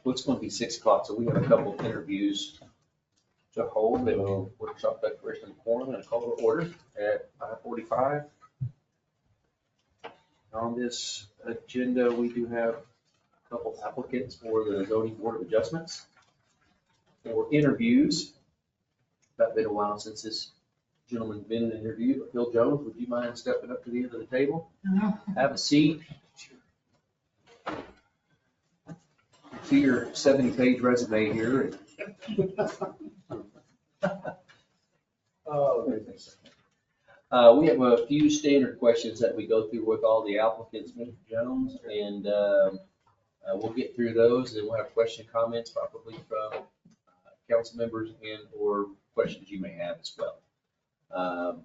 Well, it's going to be 6 o'clock, so we have a couple of interviews to hold. And we'll workshop declaration of quorum and a call to order at 5:45. On this agenda, we do have a couple applicants for the zoning board of adjustments for interviews. It's been a while since this gentleman's been in an interview. Bill Jones, would you mind stepping up to the end of the table? Have a seat. See your 70-page resume here. We have a few standard questions that we go through with all the applicants, Mr. Jones, and we'll get through those, and we'll have question comments probably from council members and or questions you may have as well.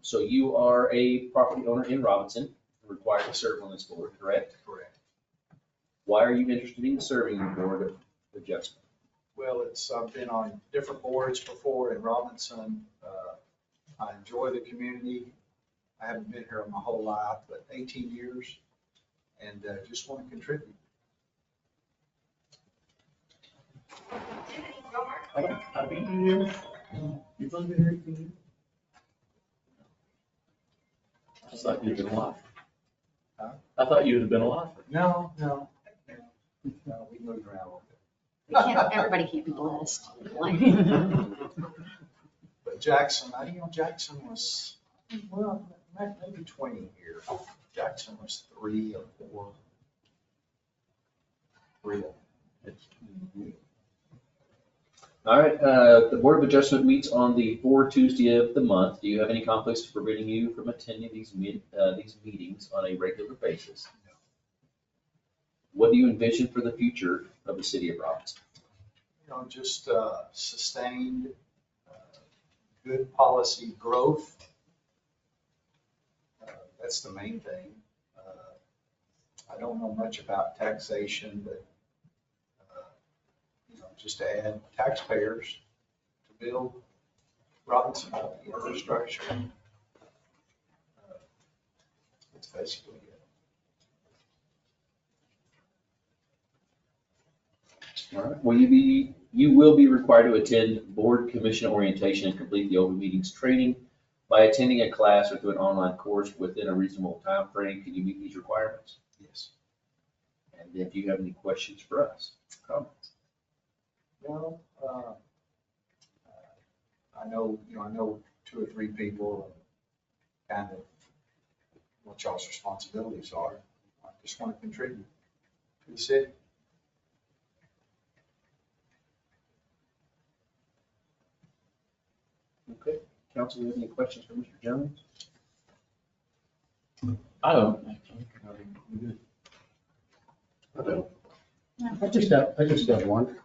So you are a property owner in Robinson, required to serve on this board, correct? Correct. Why are you interested in serving the board of adjustment? Well, I've been on different boards before in Robinson. I enjoy the community. I haven't been here my whole life, but 18 years, and just want to contribute. I've been here. You've only been here 18 years? I thought you'd been alive. Huh? I thought you'd have been alive. No, we moved around a little bit. Everybody can't be blessed. But Jackson, Jackson was, well, maybe 20 years. Jackson was 3 or 4. Real. All right, the Board of Adjustment meets on the fourth Tuesday of the month. Do you have any conflicts preventing you from attending these meetings on a regular basis? No. What do you envision for the future of the city of Robinson? Just sustained, good policy growth. That's the main thing. I don't know much about taxation, but just to add taxpayers to build Robinson infrastructure. That's basically it. All right. You will be required to attend board commission orientation and complete the open meetings training by attending a class or through an online course within a reasonable time frame. Can you meet these requirements? Yes. And if you have any questions for us, comments? Well, I know 2 or 3 people, kind of what y'all's responsibilities are. I just want to contribute to the city. Okay. Council, do you have any questions for Mr. Jones? I don't. I don't. I just have one.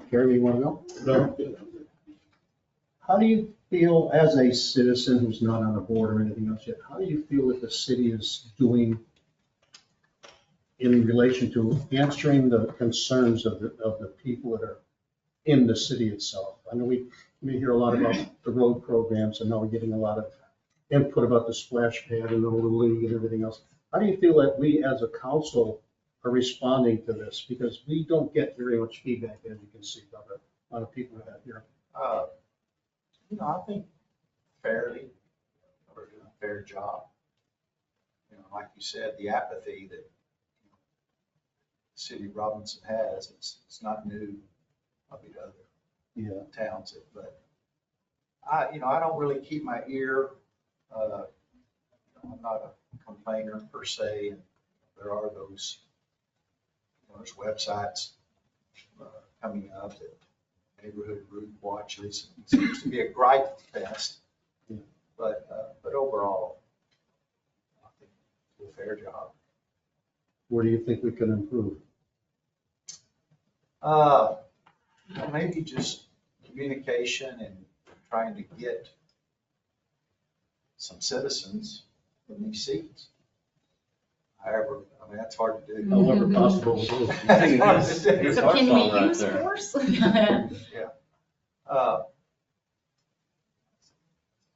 Gary, you want to know? No. How do you feel as a citizen who's not on the board or anything else yet, how do you feel that the city is doing in relation to answering the concerns of the people that are in the city itself? I know we hear a lot about the road programs, and now we're getting a lot of input about the splash pad and the little league and everything else. How do you feel that we as a council are responding to this? Because we don't get very much feedback, as you can see, by the amount of people that are here. I think fairly, we're doing a fair job. Like you said, the apathy that the city of Robinson has, it's not new, probably to other towns, but I don't really keep my ear. I'm not a complainer per se, and there are those there's websites coming up that neighborhood group watches. It seems to be a gripe fest, but overall, I think we do a fair job. Where do you think we can improve? Maybe just communication and trying to get some citizens in these seats. However, that's hard to do. However possible. It's So our can song we right use there. force?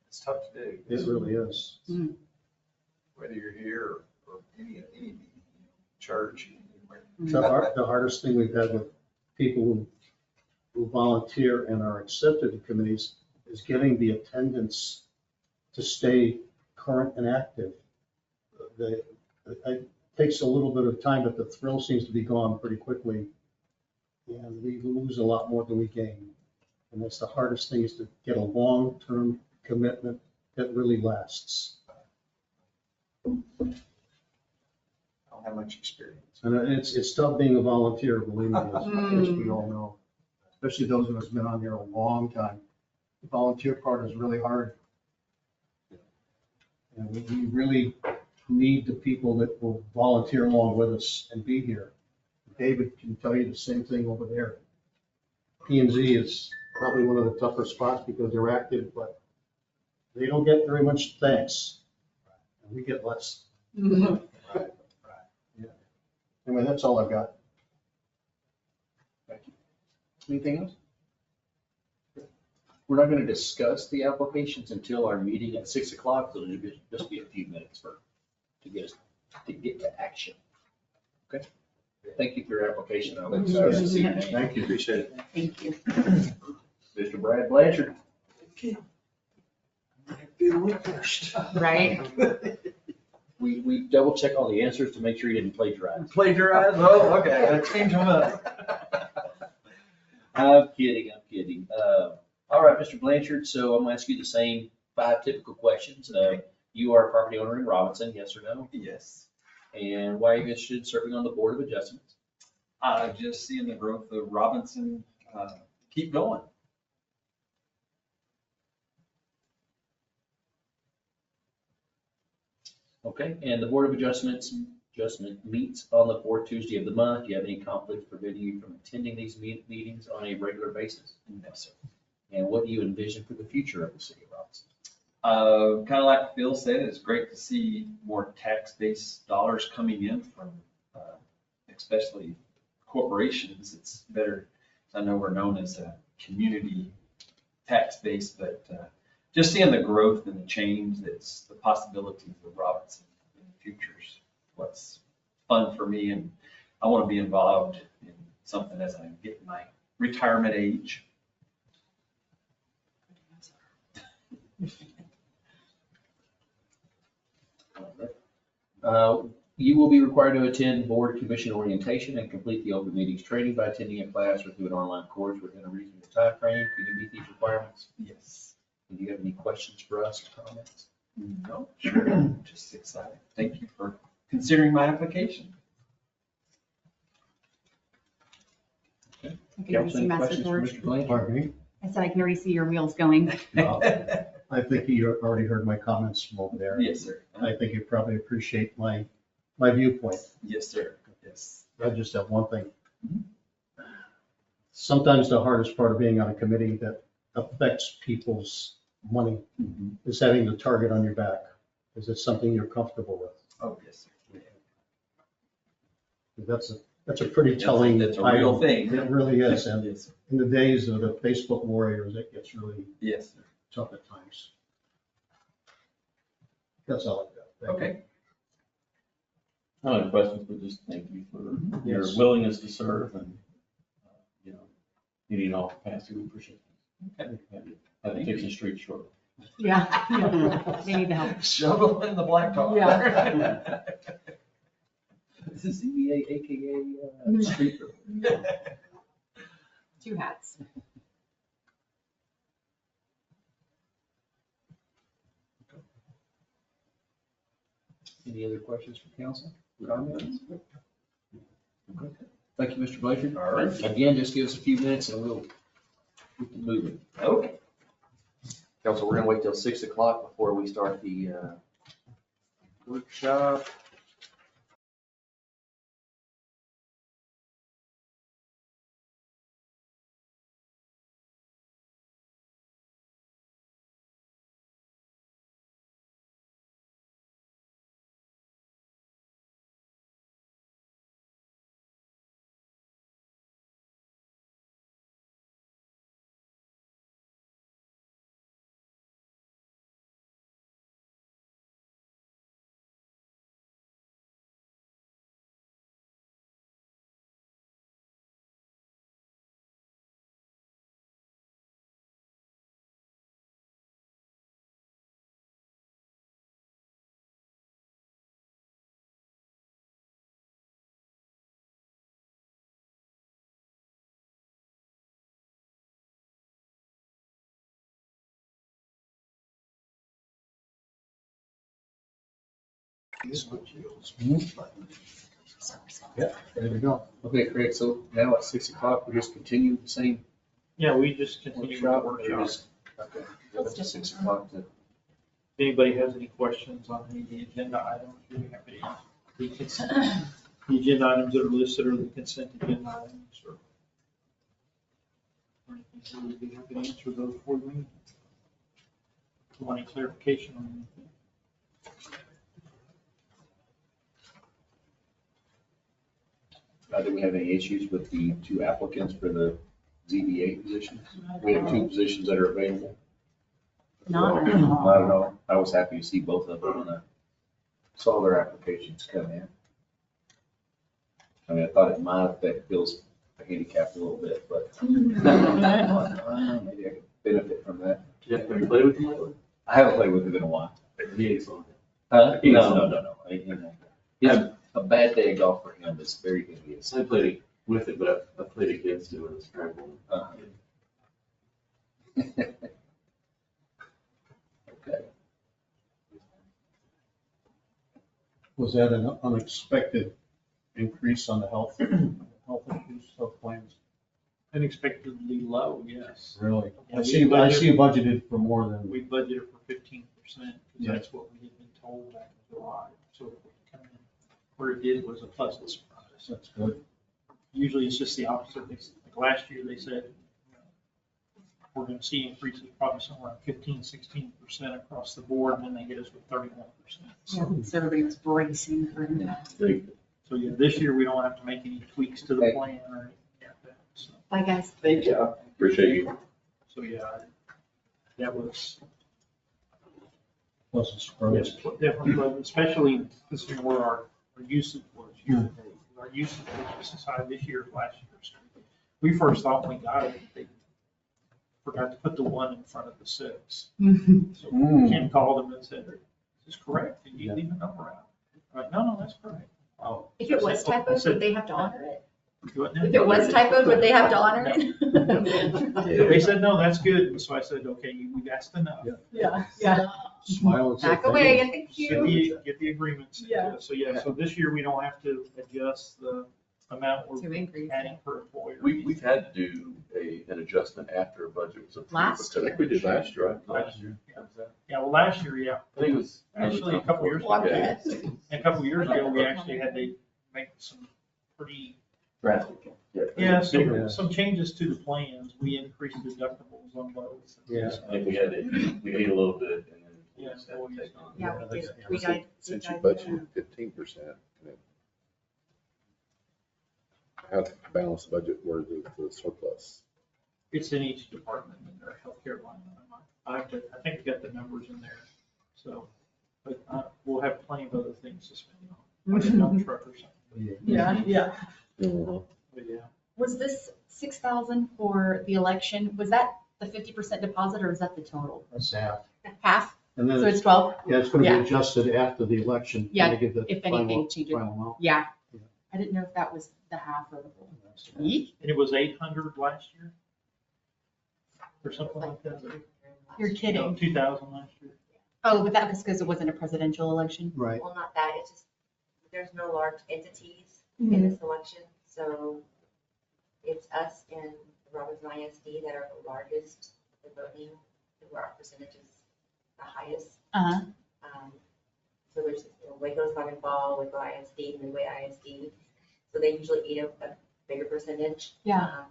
It's tough to do. It really is. Whether you're here or any church. The hardest thing we've had with people who volunteer and are accepted to committees is getting the attendance to stay current and active. It takes a little bit of time, but the thrill seems to be gone pretty quickly. And we lose a lot more than we gain. And that's the hardest thing, is to get a long-term commitment that really lasts. I don't have much experience. And it's tough being a volunteer, believe me, as we all know, especially those of us who've been on here a long time. The volunteer part is really hard. And we really need the people that will volunteer along with us and be here. David can tell you the same thing over there. P and Z is probably one of the tougher spots because they're active, but they don't get very much thanks. And we get less. Right. Yeah. Anyway, that's all I've got. Thank you. Anything else? We're not going to discuss the applications until our meeting at 6 o'clock, so it'll just be a few minutes to get to action. Okay? Thank you for your application. I'll let you guys see your name. Thank you. Appreciate it. Thank you. Mr. Brad Blanchard. Right? We double check all the answers to make sure you didn't plagiarize. Plagiarize? Oh, okay, I gotta change them up. I'm kidding. All right, Mr. Blanchard, so I'm gonna ask you the same 5 typical questions. You are a property owner in Robinson, yes or no? Yes. And why are you interested in serving on the Board of Adjustments? Just seeing the growth of Robinson, keep going. Okay, and the Board of Adjustment meets on the 4th Tuesday of the month. Do you have any conflicts preventing you from attending these meetings on a regular basis? No, sir. And what do you envision for the future of the city of Robinson? Kind of like Phil said, it's great to see more tax-based dollars coming in from, especially corporations. It's better, I know we're known as a community tax base, but just seeing the growth and the change, that's the possibilities of Robinson in the future is what's fun for me. And I want to be involved in something as I get my retirement age. You will be required to attend board commission orientation and complete the open meetings training by attending a class or through an online course within a reasonable time frame. Can you meet these requirements? Yes. Do you have any questions for us, comments? No, sure. Just excited. Thank you for considering my application. I can already Council, see any Master questions for George. Mr. Blanchard? Pardon me? I said I can already see your wheels going. I think you already heard my comments from over there. Yes, sir. I think you probably appreciate my viewpoint. Yes, sir. Yes. I just have one thing. Sometimes the hardest part of being on a committee that affects people's money is having the target on your back. Is it something you're comfortable with? Oh, yes, sir. That's a pretty telling. That's a real item. thing. It really is. And Yes, sir. in the days of the Facebook warriors, it gets really Yes, sir. tough at times. That's all I've got. Thank you. Okay. I don't have questions, but just thank you for your Yes. willingness to serve and, needing all capacity. We appreciate it. Okay. Have to fix the street shortly. Yeah. They need the help. Shovel in the blacktop. Yeah. This is ZBA, AKA street. Reporter. 2 hats. Any other questions from council? Comments? Okay. Thank you, Mr. Blanchard. All right. Again, just give us a few minutes and we'll keep it moving. Okay. Council, we're gonna wait till 6 o'clock before we start the workshop. These materials. Yeah, there we go. Okay, Craig, so now at 6 o'clock, we just continue the same Yeah, we just continue with the workshop? Or workshop. just- Okay, Let's at just- 6 o'clock to. If anybody has any questions on any of the agenda items, we're happy to. The agenda items that are listed are the consent agenda items or anything, we'd be happy to answer those for you. If you want any clarification on anything. Do we have any issues with the two applicants for the ZBA positions? We have two positions that are available. Not at Not all. at all. I was happy to see both of them when I saw their applications come in. I mean, I thought it might affect Bill's handicap a little bit, but maybe I could benefit from that. Jeff, have you played with him lately? I haven't played with him in a while. He ain't on Huh? He's- No. He's a bad day of golf for him. It's very envious. I played with it, but I played against him in the scramble. Okay. Was that an unexpected increase on the health issues, health plans? Unexpectedly low, yes. Really? Yeah, I see you budgeted for more than, We budgeted for 15%, because Yeah. that's what we had been told back in July. So where it did was a pleasant surprise. that's good. Usually it's just the opposite. Like last year, they said, we're gonna see increases probably somewhere around 15-16% across the board, and then they hit us with 31%. So everybody was bracing for that. So yeah, this year, we don't have to make any tweaks to the plan or anything like that. So, Bye, guys. Thank you. Appreciate you. so yeah, that was, Plus a surprise. definitely, pleasant, especially considering where our usage was year to date. Our usage was just as high this year as last year. So we first thought when we got it, they forgot to put the 1 in front of the 6. So Kim called them and said, is this correct? Did you leave a number out? I'm like, no, that's correct. Oh. If it was I typoed, said, would they have to honor it? "What now?" If it was typoed, would they have to honor They it? said, no, that's good. And so I said, okay, we've asked enough. Yeah. Yeah. Smile and say Back thank away you. and thank you. Get the agreements. Yeah. So yeah, so this year we don't have to adjust the amount we're To increase. adding per employer. We've had to do an adjustment after a budget was approved. Last I think we did last year, right? Last year. Yeah, well, last year, yeah. I think it was. Actually, a couple years Well, ago, yeah. a couple years ago, we actually had to make some pretty, Drastic. yeah, Yeah. some changes to the plans. We increased deductibles on both. Yeah. I think we ate a little bit and then. we Yeah, just had to take on. Yeah, we did. Yeah. We got. Since you budgeted 15%, how to balance the budget where the surplus? It's in each department in their healthcare line. I think we got the numbers in there, so, but we'll have plenty of other things to spend on, like a dump truck or something. Yeah. But yeah, Was this 6,000 for the election? Was that the 50% deposit or was that the total? That's half. Half? And then So it's 12? yeah, it's gonna Yeah. be adjusted after the election. Yeah, They give the if anything final- changes. final amount. Yeah. Yeah. I didn't know if that was the half or the whole. and it was 800 last year? Or something like that? You're No, kidding. 2,000 last year. Oh, but that was because it wasn't a presidential election? Right. Well, not that, it's just, there's no large entities Mm-hmm. in this election, so it's us and Robinson ISD that are the largest in voting, where our percentage is the highest. Uh-huh. So there's, Waco's not involved, Waco ISD, and Midway ISD, so they usually eat up a bigger percentage. Yeah.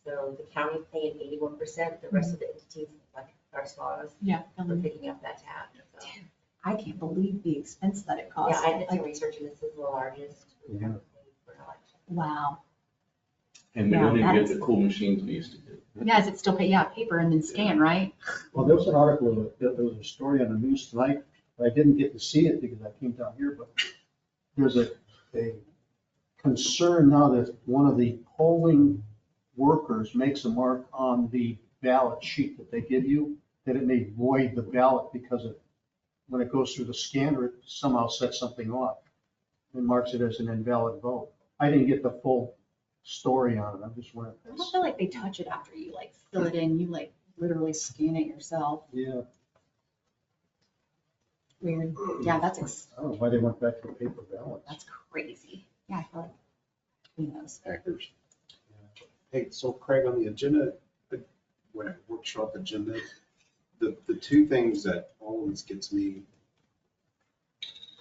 So the county's paying 81%, the rest of the entities, like our SWAs, Yeah. are picking up that tab, so. I can't believe the expense that it Yeah, costs. I did some Like, research, and this is the largest we've Yeah. ever paid for an election. wow. And we Yeah, don't even that get is- the cool machines we used to get. Yeah, is it still pay? Yeah, paper and then scan, right? Well, there was an article, there was a story on the news tonight, but I didn't get to see it because I came down here, but there's a concern now that one of the polling workers makes a mark on the ballot sheet that they give you, that it may void the ballot because when it goes through the scanner, it somehow sets something off and marks it as an invalid vote. I didn't get the full story on it. I'm just wondering. I don't feel like they touch it after you like fill it in. You like literally scan it yourself. Yeah. Weird. Yeah, that's, I don't know why they went back to paper ballots. that's crazy. Yeah, I feel like, who knows? Hackers. Hey, so Craig, on the agenda, when I workshop agenda, the two things that always gets me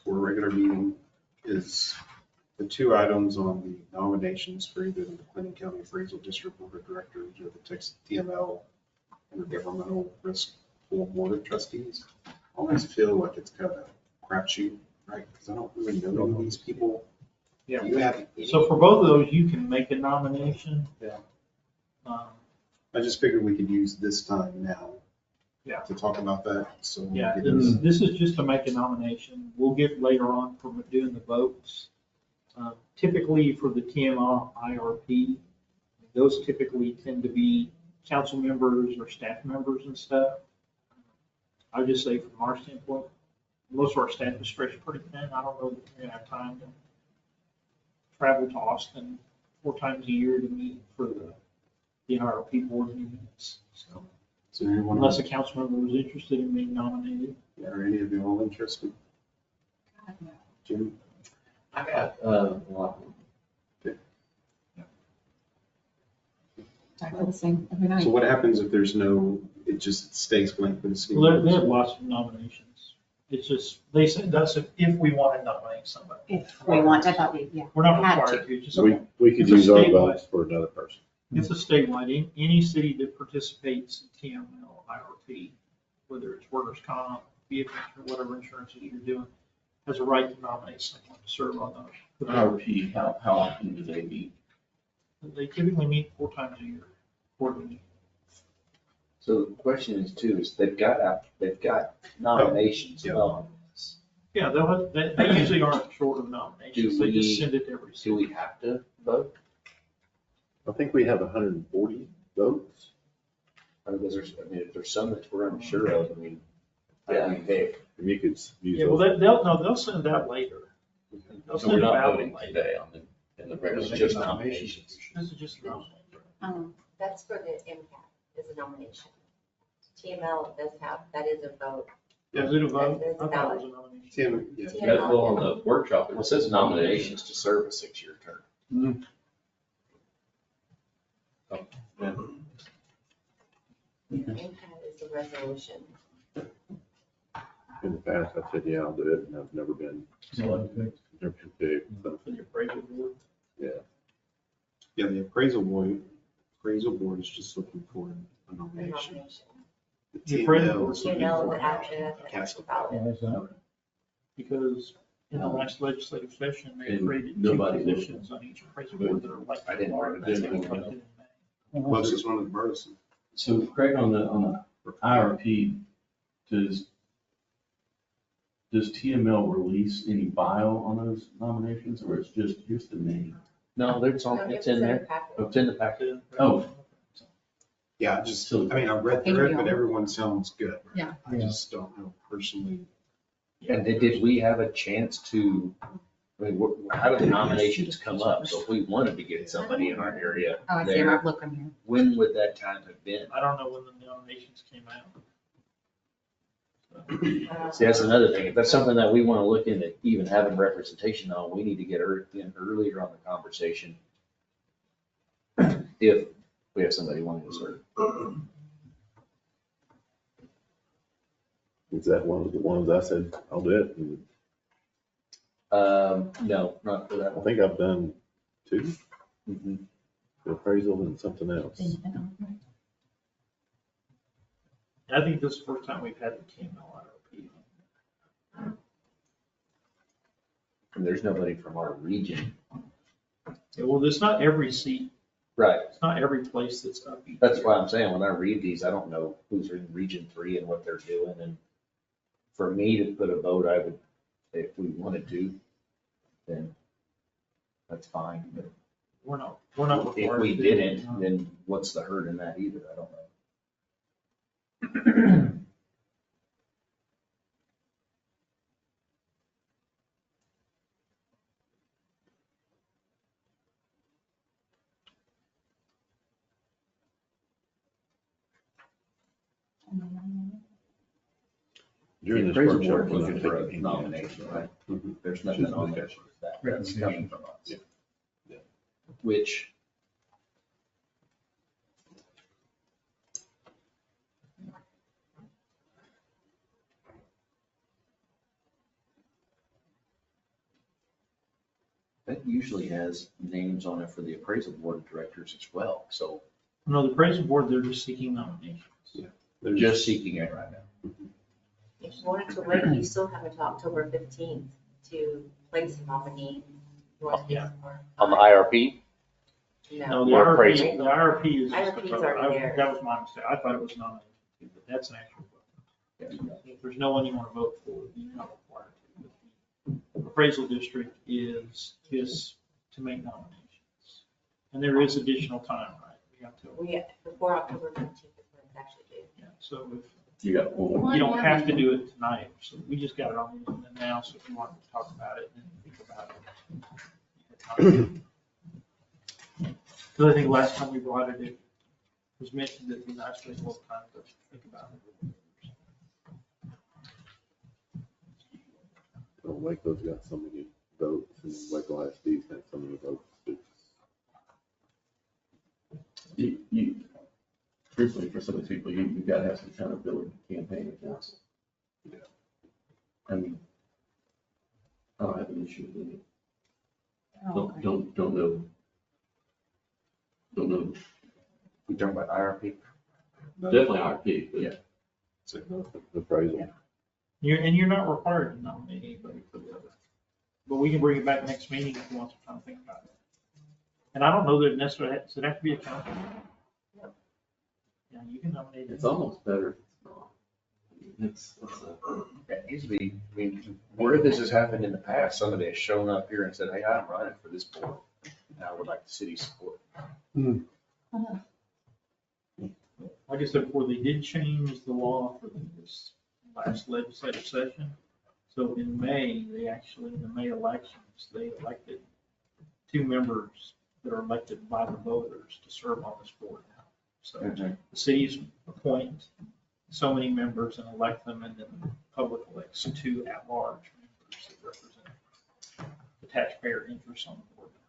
for a regular meeting is the two items on the nominations for either the Clinton County Appraisal District Board of Directors or the Texas TML Intergovernmental Risk Pool Board of Trustees. I always feel like it's kind of a crapshoot, right? Because I don't really know any of these people. Yeah. Do you have any? So for both of those, you can make a nomination. Yeah. Um, I just figured we could use this time now. Yeah. To talk about that, so. we'll Yeah, get into- this is just to make a nomination. We'll get later on for doing the votes. Typically for the TMR IRP, those typically tend to be council members or staff members and stuff. I would just say from our standpoint, most of our staff is stretched pretty thin. I don't know that we're gonna have time to travel to Austin 4 times a year to meet for the IRP board meetings. So So anyone, unless a council member was interested in being nominated. are any of you all interested? Jim? I got, well, I feel the same every night. So what happens if there's no, it just stays blank for the city? Well, they have lots of nominations. It's just, they said that's if we want to nominate somebody. If we want, I thought we, yeah. We're not Had required to, just, We could It's a use our statewide. votes for another person. it's a statewide, any city that participates in TML, IRP, whether it's workers' comp, vehicle, or whatever insurances you're doing, has a right to nominate someone to serve on those. RP, how often do they meet? They typically meet 4 times a year, quarterly. So the question is too, is they've got nominations Yeah. on this. Yeah, they'll have, they usually aren't short of nominations, they just send it to every Do we city. have to vote? I think we have 140 votes. Or is there, I mean, if there's some that we're unsure of, I mean, hey, And you could use Yeah, well, those. they'll send it out later. They'll So send we're it not out voting later. today on in the regular. it's just nominations. This is just a nomination. That's for the impact, is a nomination. TML does have, that is a vote. Is it a vote? That's I a thought it ballot. was a nomination. Tim, yeah. That's well, on the workshop. It says nominations to serve a 6-year term. Impact is the resolution. In the past, I said, yeah, I'll do it, and I've never been picked. So, For the appraisal board. Yeah, the appraisal board is just looking for a A nomination. nomination. The The appraisal TML board. is looking TML for would actually have to cast cast a a ballot. Yeah, is that- Because in the last legislative session, they And created 2 nobody voted. positions on each appraisal board that are elected. I didn't write That's that what down. we did in May. Closest one to Burleson. So Craig, on the IRP, does TML release any bio on those nominations, or it's just the name? No, it's No, on, it's in there. packet. It's in the packet. Oh. Yeah, I read through it, but everyone sounds good. Yeah. I just don't know personally. And did we have a chance to, I mean, how do the nominations come up? So if we wanted to get somebody in our area Oh, I see, there, I'm looking here. when would that time have been? I don't know when the nominations came out. See, that's another thing. If that's something that we want to look into, even having representation on, we need to get in earlier on the conversation. If we have somebody wanting to serve. is that one of the ones I said, I'll do it? And No, not for that I one. think I've done 2, Mhm. the appraisal and something else. I think this is the first time we've had the TML IRP. And there's nobody from our region. Yeah, well, it's not every seat, Right. it's not every place that's up. each That's year. why I'm saying, when I read these, I don't know who's in Region 3 and what they're doing. And for me to put a vote, I would, if we wanted to, then that's fine. But We're not required. if we to do it. didn't, then what's the hurt in that either? I don't know. During this appraisal workshop, board we looking can for take a any nomination, right? Mhm. There's nothing on there for that. That's coming from us. Yeah. Which, that usually has names on it for the appraisal board of directors as well. So No, the appraisal board, they're just seeking nominations. they're just seeking it right now. If you wanted to wait, you still have until October 15th to place a nominee. You want to take some more? On the IRP? No, the Or IRP, appraisal. the IRP is just a IRP is vote. already there. That was my mistake. I thought it was nominated, but that's an actual vote. If there's no one you want to vote for, you're not required to. The appraisal district is just to make nominations. And there is additional time, right? We have to, Before October 15th is when it's actually due. yeah, so if, You got one. you don't have to do it tonight, so we just got it on the agenda now, so if you want to talk about it and think about it. Because I think last time we brought it, it was mentioned that it'd be nice to have a little time to think about it. Waco's got so many votes, and Waco ISD's got so many votes. You, truthfully, for some of these people, you've got to have some kind of ability to campaign and counsel. Yeah. I mean, I don't have an issue with it. Oh, okay. Don't know. Don't know. We talking about IRP? Definitely RP, but Yeah. So, the appraisal. You're not required to nominate anybody for the other. But we can bring it back next meeting if you want some time to think about it. And I don't know that it necessarily, does it have to be a council? Yeah, you can nominate. It's almost better if it's not. It's That needs to be, I mean, where this has happened in the past, somebody has shown up here and said, hey, I'm running for this board. And I would like the city's support. Like I said before, they did change the law for this last legislative session. So in May, they actually, in the May elections, they elected 2 members that are elected by the voters to serve on this board now. So the cities appoint so many members and elect them, and then the public elects 2 at-large members that represent the taxpayer interests on the board now.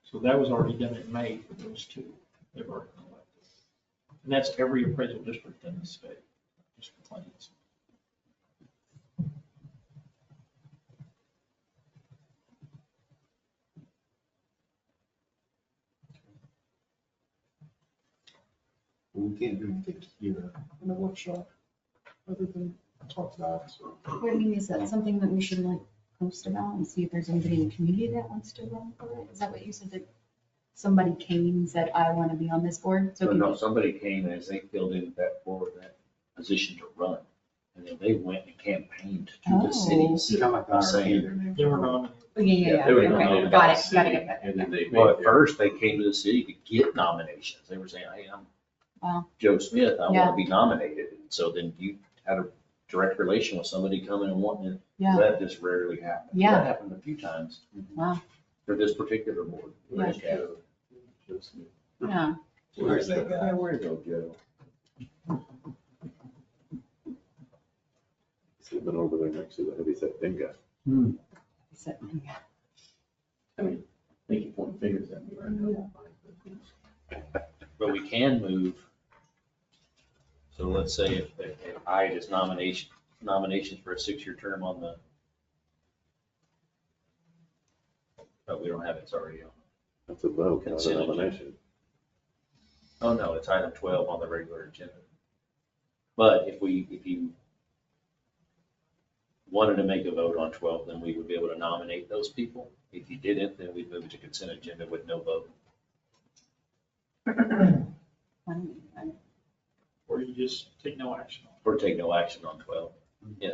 So that was already done in May for those 2. They've already been elected. And that's every appraisal district in the state, just for Plains. we can't do anything here in a workshop other than talk about it, so. What I mean, is that something that we should like post about and see if there's anybody in the community that wants to run for it? Is that what you said, that somebody came and said, I want to be on this board? So So people- no, somebody came and they filled in that board, that position to run. And then they went and campaigned to Oh. the cities. Kind of like the I'm saying- IRP. They were nominated. Oh, yeah, they were okay, nominated got by it, the got city, it. And then they Well, made at their, first, they came to the city to get nominations. They were saying, hey, I'm Wow. Joe Smith, I Yeah. want to be nominated. And so then you had a direct relation with somebody coming and wanting it. Yeah. That just rarely happens. Yeah. That happened a few times Wow, for this particular board. Yeah. yeah. Where's that guy? Yeah, where's old Joe? sitting over there next to the heavyset thin guy. So, yeah. I mean, I think you're pointing fingers at me right now. But we can move. So let's say if I is nominations for a 6-year term on the, but we don't have it, it's already on. That's a vote, not a Consent agenda. nomination. Oh, no, it's item 12 on the regular agenda. But if you wanted to make a vote on 12, then we would be able to nominate those people. If you didn't, then we'd move it to consent agenda with no vote. Or you just take no action on Or take no action on 12. Yeah.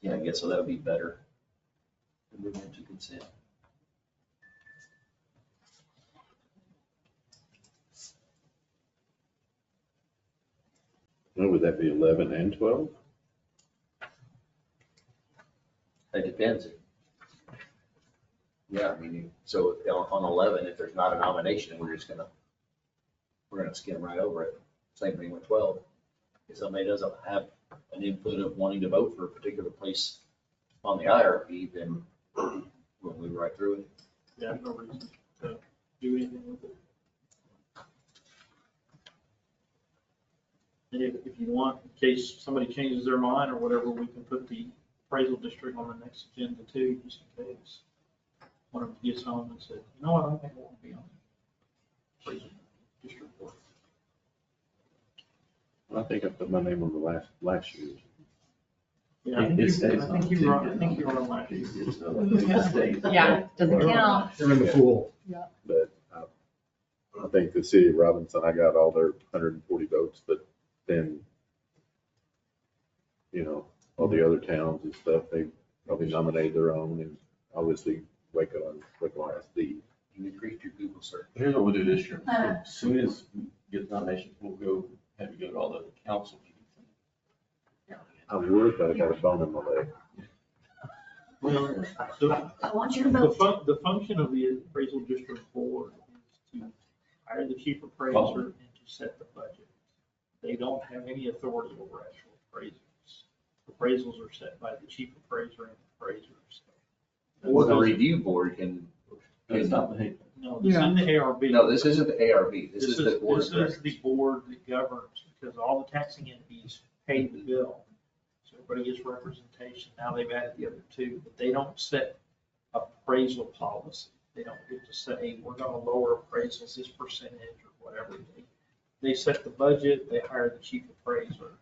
Yeah, I guess so that would be better. Move into consent. Now, would that be 11 and 12? It depends. Yeah, I mean, so on 11, if there's not a nomination, we're gonna skim right over it. Same thing with 12. If somebody doesn't have an input of wanting to vote for a particular place on the IRP, then we'll move right through it. Yeah, no reason to do anything with it. And if you want, in case somebody changes their mind or whatever, we can put the appraisal district on the next agenda too, just in case. One of them gets home and said, you know what, I don't think I want to be on the appraisal district board. I think I put my name on the last year's. Yeah, I think you were on last year. Yeah, doesn't count. They're in the pool. But I think the city of Robinson, I got all their 140 votes, but then, all the other towns and stuff, they probably nominated their own, and obviously Waco has the. You increased your Google search. Here's what we'll do this year. As soon as we get nominations, we'll have you go to all the council meetings. I would, but I got a bone in my leg. Well, I want you to the vote. the function of the appraisal district board is to hire the chief appraiser and to set the budget. They don't have any authority over actual appraisals. Appraisals are set by the chief appraiser and appraisers. Or the review board can. It's not the, No, this isn't the ARB. No, this isn't the ARB. This is the board of This is directors. the board that governs, because all the taxing entities pay the bill. So everybody gets representation. Now they've added the other two, but they don't set appraisal policy. They don't get to say, we're gonna lower appraisals this percentage or whatever. They set the budget, they hire the chief appraiser,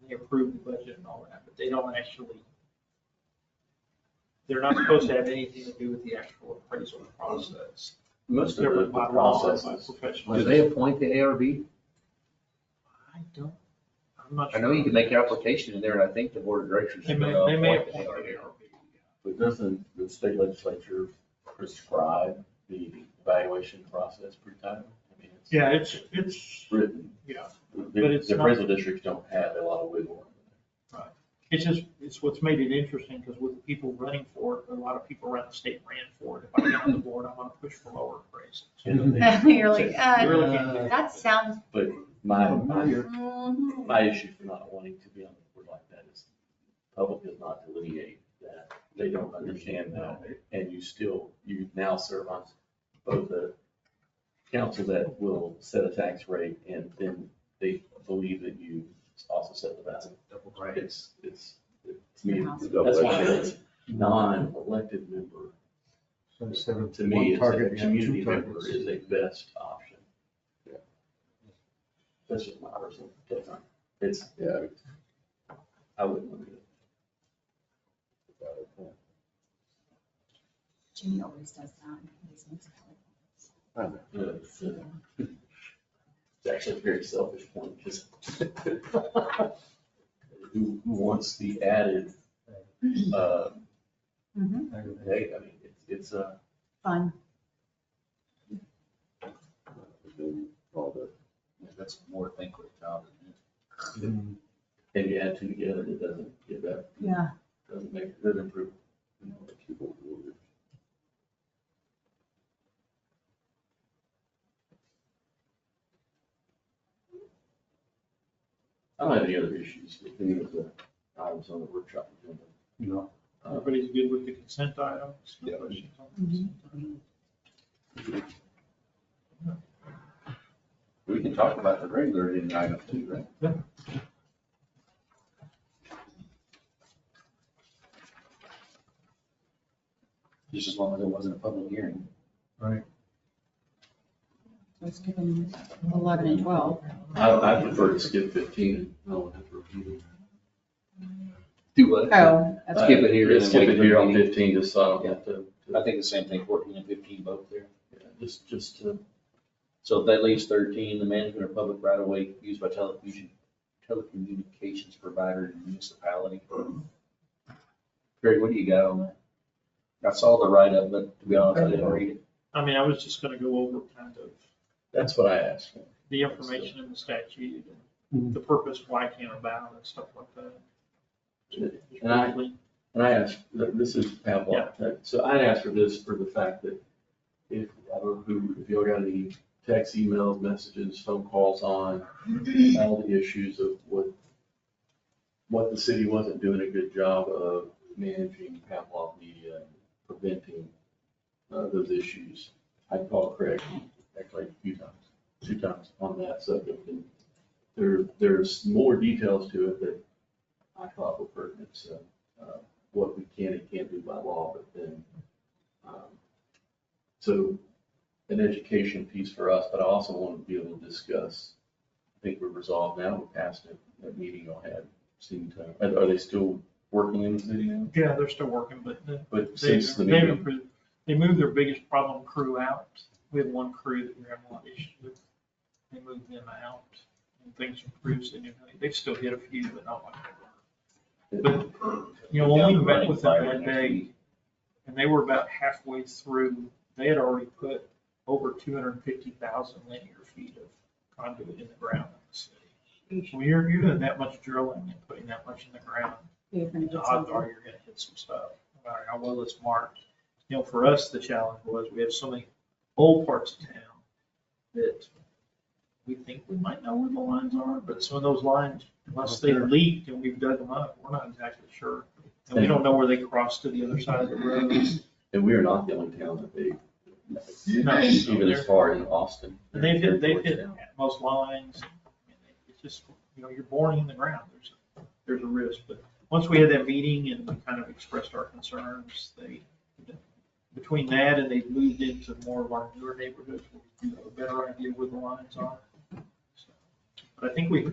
they approve the budget and all that, but they don't actually, they're not supposed to have anything to do with the actual appraisal process. most of Governed the by law, by processes. professional. Do they appoint the ARB? I don't, I'm not I sure. know you can make your application in there, and I think the board of directors. They is may, gonna they may appoint the appoint the ARB. ARB. But doesn't the state legislature prescribe the evaluation process pretty tightly? I mean, it's Yeah, it's, written. yeah, The but it's the not- appraisal districts don't have a lot of wiggle room. it's just, it's what's made it interesting, because with the people running for it, a lot of people around the state ran for it. If I get on the board, I'm gonna push for lower appraisals. You're like, You really can't do that. that sounds. But my Mhm. issue for not wanting to be on the board like that is the public does not delineate that. They don't understand that. And you now serve on both the council that will set a tax rate, and then they believe that you also set the value. Right. It's, to me, It's a double that's why edged it's non-elected member, So instead of to me, one it's target, a you have community two member targets. is a best option. That's just my personal take on it. It's, Yeah. I wouldn't want to do it. Jimmy always does that. He always makes it. It's actually a very selfish point, because who wants the added, Mhm. hey, I mean, it's Fun. All the, That's more thankless job, isn't it? and you add two together, it doesn't give that, Yeah. doesn't improve. keyboard warriors. I don't have any other issues with any of the items on the workshop agenda. No. Everybody's good with the consent items? No Yeah. questions on the consent items? We can talk about the regular agenda item too, right? Yeah. Just as long as it wasn't a public hearing. Right. Let's give them 11 and 12. I prefer to skip 15. I don't have to review Do what? Oh, it. that's Skip it here and then Skip wait it for here the on meeting. 15, just so I don't have to. I think the same thing, 14 and 15 both there. Just to, So that leaves 13, the management of public right of way used by telecommunications provider in municipality. Greg, what do you got on that? I saw the write-up, but to be honest, I didn't read it. I mean, I was just gonna go over kind of that's what I asked for. the information in the statute and Mhm. the purpose, why came about and stuff like that. Just And I- briefly. And I asked, this is Pavlov, so I'd asked for this for the fact that if, I don't know who, if y'all got any text, emails, messages, phone calls on all the issues of what the city wasn't doing a good job of managing Pavlov media and preventing those issues. I called Craig actually a few times, 2 times on that subject. And there's more details to it that I thought were pertinent. So what we can and can't do by law, but then, so an education piece for us, but I also want to be able to discuss. I think we're resolved now. We passed it, that meeting y'all had. Seemed to, are they still working in the city now? Yeah, they're still working, but But they, since the meeting, they moved their biggest problem crew out. We had one crew that we were having a lot of issues with. They moved them out and things improved significantly. They've still hit a few, but not like they were. But, you know, when we met with them that day, and they were about halfway through, they had already put over 250,000 linear feet of conduit in the ground in the city. When you're doing that much drilling and putting that much in the ground, You're gonna the get odds some. are you're gonna hit some stuff, no matter how well it's marked. You know, for us, the challenge was we have so many old parts of town that we think we might know where the lines are, but some of those lines, unless they leaked and we've dug them up, we're not exactly sure. And we don't know where they cross to the other side of the road. and we are not the only town that they, No, even as far as Austin. And they've hit most lines. It's just, you know, you're boring in the ground. There's a risk. But once we had that meeting and we kind of expressed our concerns, between that and they've moved into more of our newer neighborhoods, we have a better idea where the lines are. So, but I think we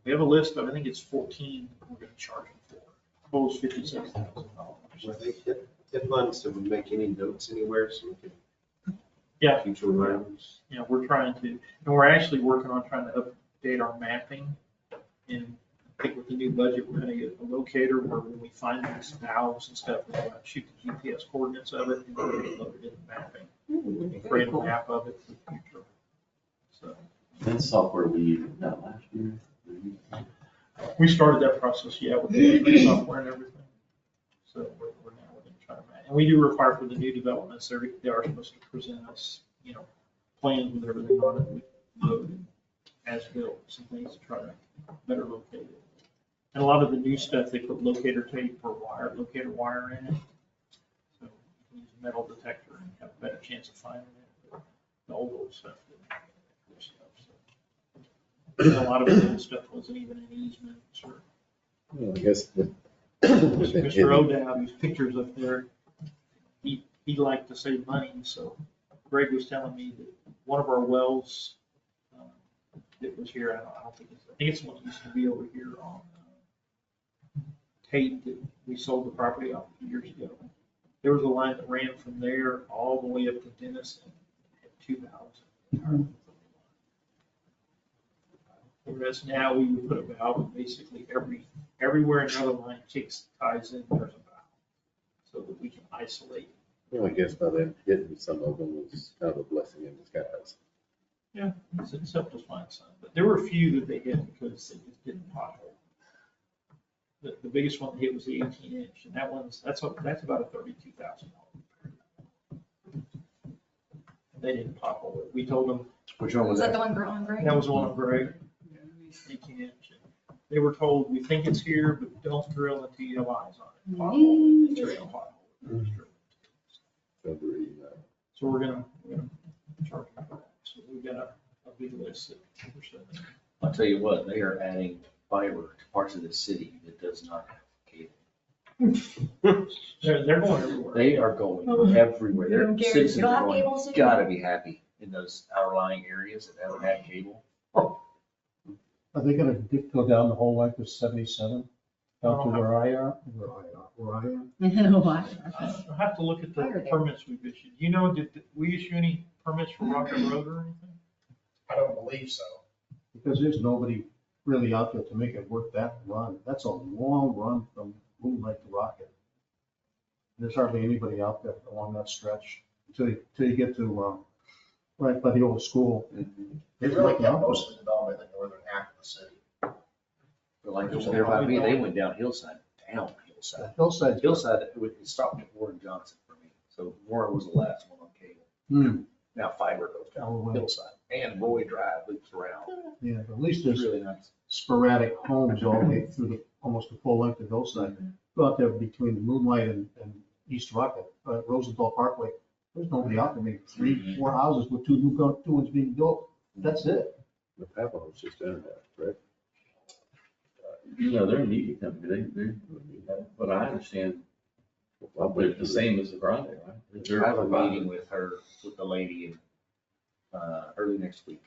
have a list of, I think it's 14 we're going to charge them for. Total's $56,000. Were they hit funds to make any notes anywhere so we can? Yeah. Future reminders? You know, we're trying to, and we're actually working on trying to update our mapping. And I think with the new budget, we're gonna get a locator where when we find these valves and stuff, we're gonna shoot the GPS coordinates of it and we're gonna load it in the mapping. And create a map of it for the future. So That software we used that last year. we started that process, yeah, with the software and everything. So we're now gonna try to map. And we do require for the new developments, they are supposed to present us, you know, plans with everything on it, with load as built, some things to try to better locate it. And a lot of the new stuff, they put locator tape or locator wire in it. So you can use a metal detector and have a better chance of finding it. But the old stuff didn't. So and a lot of the old stuff wasn't even in easements or. Well, I guess Mr. O'Dowd, whose picture's up there, he liked to save money, so Greg was telling me that one of our wells that was here, I don't think I think it's the one that used to be over here on Tate that we sold the property off a few years ago. There was a line that ran from there all the way up to Dennis and had 2,000. Whereas now we would put a valve in basically everywhere another line ties in, there's a valve. So that we can isolate. Well, I guess by then getting some of them was kind of a blessing in disguise. Yeah, it's helped us find some, but there were a few that they hit because they just didn't pothole. The biggest one they hit was the 18-inch, and that's about a $32,000. They didn't pothole it. We told them. Which one was Was that that? the one on Greg? That was one of Greg, 18-inch. They were told, we think it's here, but don't drill until you have eyes on it. Pothole it, drill, pothole it. So we're gonna charge them for that. So we've got a big list that we're sending. I'll tell you what, they are adding fiber to parts of the city that does not have cable. They're going everywhere. They are going everywhere. You Their don't care. You citizens don't are have going, cable, city? gotta be happy in those outlying areas that haven't had cable. Are they gonna go down the whole length of 77? Down to where I am? No, I. I'll have to look at the permits we've issued. You know, did we issue any permits for Rocket Road or anything? I don't believe so. Because there's nobody really out there to make it work that run. That's a long run from Moonlight to Rocket. There's hardly anybody out there along that stretch until you get to, right by the old school. They really kept most of the development in the northern half of the city. But like there by me, they went down hillside, Hillside. Hillside. Hillside, it stopped at Warren Johnson for me. So Warren was the last one on cable. Now fiber goes Oh, down wow. Hillside. And Roy Drive loops around. Yeah, but at least It's there's really nice. sporadic homes all the way through almost the full length of Hillside. Go out there between Moonlight and East Rocket, Rosenthal Parkway. There's nobody out there, maybe 3, 4 houses with two ones being built. That's it. The Pavlo is just internet, right? They're a media company, but I understand, they're the same as the Grande, right? They're I have a providing- meeting with the lady, early next week,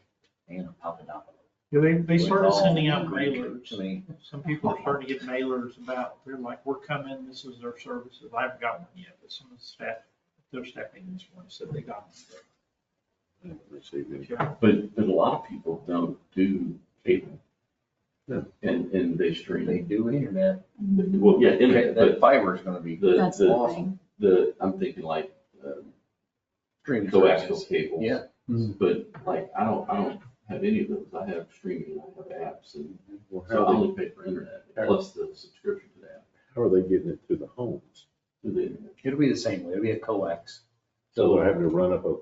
Anna Papadopoulos. Yeah, they started With all sending out the mailers. I mean, Some people are starting to get mailers about, they're like, we're coming, this is their services. I haven't got one yet, but some of the staff, their staff meeting this morning said they got one. Received it. Yeah. But a lot of people don't do cable. Yeah. And they stream. they do internet. Well, yeah, internet, That but fiber is gonna be That's the awesome. thing. I'm thinking like Streaming coaxial services. cables. Yeah. But like, I don't have any of those. I have streaming, I have apps, and Well, so I how only pay for internet, plus the subscription to that, are they getting it to the homes? to the internet. It'll be the same way. It'll be a coax. So they're having to run up a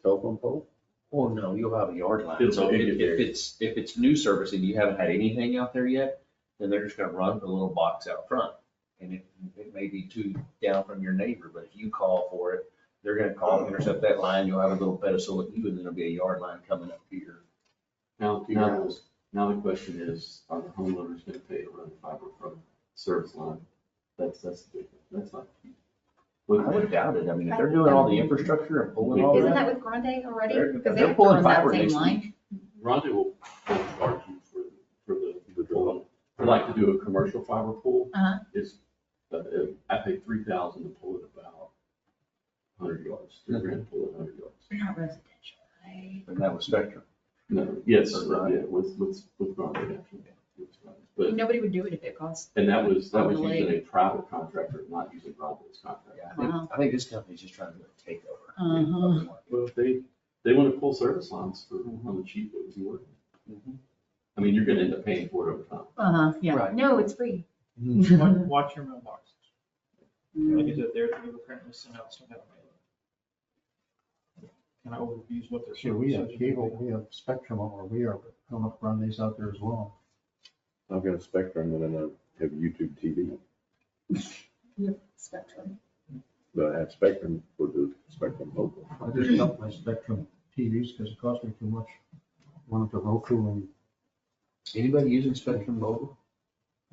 telephone pole? Oh, no, you'll have a yard line. It'll So be if there. if it's new service and you haven't had anything out there yet, then they're just gonna run the little box out front. And it may be 2 down from your neighbor, but if you call for it, they're gonna call, intercept that line, you'll have a little pedestal at you, and then there'll be a yard line coming up to your. Now the question is, are the homeowners gonna pay to run fiber from service line? That's the big, that's not. I would doubt it. I mean, if they're doing all the infrastructure and pulling all Isn't that that. with Grande already? They're- Because they're they pulling on that fiber same next line. Rhonda will charge you for the pulling. I like to do a commercial fiber pull. Uh-huh. It's, I pay 3,000 to pull it about 100 yards, $3,000 to pull it 100 yards. They're not residential, right? And that was Spectrum. No, yes, That's right. yeah, with Grande, actually. But, Nobody would do it if it cost. and that was Overlay. using a private contractor, not using Grande's contract. Yeah, Wow. I think this company's just trying to do a takeover. Uh-huh. Well, if they want to pull service lines for on the cheap, it was worth it. I mean, you're gonna end up paying for it over time. Uh-huh, yeah. Right. No, it's free. Watch your mailboxes. Like I said, they're currently sending out some kind of mailer. Kind of overviews what their Sure, we have services. cable, we have Spectrum over here, but I don't know if Grundy's out there as well. I've got a Spectrum and then I have YouTube TV, Spectrum. but I have Spectrum for the Spectrum local. I just dumped my Spectrum TVs because it cost me too much. Went up to Roku and. Anybody using Spectrum Mobile?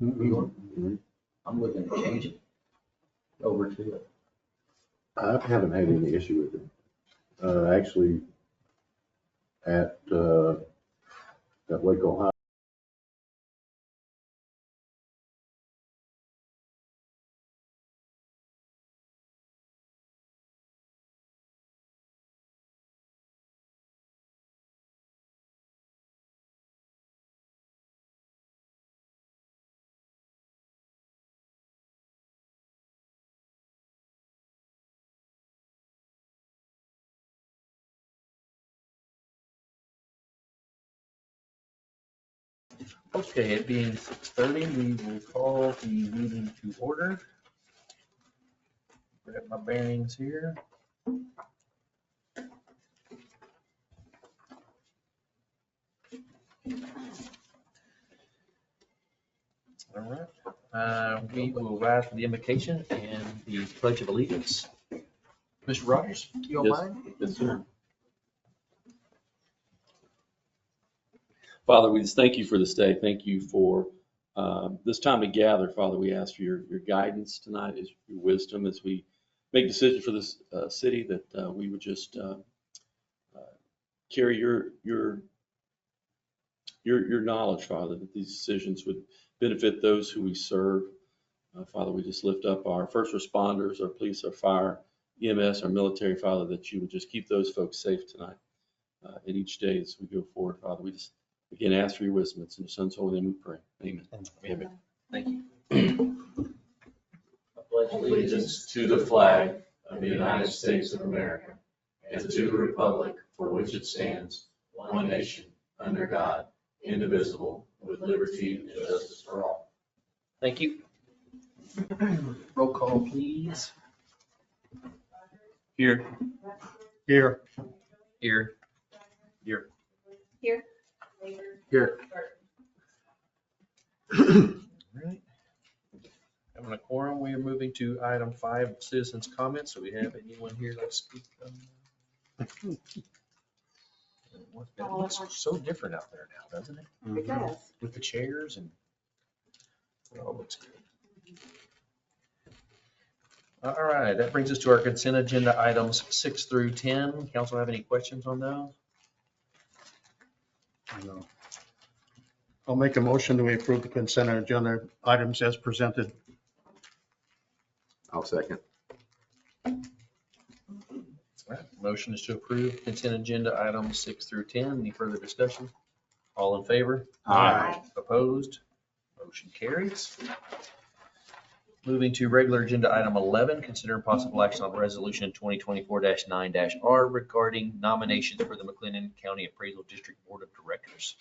Mhm. I'm looking to change it over to it. I haven't had any issue with it. Actually, at Lake Ohio, Okay, it being 6:30, we will call the meeting to order. Grab my bearings here. All right, we will rise for the invocation and the pledge of allegiance. Mr. Rogers, you don't Yes. mind? Yes, sir. Father, we just thank you for this day. Thank you for this time to gather. Father, we ask for your guidance tonight, is your wisdom as we make decisions for this city, that we would just carry your knowledge, Father, that these decisions would benefit those who we serve. Father, we just lift up our first responders, our police, our fire, EMS, our military, Father, that you would just keep those folks safe tonight and each day as we go forward, Father. We just, again, ask for your wisdom. It's in your Son's holy name we pray. Amen. Amen. Thank you. I pledge Allegiance to the flag of the United States of America and to the republic for which it stands, one nation, under God, indivisible, with liberty and justice for all. Thank you. Roll call, please. Here. Here. Here. Here. Here. Here. Right. Having a quorum, we are moving to item 5, citizens' comments. So we have anyone here to speak? It looks so different out there now, doesn't it? It does. With the chairs and it all looks good. All right, that brings us to our consent agenda items 6 through 10. Council have any questions on those? No. I'll make a motion to approve the consent agenda items as presented. I'll second. All right, motion is to approve consent agenda items 6 through 10. Any further discussion? All in favor? Aye. Opposed? Motion carries. Moving to regular agenda item 11, consider possible action on resolution 2024-9-R regarding nominations for the McLennan County Appraisal District Board of Directors.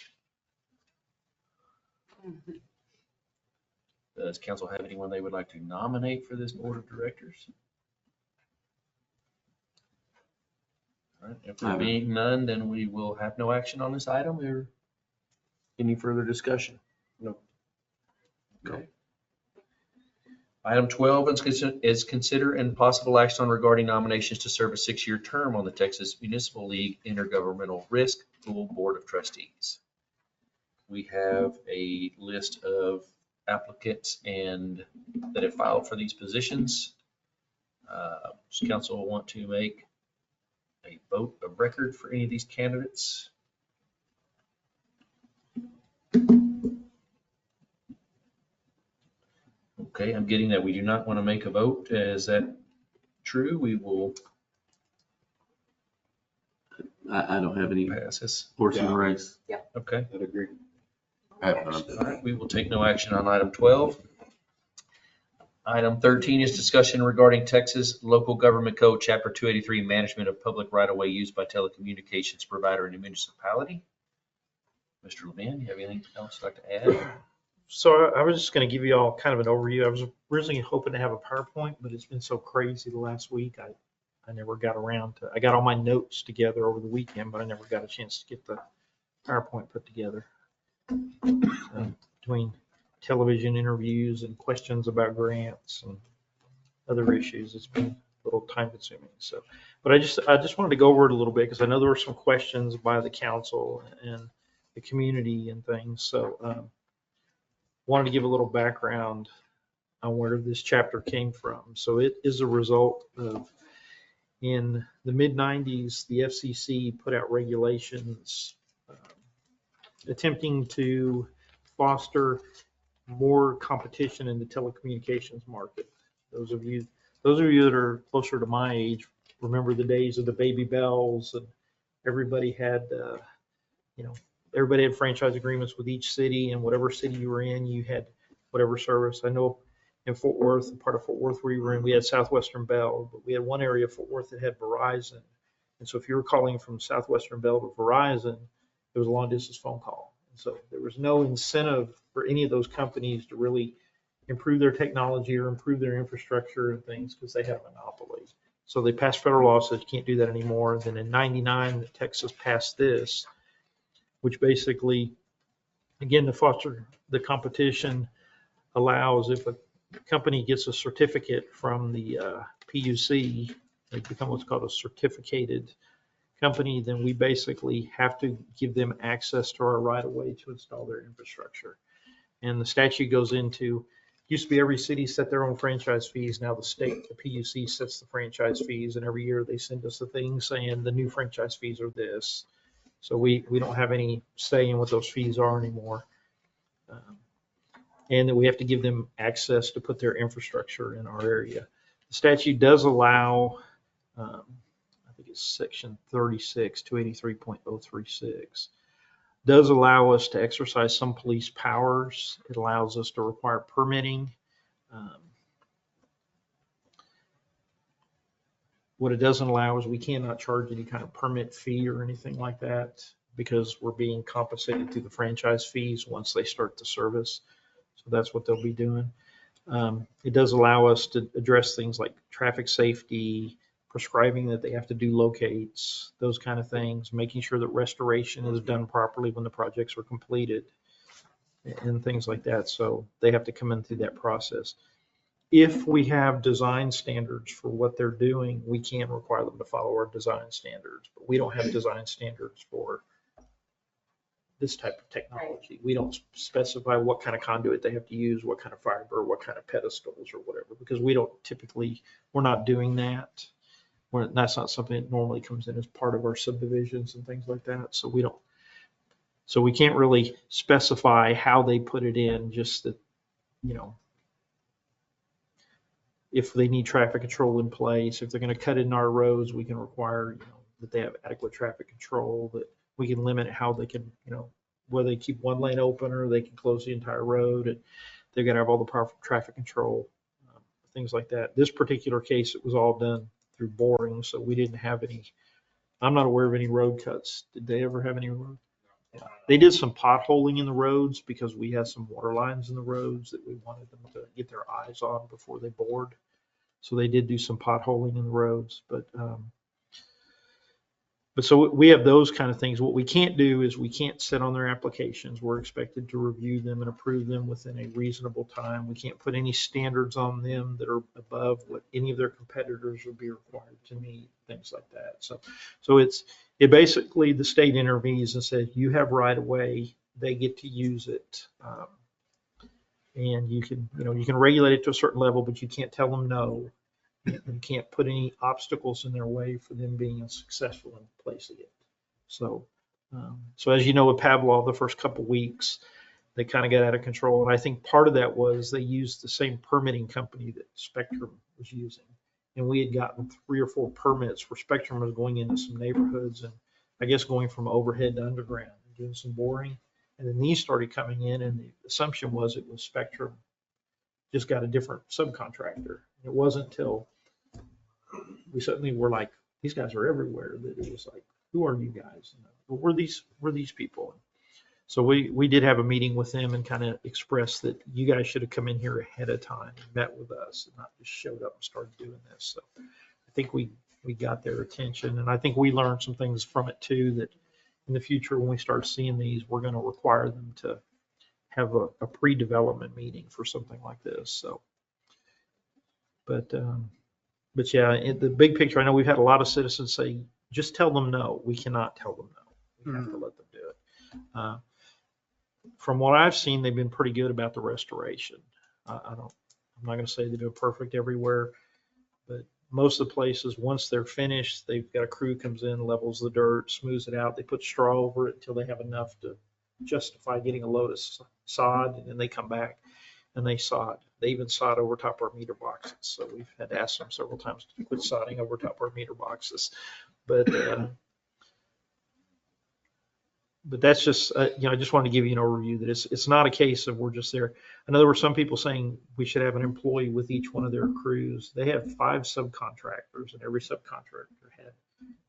Does council have anyone they would like to nominate for this board of directors? All right, if there being none, then we will have no action on this item or any further discussion? No. Okay. Item 12 is consider and possible action on regarding nominations to serve a 6-year term on the Texas Municipal League Intergovernmental Risk Pool Board of Trustees. We have a list of applicants and that have filed for these positions. Does council want to make a vote of record for any of these candidates? Okay, I'm getting that we do not want to make a vote. Is that true? We will I don't have any pass this. horse in the race. Okay. I'd agree. All right, we will take no action on item 12. Item 13 is discussion regarding Texas Local Government Code, Chapter 283, Management of Public Right-of-Way Used by Telecommunications Provider in a Municipality. Mr. Levin, you have anything else you'd like to add? So I was just going to give you all kind of an overview. I was originally hoping to have a PowerPoint, but it's been so crazy the last week. I never got around to, I got all my notes together over the weekend, but I never got a chance to get the PowerPoint put together. Between television interviews and questions about grants and other issues, it's been a little time consuming. So, but I just wanted to go over it a little bit because I know there were some questions by the council and the community and things. So wanted to give a little background on where this chapter came from. So it is a result of, in the mid-90s, the FCC put out regulations attempting to foster more competition in the telecommunications market. Those of you that are closer to my age remember the days of the baby bells, and everybody had franchise agreements with each city, and whatever city you were in, you had whatever service. I know in Fort Worth, part of Fort Worth where you were in, we had Southwestern Bell, but we had one area of Fort Worth that had Verizon. And so if you were calling from Southwestern Bell to Verizon, it was a long distance phone call. So there was no incentive for any of those companies to really improve their technology or improve their infrastructure and things because they had a monopoly. So they passed federal law says you can't do that anymore. Then in '99, Texas passed this, which basically, again, to foster the competition, allows if a company gets a certificate from the PUC, they become what's called a certificated company, then we basically have to give them access to our right of way to install their infrastructure. And the statute goes into, used to be every city set their own franchise fees. Now the state, the PUC sets the franchise fees, and every year they send us a thing saying the new franchise fees are this. So we don't have any say in what those fees are anymore. And that we have to give them access to put their infrastructure in our area. The statute does allow, I think it's section 36, 283.036, does allow us to exercise some police powers. It allows us to require permitting. What it doesn't allow is we cannot charge any kind of permit fee or anything like that because we're being compensated through the franchise fees once they start the service. So that's what they'll be doing. It does allow us to address things like traffic safety, prescribing that they have to do locates, those kind of things, making sure that restoration is done properly when the projects are completed and things like that. So they have to come in through that process. If we have design standards for what they're doing, we can require them to follow our design standards, but we don't have design standards for this type of technology. We don't specify what kind of conduit they have to use, what kind of fiber, what kind of pedestals or whatever, because we don't typically, we're not doing that. That's not something that normally comes in as part of our subdivisions and things like that. So we don't, so we can't really specify how they put it in, just that, you know, if they need traffic control in place, if they're going to cut in our roads, we can require, you know, that they have adequate traffic control, that we can limit how they can, you know, whether they keep one lane open or they can close the entire road, and they've got to have all the powerful traffic control, things like that. This particular case, it was all done through boring, so we didn't have any, I'm not aware of any road cuts. Did they ever have any road? Yeah. They did some potholing in the roads because we had some water lines in the roads that we wanted them to get their eyes on before they bored. So they did do some potholing in the roads, but so we have those kind of things. What we can't do is we can't sit on their applications. We're expected to review them and approve them within a reasonable time. We can't put any standards on them that are above what any of their competitors would be required to meet, things like that. So it basically, the state intervenes and says, you have right of way, they get to use it. And you can, you know, you can regulate it to a certain level, but you can't tell them no. You can't put any obstacles in their way for them being successful in placing it. So, so as you know, with Pavlov, the first couple of weeks, they kind of got out of control. And I think part of that was they used the same permitting company that Spectrum was using. And we had gotten 3 or 4 permits where Spectrum was going into some neighborhoods and I guess going from overhead to underground and doing some boring. And then these started coming in, and the assumption was it was Spectrum just got a different subcontractor. It wasn't until we suddenly were like, these guys are everywhere, that it was like, who are you guys? Well, we're these people. So we did have a meeting with them and kind of expressed that you guys should have come in here ahead of time and met with us and not just showed up and started doing this. So I think we got their attention, and I think we learned some things from it too, that in the future when we start seeing these, we're going to require them to have a pre-development meeting for something like this. So, but yeah, in the big picture, I know we've had a lot of citizens say, just tell them no. We cannot tell them no. We have to let them do it. From what I've seen, they've been pretty good about the restoration. I'm not going to say they do it perfect everywhere, but most of the places, once they're finished, they've got a crew comes in, levels the dirt, smooths it out. They put straw over it until they have enough to justify getting a load of sod, and then they come back and they sod. They even sod over top our meter boxes. So we've had to ask them several times to quit sodding over top our meter boxes. But that's just, you know, I just wanted to give you an overview that it's not a case of we're just there. I know there were some people saying we should have an employee with each one of their crews. They have 5 subcontractors, and every subcontractor had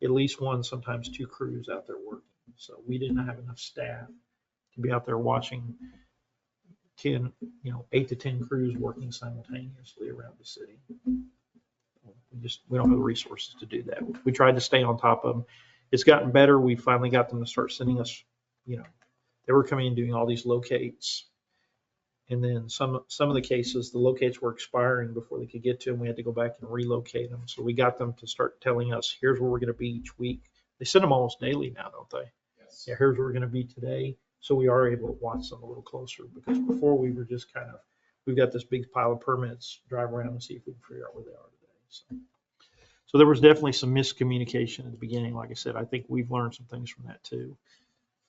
at least 1, sometimes 2 crews out there working. So we didn't have enough staff to be out there watching 8 to 10 crews working simultaneously around the city. We don't have the resources to do that. We tried to stay on top of them. It's gotten better. We finally got them to start sending us, you know, they were coming and doing all these locates. And then some of the cases, the locates were expiring before they could get to them. We had to go back and relocate them. So we got them to start telling us, here's where we're going to be each week. They send them almost daily now, don't they? Yes. Yeah, here's where we're going to be today. So we are able to watch them a little closer, because before we were just kind of, we've got this big pile of permits, drive around and see if we can figure out where they are today. So there was definitely some miscommunication at the beginning. Like I said, I think we've learned some things from that too.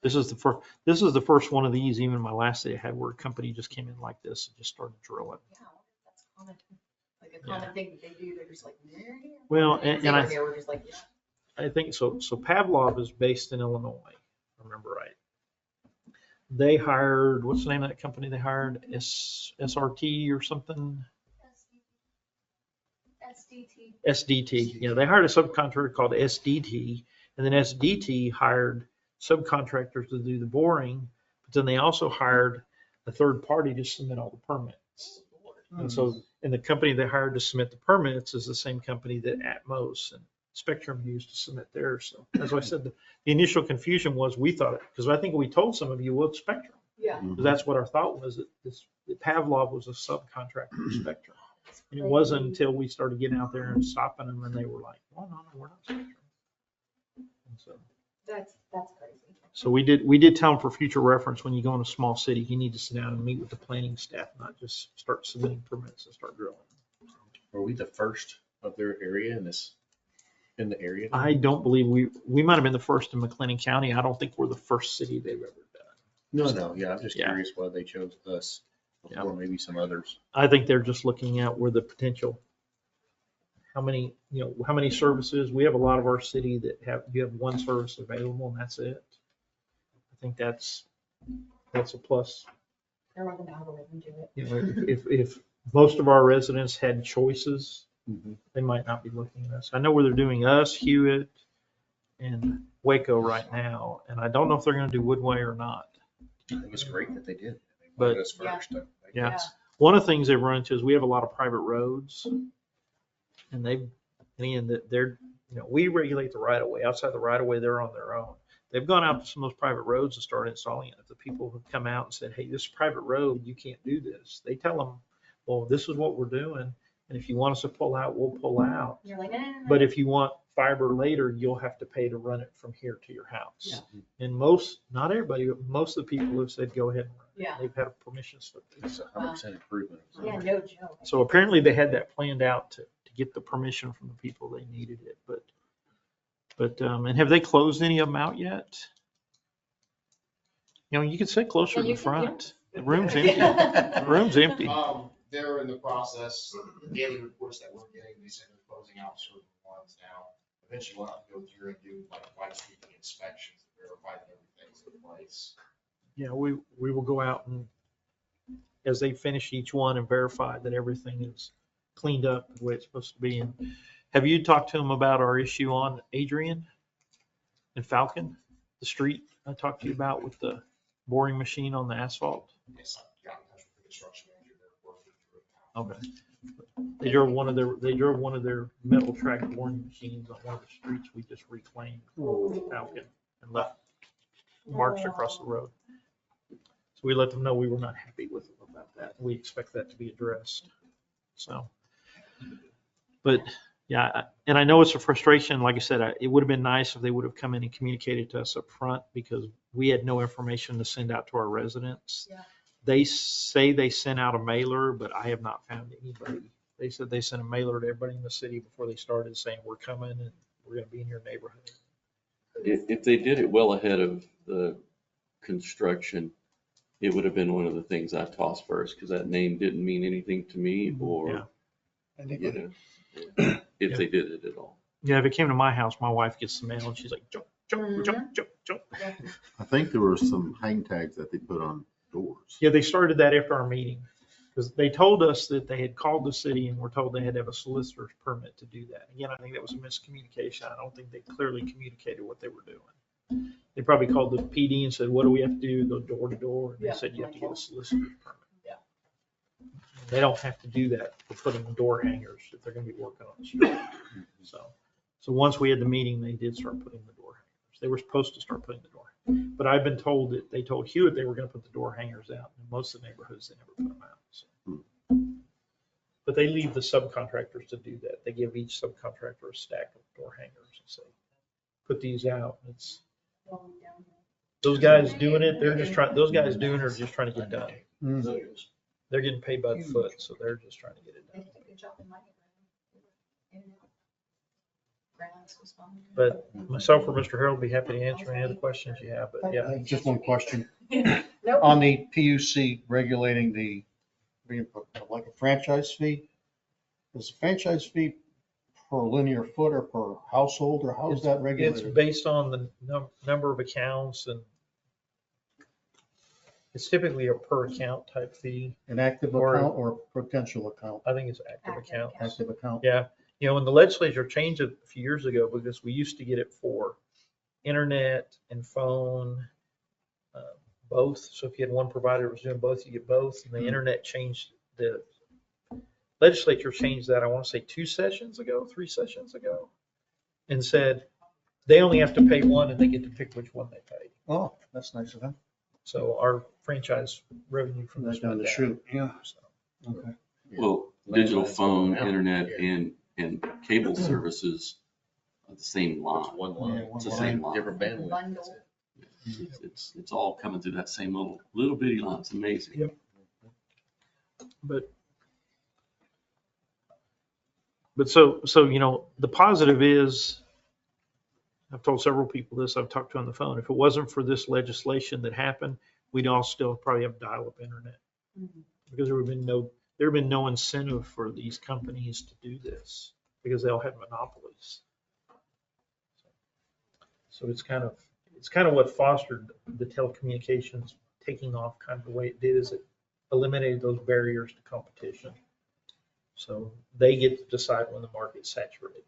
This is the first one of these, even my last day I had, where a company just came in like this and just started drilling. Yeah, that's common. Like a common thing that they do. They're just like, well, and we're just like, I think so. So Pavlov is based in Illinois, if I remember right. They hired, what's the name of that company they hired? SRT or something? SDT. Yeah, they hired a subcontractor called SDT, and then SDT hired subcontractors to do the boring, but then they also hired a third party to submit all the permits. And so, and the company they hired to submit the permits is the same company that Atmos and Spectrum used to submit theirs. So as I said, the initial confusion was we thought, because I think we told some of you, well, it's Spectrum. Yeah. 'Cause that's what our thought was, that Pavlov was a subcontractor for Spectrum. And it wasn't until we started getting out there and stopping them and they were like, oh, no, we're not Spectrum. And so. That's crazy. So we did tell them for future reference, when you go in a small city, you need to sit down and meet with the planning staff, not just start submitting permits and start drilling. Were we the first of their area in the area? I don't believe we might have been the first in McLennan County. I don't think we're the first city they've ever done. No, yeah, I'm just Yeah. curious why they chose us before maybe some others. I think they're just looking at where the potential, how many services. We have a lot of our city that you have one service available and that's it. I think that's a plus. They're not gonna algorithm do it. You know, if most of our residents had choices, Mhm. they might not be looking at us. I know where they're doing us, Hewitt, and Waco right now, and I don't know if they're gonna do Woodway or not. I think it's great that they did. They But- wanted us first. Yeah. One of the things they've run into is we have a lot of private roads, and we regulate the right of way. Outside the right of way, they're on their own. They've gone out to some of those private roads and started installing it. If the people have come out and said, hey, this is a private road, you can't do this. They tell them, well, this is what we're doing. And if you want us to pull out, we'll pull out. You're like, no. But if you want fiber later, you'll have to pay to run it from here to your house. And not everybody, but most of the people have said, go ahead and run it. Yeah. They've had a permission slip. It's a 100% improvement. Yeah, no joke. So apparently they had that planned out to get the permission from the people they needed it. But, and have they closed any of them out yet? You know, you could sit closer to the front. The room's empty. The room's empty. They're in the process, the daily reports that we're getting, they said they're closing out certain ones now. Eventually we'll have to go through and do like light sweeping inspections to verify that everything's in place. Yeah, we will go out and as they finish each one and verify that everything is cleaned up the way it's supposed to be. And have you talked to them about our issue on Adrian and Falcon, the street I talked to you about with the boring machine on the asphalt? Yes, I've got in touch with the construction manager, they're working through it now. Okay. They drove one of their metal track boring machines on one of the streets we just reclaimed, Falcon, and left marched across the road. So we let them know we were not happy with them about that. We expect that to be addressed. So, but yeah, and I know it's a frustration. Like I said, it would have been nice if they would have come in and communicated to us up front because we had no information to send out to our residents. Yeah. They say they sent out a mailer, but I have not found anybody. They said they sent a mailer to everybody in the city before they started saying, we're coming and we're going to be in your neighborhood. If they did it well ahead of the construction, it would have been one of the things I tossed first, because that name didn't mean anything to me, or, you know, if they did it at all. Yeah, if it came to my house, my wife gets the mail and she's like, jump, jump, jump, jump, jump. I think there were some hang tags that they put on doors. Yeah, they started that after our meeting because they told us that they had called the city and were told they had to have a solicitor's permit to do that. Again, I think that was a miscommunication. I don't think they clearly communicated what they were doing. They probably called the PD and said, what do we have to do? Go door to door. And they said, you have to get a solicitor's permit. Yeah. They don't have to do that for putting door hangers if they're going to be working on the street. So once we had the meeting, they did start putting the door hangers. They were supposed to start putting the door hangers. But I've been told that they told Hewitt they were going to put the door hangers out. In most of the neighborhoods, they never put them out. So. But they leave the subcontractors to do that. They give each subcontractor a stack of door hangers and say, put these out. It's those guys doing it. Those guys doing it are just trying to get done. They're getting paid by the foot, so they're just trying to get it done. But myself or Mr. Harold will be happy to answer any other questions you have, but yeah. Just one question. On the PUC regulating the, like a franchise fee, is the franchise fee per linear foot or per household, or how is that It's regulated? based on the number of accounts, and it's typically a per account type fee. An active account or potential account? I think it's active account. Active account. Yeah. You know, when the legislature changed it a few years ago, because we used to get it for internet and phone, both. So if you had one provider that was doing both, you get both. And the internet changed the legislature changed that, I want to say 3 sessions ago, and said they only have to pay one and they get to pick which one they pay. Oh, that's nice of them. So our franchise revenue from this That's down went the down. chute, yeah. So, Okay. Well, digital Landline's phone, going down. internet, Yeah. and cable services are the same It's line. one line. Yeah, one It's the line. same line. Different bandwidth. Bundle. It's all coming through that same little bitty line. It's amazing. Yep. But so, the positive is, I've told several people this, I've talked to on the phone, if it wasn't for this legislation that happened, we'd all still probably have dial-up internet. Because there would have been no incentive for these companies to do this, because they all had monopolies. So it's kind of what fostered the telecommunications taking off kind of the way it did, is it eliminated those barriers to competition. So they get to decide when the market's saturated,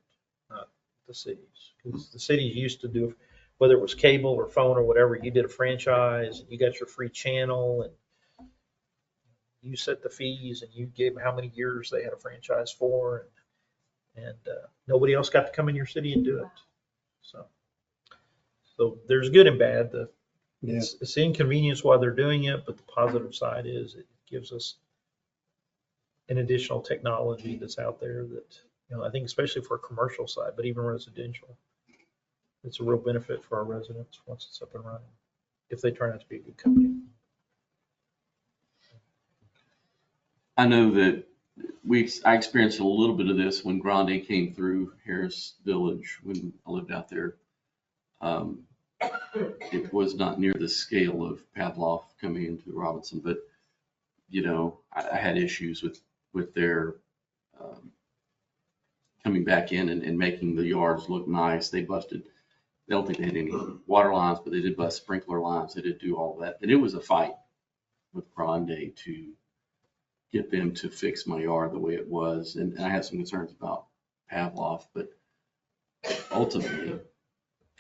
not the cities. Because the cities used to do, whether it was cable or phone or whatever, you did a franchise, and you got your free channel, and you set the fees, and you gave them how many years they had a franchise for, and nobody else got to come in your city and do it. So there's good and bad. It's inconvenience while they're doing it, but the positive side is it gives us an additional technology that's out there that, I think especially for a commercial side, but even residential, it's a real benefit for our residents once it's up and running, if they turn out to be a good company. I know that I experienced a little bit of this when Grande came through Harris Village when I lived out there. It was not near the scale of Pavlov coming into Robinson, but I had issues with their coming back in and making the yards look nice. They don't think they had any water lines, but they did bust sprinkler lines. They did do all that. And it was a fight with Grande to get them to fix my yard the way it was. And I had some concerns about Pavlov, but ultimately,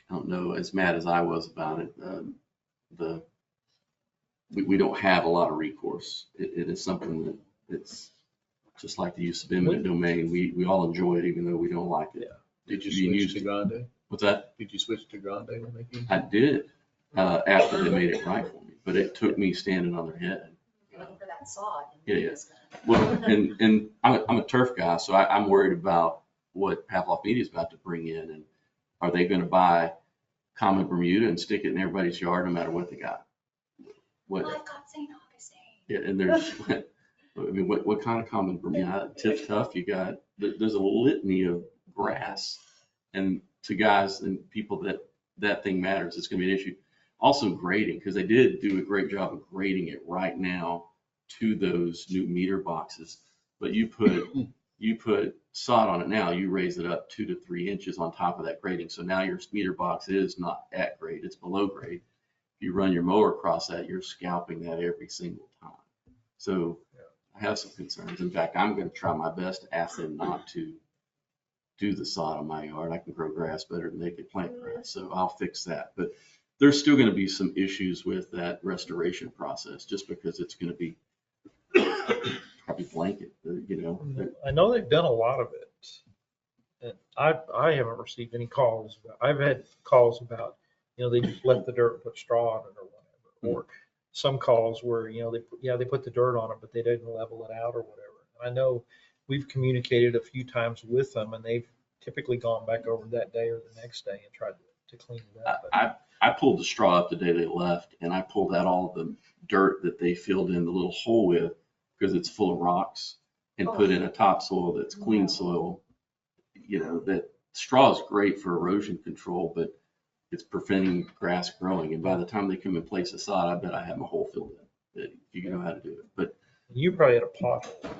I don't know, as mad as I was about it, we don't have a lot of recourse. It is something that it's just like the use of eminent domain. We all enjoy it, even though we don't like it. Did you Being switch used to Grande? What's that? Did you switch to Grande when they came? I did, after they made it right for me, but it took me standing on their head. Looking for that sod. Yeah. Well, and I'm a turf guy, so I'm worried about what Pavlov Media is about to bring in, and are they going to buy common Bermuda and stick it in everybody's yard no matter what they got? Well, I've got St. Augustine. Yeah, and there's, I mean, what kind of common Bermuda? Tip tough, you got, there's a litany of grass, and to guys and people that thing matters, it's going to be an issue. Also grading, because they did do a great job of grading it right now to those new meter boxes, but you put sod on it now, you raise it up 2 to 3 inches on top of that grading. So now your meter box is not at grade, it's below grade. If you run your mower across that, you're scalping that every single time. So I have some concerns. In fact, I'm going to try my best to ask them not to do the sod on my yard. I can grow grass better than they could plant grass, so I'll fix that. But there's still going to be some issues with that restoration process, just because it's going to be probably blanket, I know they've done a lot of it. And I haven't received any calls. I've had calls about, they just left the dirt and put straw on it or whatever. Or some calls where, they put the dirt on it, but they didn't level it out or whatever. And I know we've communicated a few times with them, and they've typically gone back over that day or the next day and tried to clean it up. I pulled the straw up the day they left, and I pulled out all the dirt that they filled in the little hole with, because it's full of rocks, and put in a topsoil that's clean soil. That straw is great for erosion control, but it's preventing grass growing. And by the time they come and place the sod, I bet I have my hole filled in, if you know how to do it. But you probably had a pothole.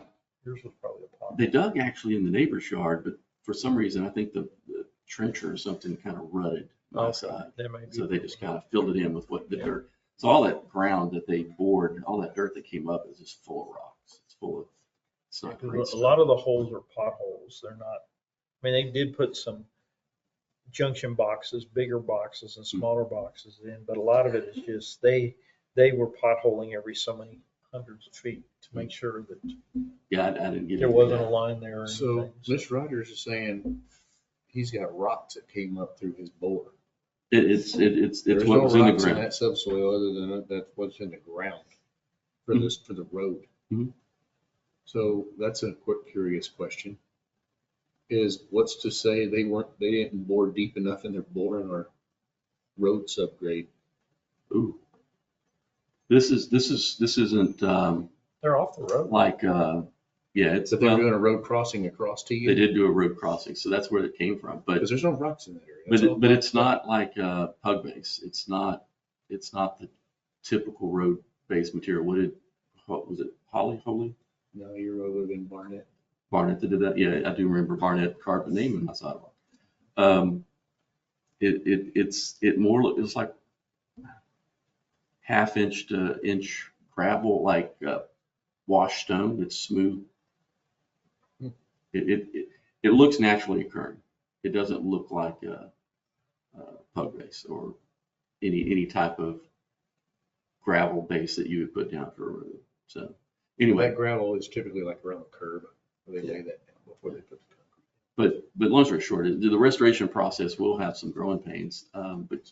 Yours was probably a pothole. they dug actually in the neighbor's yard, but for some reason, I think the trencher or something kind of rutted my side. So they just kind of filled it in with what the dirt. So all that ground that they bored, all that dirt that came up is just full of rocks. It's not great A stuff. lot of the holes are potholes. They're not, they did put some junction boxes, bigger boxes and smaller boxes in, but a lot of it is just, they were potholing every so many hundreds of feet to make sure that Yeah, I didn't get there into wasn't a that. line there or So anything. Mr. Rogers is saying he's got rocks that came up through his bore. It's There's what no was in the rocks in ground. that subsoil other than that's what's in the ground for this, for the road. Mhm. So that's a quick curious question. Is what's to say they didn't bore deep enough in their boring or road subgrade? Ooh. This isn't, They're off the road. like, yeah, it's, So they're well, doing a road crossing across to they you? did do a road crossing, so that's where it came from, but, Because there's no rocks in that area. That's all but it's black. not like, pug base. It's not the typical road base material. What was it, Holy? No, your road would have been Barnett. Barnett that did that? Yeah, I do remember Barnett carved the name in my sidewalk. It's like half-inch to inch gravel, like washed stone. It's smooth. It looks naturally occurring. It doesn't look like a pug base or any type of gravel base that you would put down for a road. So anyway, That gravel is typically like around the curb, where they lay that down before they put the concrete. but long story short, the restoration process will have some growing pains. But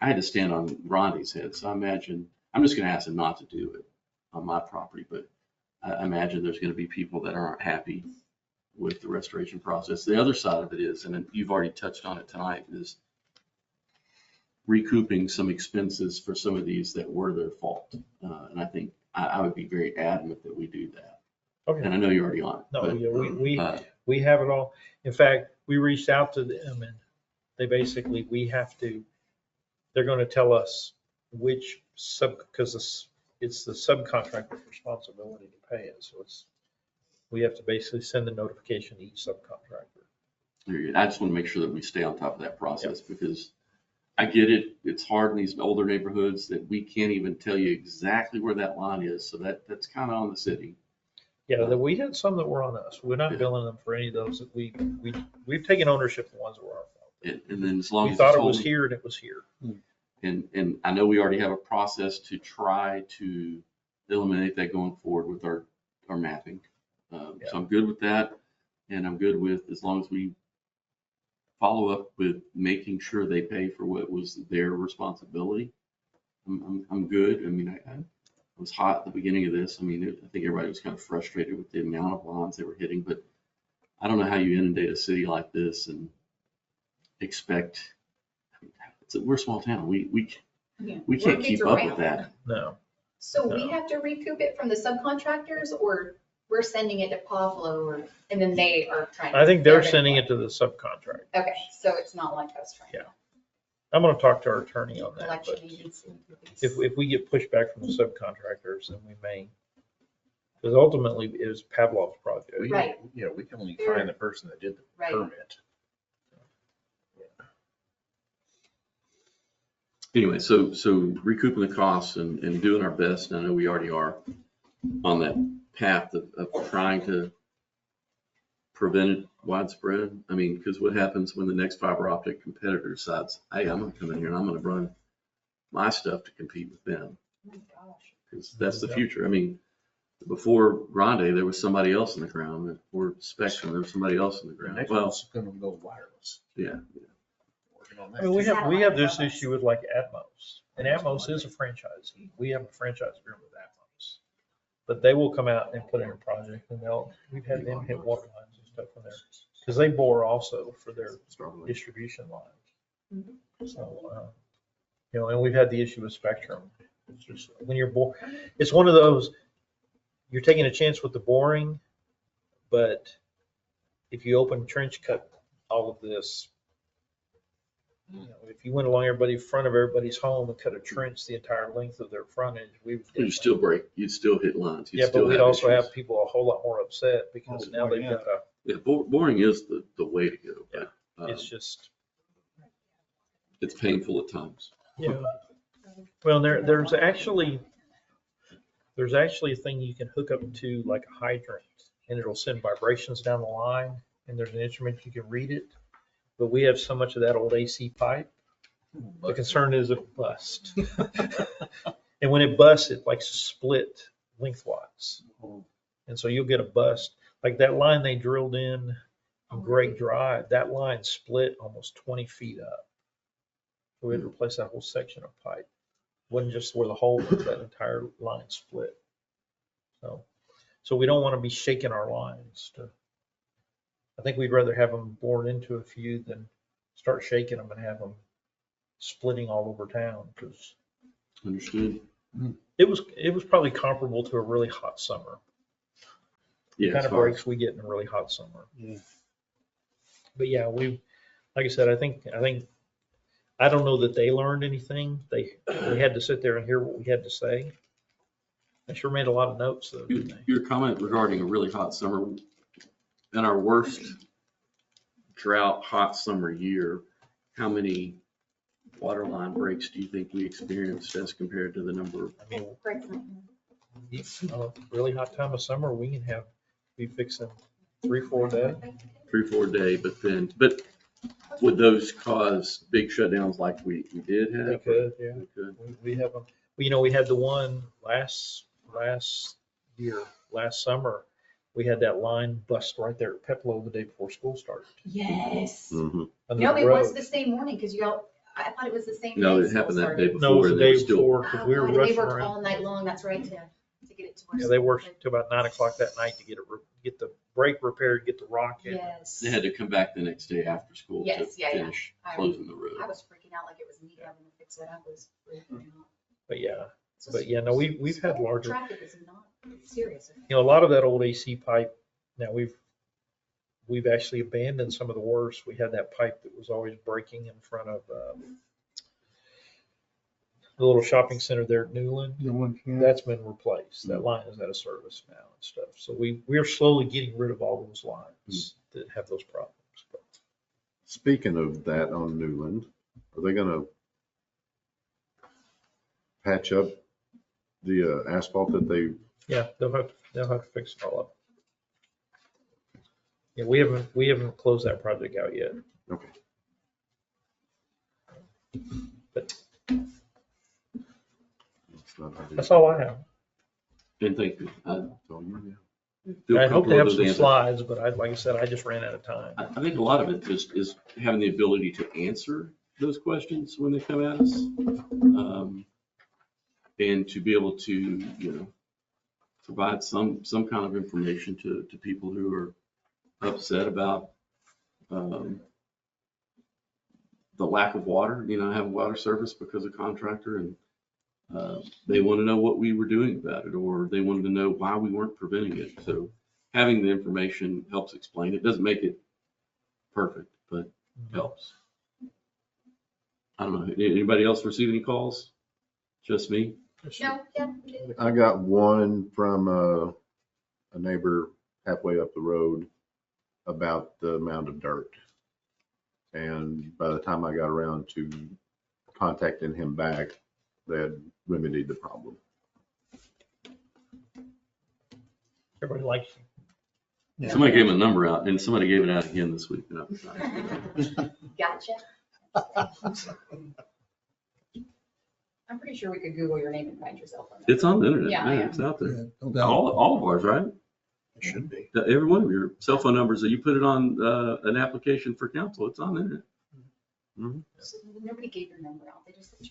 I had to stand on Rondi's head, so I imagine, I'm just gonna ask him not to do it on my property, but I imagine there's gonna be people that aren't happy with the restoration process. The other side of it is, and you've already touched on it tonight, is recouping some expenses for some of these that were their fault. And I think I would be very adamant that we do that. Okay. And I know you're already on it. No, but, yeah, we have it all. In fact, we reached out to them and they basically, they're going to tell us which because it's the subcontractor's responsibility to pay it. So we have to basically send a notification to each subcontractor. I just want to make sure that we stay on top of that process because I get it. It's hard in these older neighborhoods that we can't even tell you exactly where that line is. So that's kind of on the city. Yeah, we had some that were on us. We're not Yeah. billing them for any of those that we've taken ownership of the ones that were our fault. And then as long We as thought it's it was holding- here and it was here. And I know we already have a process to try to eliminate that going forward with our mapping. So I'm good with that. And I'm good with, as long as we follow up with making sure they pay for what was their responsibility. I'm good. I mean, I was hot at the beginning of this. I mean, I think everybody was kind of frustrated with the amount of lawns they were hitting, but I don't know how you inundate a city like this and expect, we're a small town. We can't keep up with that. No. So we have to recoup it from the subcontractors, or we're sending it to Pavlo, and then they are trying? I think they're sending it to the subcontractor. Okay, so it's not like us trying. Yeah. I'm going to talk to our attorney on that. Collection But agency. if we get pushback from the subcontractors, then we may, because ultimately it was Pavlov's project. Right. Yeah, we can only find the person that did the Right. permit. Anyway, so recouping the costs and doing our best, and I know we already are on that path of trying to prevent it widespread. I mean, because what happens when the next fiber optic competitor decides, hey, I'm gonna come in here and I'm gonna run my stuff to compete with them? Because that's the future. I mean, before Grande, there was somebody else in the ground. Before Spectrum, there was somebody else in the The ground. next Well, one's gonna go wireless. yeah. Working on I that mean, we too. have this issue with like Atmos, and Atmos is a franchisee. We have a franchise agreement with Atmos. But they will come out and put in a project and we've had them hit water lines and stuff from there. Because they bore also for their distribution lines. So, and we've had the issue with Spectrum. It's just when you're it's one of those, you're taking a chance with the boring, but if you open trench cut all of this, if you went along front of everybody's home and cut a trench the entire length of their frontage, You'd still break, you'd still hit lines. You'd Yeah, still but we'd have also issues. have people a whole lot more upset because now they've got a, Yeah, boring is the way to go. But, it's just, it's painful at times. yeah. Well, there's actually a thing you can hook up to like a hydrant and it'll send vibrations down the line and there's an instrument you can read it. But we have so much of that old AC pipe. The concern is it busts. And when it busts, it like split lengthwise. And so you'll get a bust, like that line they drilled in Greg Drive, that line split almost 20 feet up. So we had to replace that whole section of pipe. Wasn't just where the hole was, that entire line split. So we don't want to be shaking our lines to, I think we'd rather have them bored into a few than start shaking them and have them splitting all over town, because Understood. it was probably comparable to a really hot summer. Yeah. Kind as of far as- breaks we get in a really hot summer. Yeah. But yeah, like I said, I think, I don't know that they learned anything. We had to sit there and hear what we had to say. They sure made a lot of notes though, didn't they? Your comment regarding a really hot summer, in our worst drought, hot summer year, how many water line breaks do you think we experienced as compared to the number of? I mean, a really hot time of summer, we can be fixing 3-4 days. 3-4 day, but would those cause big shutdowns like we did have? They could, yeah. They could. We have them. We had the one last summer. We had that line bust right there at Peplo the day before school started. Yes. Mhm. Under No, the it was road. the same morning because I thought it was the same day. No, it school happened that started. day No, it was before. the They were day still, before, Oh, because we were God, and they rushing worked around. all night long, that's right, to get it to where. Yeah, they worked till about 9 o'clock that night to get the brake repaired, get the rock in. Yes. they had to come back the next day after school to Yes, yeah, yeah. finish I- closing the road. I was freaking out like it was me having to fix it. I was freaking out. But yeah, no, we've had School larger, Traffic is not serious. a lot of that old AC pipe, now we've actually abandoned some of the worst. We had that pipe that was always breaking in front of the little shopping center there at Newland. That's been replaced. That line is out of service now and stuff. So we're slowly getting rid of all those lines that have those problems. But Speaking of that on Newland, are they gonna patch up the asphalt that they, yeah, they'll have to fix it all up. Yeah, we haven't closed that project out yet. okay. But It's not gonna be- that's all I have. And thank you. That's all you have. Feel I hope to comfortable have with some those answers. slides, but like I said, I just ran out of time. I think a lot of it just is having the ability to answer those questions when they come at us. And to be able to, provide some kind of information to people who are upset about the lack of water, having water service because of contractor, and they want to know what we were doing about it, or they wanted to know why we weren't preventing it. So having the information helps explain it. Doesn't make it perfect, but helps. I don't know. Anybody else receive any calls? Just me? No, yeah. we did. I got one from a neighbor halfway up the road about the amount of dirt. And by the time I got around to contacting him back, they had remedied the problem. Everybody likes you. Somebody gave him a number out, and somebody gave it out again this week. Gotcha. I'm pretty sure we could Google your name and find your cell phone. It's on the internet, Yeah, man. yeah. It's out there. No doubt. All of ours, right? It should be. Every one of your cell phone numbers that you put it on an application for council, it's on the internet. So nobody gave your number out, they just let you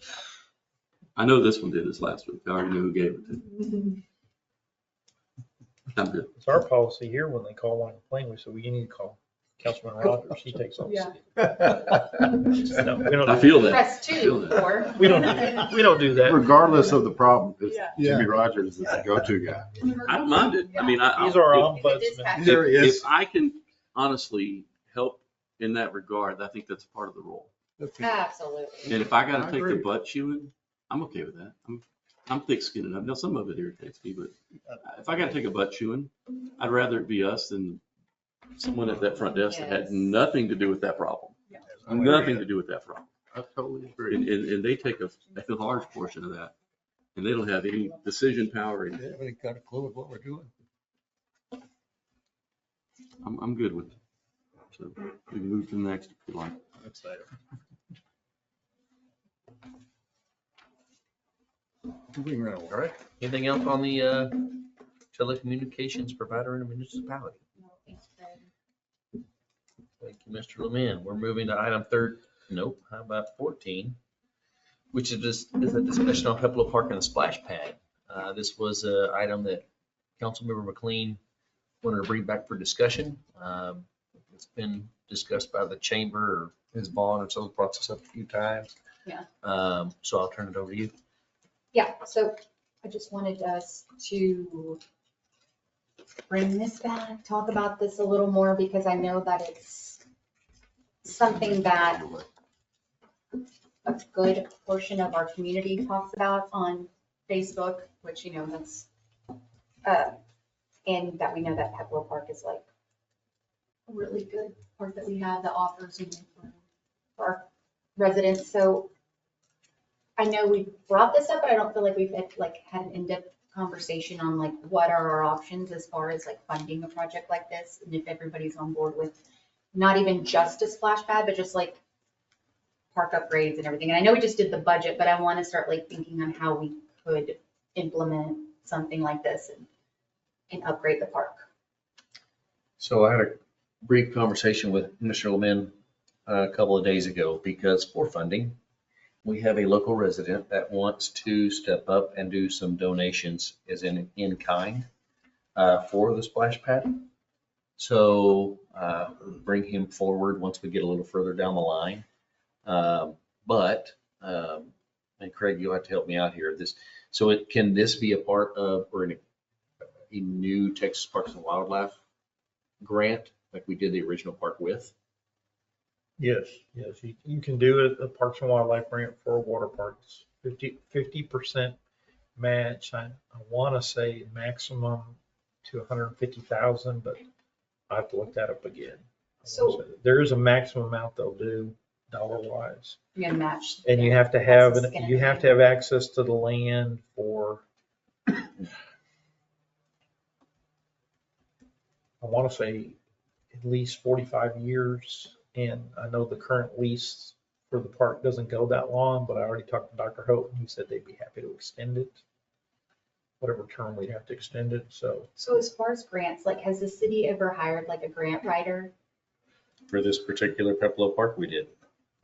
I know this one did this last week. I already knew who gave it to. know. I'm good. It's our policy here when they call one complaint, we say, well, you need to call Councilman Rogers. He takes all the Yeah. city. No, we don't I do feel that. Press Feel two, that. or. We don't do that. Regardless of the problem, it's Yeah. Jimmy Rogers is the go-to guy. I don't mind it. I mean, He's our if- ombudsman. There he is. If I can honestly help in that regard, I think that's part of the role. Absolutely. And if I I gotta take the agree. butt chewing, I'm okay with that. I'm thick skinned enough. Now, some of it irritates me, but if I gotta take a butt chewing, I'd rather it be us than someone at that front desk that had Yes. nothing to do with that problem. Nothing to do with that problem. I totally agree. And they take a large portion of that, and they don't have any decision power. They haven't got a clue of what we're doing. I'm good with it. So we can move to the next if you like. Moving right along. All right. Anything else on the telecommunications provider in a municipality. No, thanks, Fred. Thank you, Mr. Leman. We're moving to item how about 14, which is a discussion on Peplo Park and the splash pad. This was an item that Councilmember McLean wanted to bring back for discussion. It's been discussed by the chamber, or Ms. Vaughn, and so brought this up a few times. Yeah. So I'll turn it over to you. Yeah, so I just wanted us to bring this back, talk about this a little more, because I know that it's something that a good portion of our community talks about on Facebook, which, you know, that's, and that we know that Peplo Park is like a really good park that we have that offers, you know, for our residents. So I know we brought this up, but I don't feel like we've had an in-depth conversation on like what are our options as far as like funding a project like this, and if everybody's on board with not even just a splash pad, but just like park upgrades and everything. And I know we just did the budget, but I want to start like thinking on how we could implement something like this and upgrade the park. So I had a brief conversation with Mr. Leman a couple of days ago, because for funding, we have a local resident that wants to step up and do some donations as in kind for the splash pad. So bring him forward once we get a little further down the line. And Craig, you'll have to help me out here. Can this be a part of, or a new Texas Parks and Wildlife grant, like we did the original park with? Yes, you can do a Parks and Wildlife grant for a water park. It's 50% match. I want to say maximum to 150,000, but I have to look that up again. So there is a maximum amount they'll do dollar wise. you're gonna match. And you have to have, access to the land for, I want to say at least 45 years. And I know the current lease for the park doesn't go that long, but I already talked to Dr. Hope and he said they'd be happy to extend it. Whatever term we'd have to extend it, so. So as far as grants, like has the city ever hired like a grant writer? For this particular Peplo Park, we did.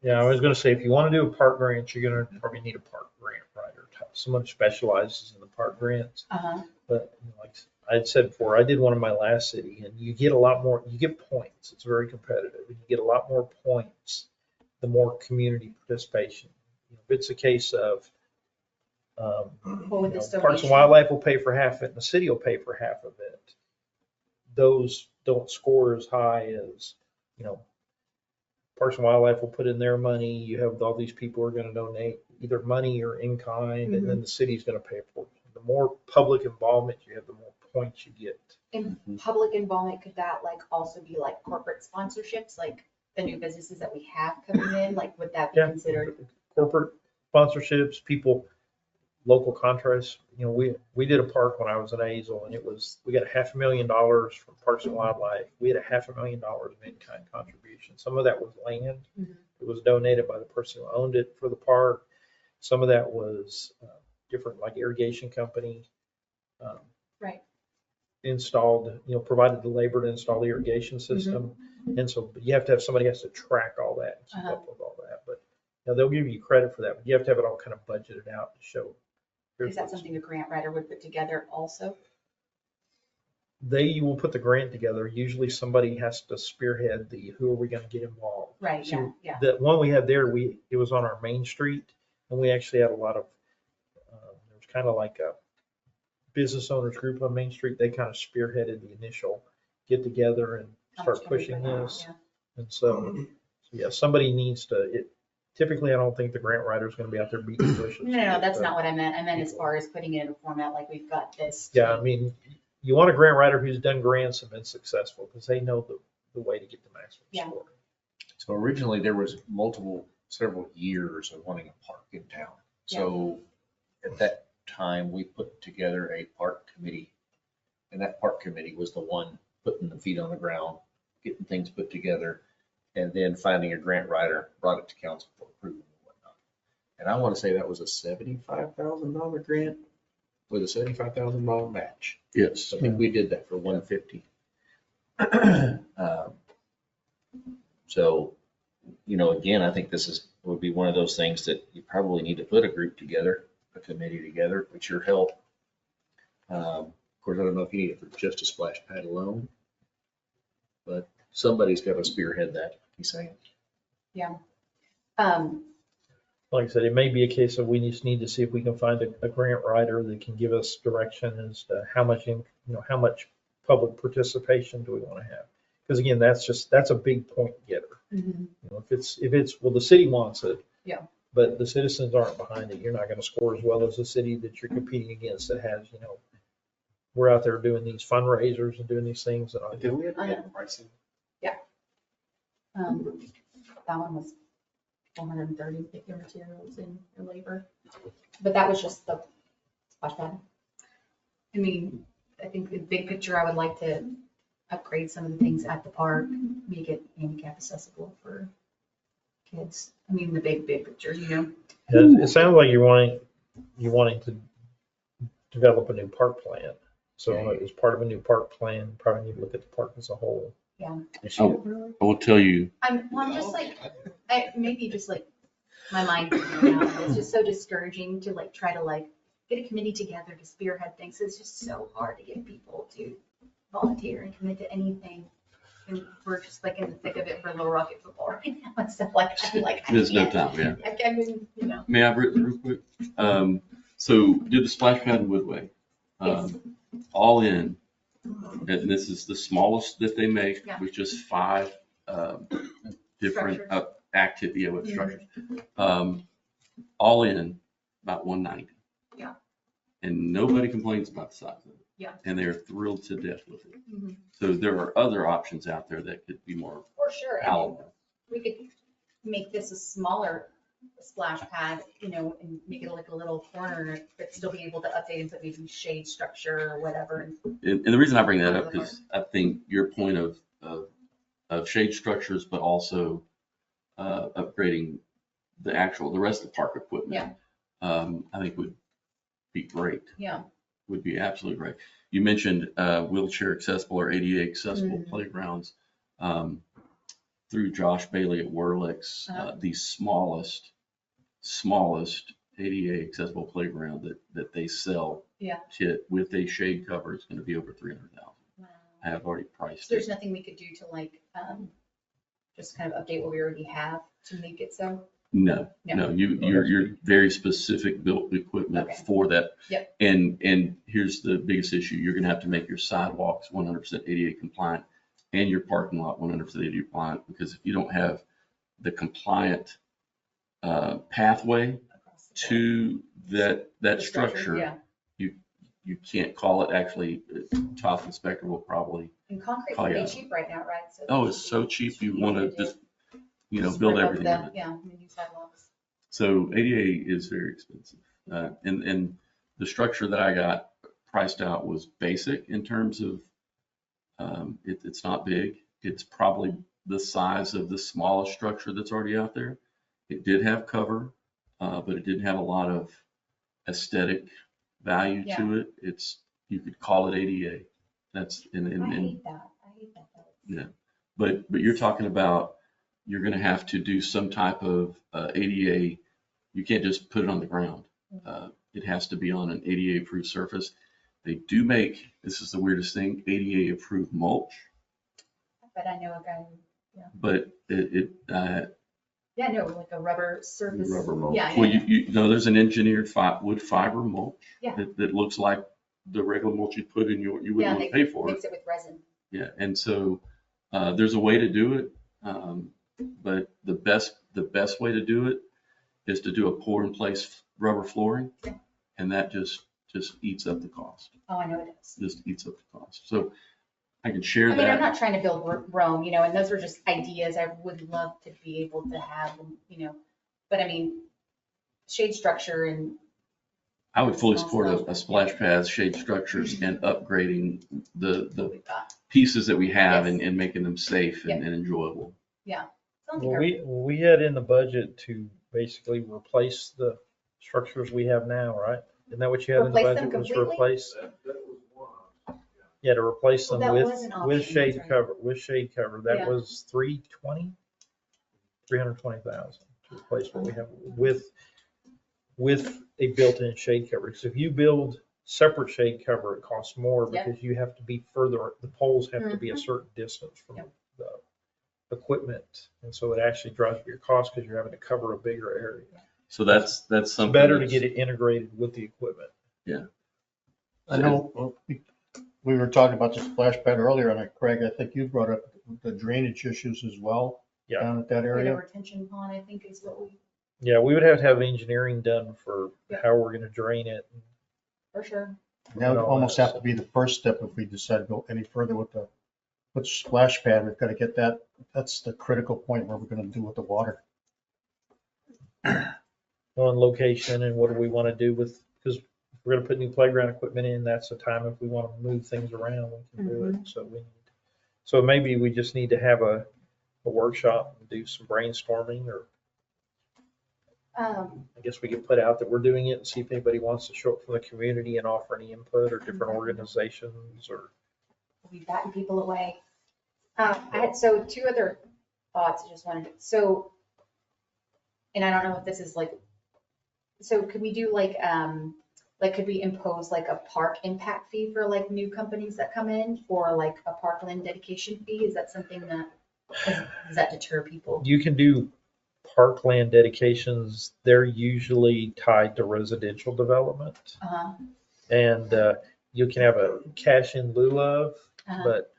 Yeah, I was gonna say, if you want to do a park grant, you're gonna probably need a park grant writer, someone who specializes in the park grants. Uh-huh. But like I'd said before, I did one in my last city, and you get a lot more, you get points. It's very competitive. And you get a lot more points, the more community participation. If it's a case of, Parks and Wildlife will pay for half of it, and the city will pay for half of it. Those don't score as high as, Parks and Wildlife will put in their money. You have all these people who are going to donate either money or in kind, and then the city's going to pay for it. The more public involvement you have, the more points you get. In public involvement, could that like also be like corporate sponsorships, like the new businesses that we have coming in? Like, would that be considered? Corporate sponsorships, people, local contracts. We did a park when I was in Azle, and we got $500,000 from Parks and Wildlife. We had $500,000 in in-kind contribution. Some of that was land. It was donated by the person who owned it for the park. Some of that was different, like irrigation company. Right. Installed, provided the labor to install the irrigation system. And so you have to have, somebody has to track all that and keep up with all that. But they'll give you credit for that, but you have to have it all kind of budgeted out to show. Is that something a grant writer would put together also? They will put the grant together. Usually somebody has to spearhead who are we going to get involved. Right, So yeah. the one we had there, it was on our main street, and we actually had a lot of, there was kind of like a business owners group on Main Street. They kind of spearheaded the initial get together and start pushing this. And so, somebody needs to, typically, I don't think the grant writer is going to be out there beating bushes. No, that's not what I meant. I meant as far as putting it in a format like we've got this. Yeah, I mean, you want a grant writer who's done grants and been successful, because they know the way to get the maximum score. So originally there was several years of wanting a park in town. So at that time, we put together a park committee, and that park committee was the one putting the feet on the ground, getting things put together, and then finding a grant writer, brought it to council for approval and whatnot. And I want to say that was a $75,000 grant. with a $75,000 match. Yes. So I think we did that for 150. So, again, I think would be one of those things that you probably need to put a group together, a committee together with your help. Of course, I don't know if you need it for just a splash pad alone, but somebody's got to spearhead that, he's saying. Like I said, it may be a case of we just need to see if we can find a grant writer that can give us direction as to how much, how much public participation do we want to have? Because again, that's a big point getter. If it's, well, the city wants it. Yeah. But the citizens aren't behind it. You're not going to score as well as the city that you're competing against that has, we're out there doing these fundraisers and doing these things. And Did we ever get pricing? That one was 430 with your materials and your labor. But that was just the splash pad. I mean, I think the big picture, I would like to upgrade some of the things at the park, make it handicap accessible for kids. I mean, the big picture, it sounds like you're wanting to develop a new park plan. So as part of a new park plan, probably need to look at the park as a whole. Yeah. I will tell you, I'm just like, maybe just like my mind, it's just so discouraging to try to get a committee together to spearhead things. It's just so hard to get people to volunteer and commit to anything. And we're just in the thick of it for Little Rocket football right now and stuff like that. there's no time, yeah. I mean, May I real quick? So did the splash pad in Woodway. Yes. All in, and this is the smallest that they make, Yeah. with just 5 different Structures. structures. All in, about 190. Yeah. And nobody complains about the size of it. Yeah. And they're thrilled to death with it. Mhm. So there are other options out there that could be more For sure. And palatable. we could make this a smaller splash pad, and make it like a little corner, but still be able to update and put maybe shade structure or whatever. And the reason I bring that up is I think your point of shade structures, but also upgrading the rest of the park equipment, I think would be great. Yeah. Would be absolutely great. You mentioned wheelchair accessible or ADA accessible playgrounds. Through Josh Bailey at Whirlix, the smallest ADA accessible playground that they sell kit with a shade cover is going to be over $300,000. Wow. I have already priced So there's it. nothing we could do to just kind of update what we already have to make it so? No, No. you're very specific built equipment Okay. for that. Yep. And here's the biggest issue. You're going to have to make your sidewalks 100% ADA compliant and your parking lot 100% ADA compliant, because if you don't have the compliant pathway to that The structure, Yeah. you can't call it. Actually, top inspector will probably, And concrete's Oh, yeah. pretty cheap right now, right? So oh, it's so cheap, you want to just, Just build rip up everything the- in it. Yeah, new sidewalks. So ADA is very expensive. And the structure that I got priced out was basic in terms of, it's not big. It's probably the size of the smallest structure that's already out there. It did have cover, but it didn't have a lot of aesthetic value to it. You could call it ADA. That's I hate that. yeah. But you're talking about, you're going to have to do some type of ADA. You can't just put it on the ground. It has to be on an ADA approved surface. They do make, this is the weirdest thing, ADA approved mulch, But I know a guy, but like a rubber surface. Rubber mulch. Yeah. well, you know, there's an engineered wood fiber mulch Yeah. that looks like the regular mulch you put in you wouldn't want to pay for it. Mix it with resin. Yeah, and so there's a way to do it, but the best way to do it is to do a pour in place rubber flooring, and that just eats up the cost. Oh, I know it is. Just eats up the cost. So I can share I mean, I'm that. not trying to build Rome, and those are just ideas I would love to be able to have, but I mean, shade structure and. I would fully support a splash pad, shade structures, and upgrading the pieces that we have Yes. and making them safe and enjoyable. Sounds Well, like we had in the budget to basically replace the structures we have now, right? Isn't that what you had in the Replace them budget, was to completely? replace? Yeah, to replace them Well, that with, was an option, with shade that's right. cover, with shade cover. That Yeah. was 320,000 to replace what we have with a built-in shade cover. So if you build separate shade cover, it costs more Yep. because you have to be further, the poles have to be a certain distance from Yep. the equipment. And so it actually drives up your cost because you're having to cover a bigger area. So that's It's something. better to that's- get it integrated with the equipment. I know, we were talking about the splash pad earlier, and Craig, I think you brought up the drainage issues as well. Yeah. Down at that Like a area. retention pond, I think is what we, Yeah, we would have to have engineering done for Yeah. how we're gonna drain it. for sure. That would almost have to be the first step if we decide to go any further with the splash pad. We've got to get that, that's the critical point where we're going to do with the water. On location and what do we want to do with, because if we're going to put new playground equipment in, that's the time if we want to move things around, we can do it. So maybe we just need to have a workshop and do some brainstorming, or I guess we could put out that we're doing it and see if anybody wants to show up from the community and offer any input, or different organizations, or. We'll be batting people away. I had, so two other thoughts, I just wanted, so, and I don't know if this is like, so could we do like could we impose like a park impact fee for like new companies that come in, or like a parkland dedication fee? Is that something that, does that deter people? You can do parkland dedications. They're usually tied to residential development. Uh-huh. And you can have a cash in lieu of, Uh-huh. but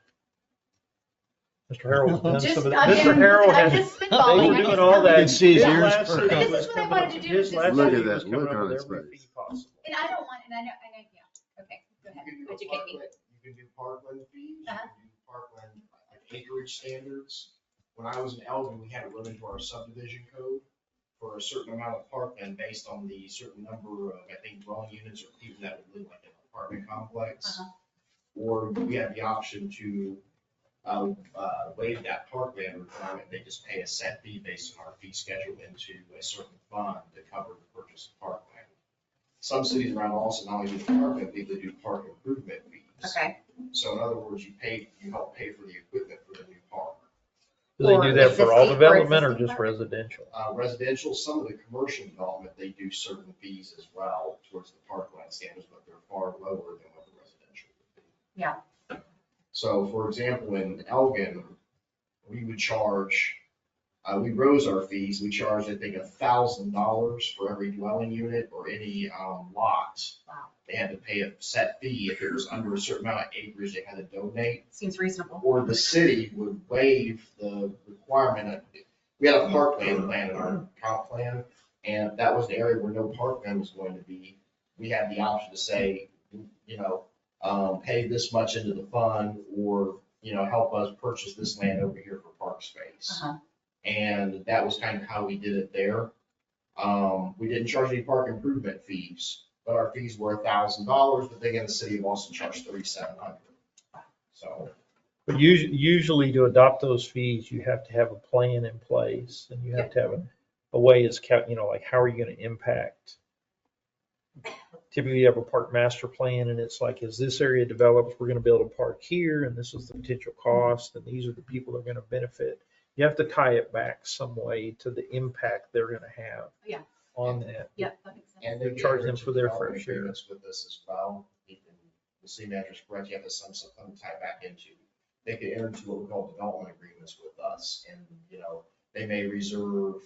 Mr. Harold's done Just, some of I that. mean, Mr. Harold I'm has, just they spitballing. were I'm doing just- all that. You can see his His ears last perk city up. This was is what I coming wanted up- to do, his is last Look city at that, was coming look up on with his every face. fee possible. And I don't want, and I know, yeah, okay, go ahead, You can do a educate me. parkland- You can do parkland fees, you Uh-huh. can do parkland like acreage standards. When I was in Elgin, we had to run into our subdivision code for a certain amount of parkland based on the certain number of, I think, dwelling units or people that would live like in an apartment complex. Uh-huh. Or we had the option to waive that parkland requirement. They just pay a set fee based on our fee schedule into a certain fund to cover the purchase of parkland. Some cities around also not only do the parkland fee, they do park improvement fees. Okay. So in other words, you help pay for the equipment for the new park. Do they do that for all existing- or development or existing just park? residential? Residential, some of the commercial development, they do certain fees as well towards the parkland standards, but they're far lower than what the residential would be. Yeah. So for example, in Elgin, we would charge, we rose our fees, we charged, I think, $1,000 for every dwelling unit or any lot. Wow. They had to pay a set fee. If it was under a certain amount of acres, they had to donate. Seems reasonable. Or the city would waive the requirement of, we had a parkland plan in our comp plan, and if that was the area where no parkland was going to be, we had the option to say, pay this much into the fund, or, help us purchase this land over here for park space. Uh-huh. And that was kind of how we did it there. We didn't charge any park improvement fees, but our fees were $1,000, but again, the city of Austin charged $3,700. So, But usually to adopt those fees, you have to have a plan in place, and you have to have a way is, like how are you going to impact? Typically you have a park master plan, and it's like, as this area develops, we're going to build a park here, and this is the potential cost, and these are the people that are going to benefit. You have to tie it back some way to the impact they're going to have Yeah. on that. Yeah, that makes sense. and they Charge them enter for their development fair share. agreements with us as well. The city manager's correct, you have to some tie back into. They could enter into what we call development agreements with us, and, they may reserve,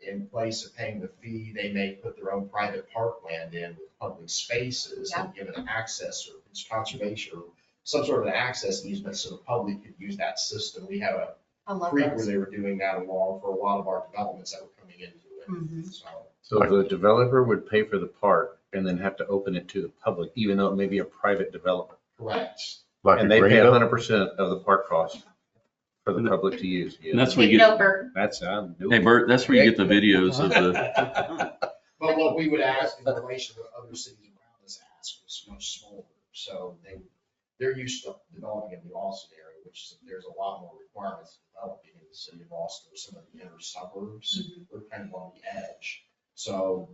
in place of paying the fee, they may put their own private parkland in with public spaces and give it an access or it's conservation or some sort of an access easement so the public could use that system. We have a I love creek where those. they were doing that along for a lot of our developments that were coming into it. Mhm. So, So the developer would pay for the park and then have to open it to the public, even though it may be a private development. correct. Like And a they pay Greenville? 100% of the park cost for the public to use. And that's where you Take get, note, Bert. That's, I'm doing. hey Bert, that's where you get the videos of the, But what we would ask in relation to what other cities around us ask was much smaller. So they're used to developing in the Austin area, which is, there's a lot more requirements developing in the city of Austin or some of the inner suburbs. We're kind of on the edge. So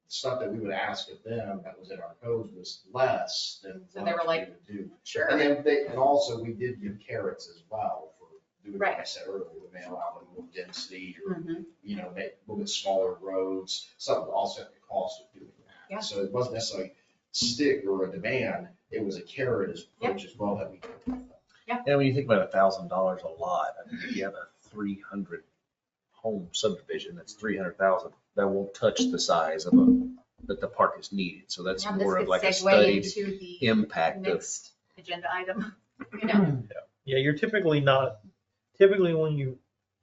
stuff that we would ask of them that was in our codes was less than So they were what like, we would do. Sure. And then and also we did give carrots as well for doing what I Right. said earlier, we may allow them more density or, Mhm. you know, make a little bit smaller roads, something to offset the cost of doing that. Yeah. So it wasn't necessarily stick or a demand, it was a carrot as approach as well that we. And when you think about $1,000 a lot, I mean, if you have a 300 home subdivision, that's 300,000. That won't touch the size of that the park is needed. So that's Yeah, this more of could like a segue studied into the impact of. next agenda item, you know. Yeah, you're typically when you,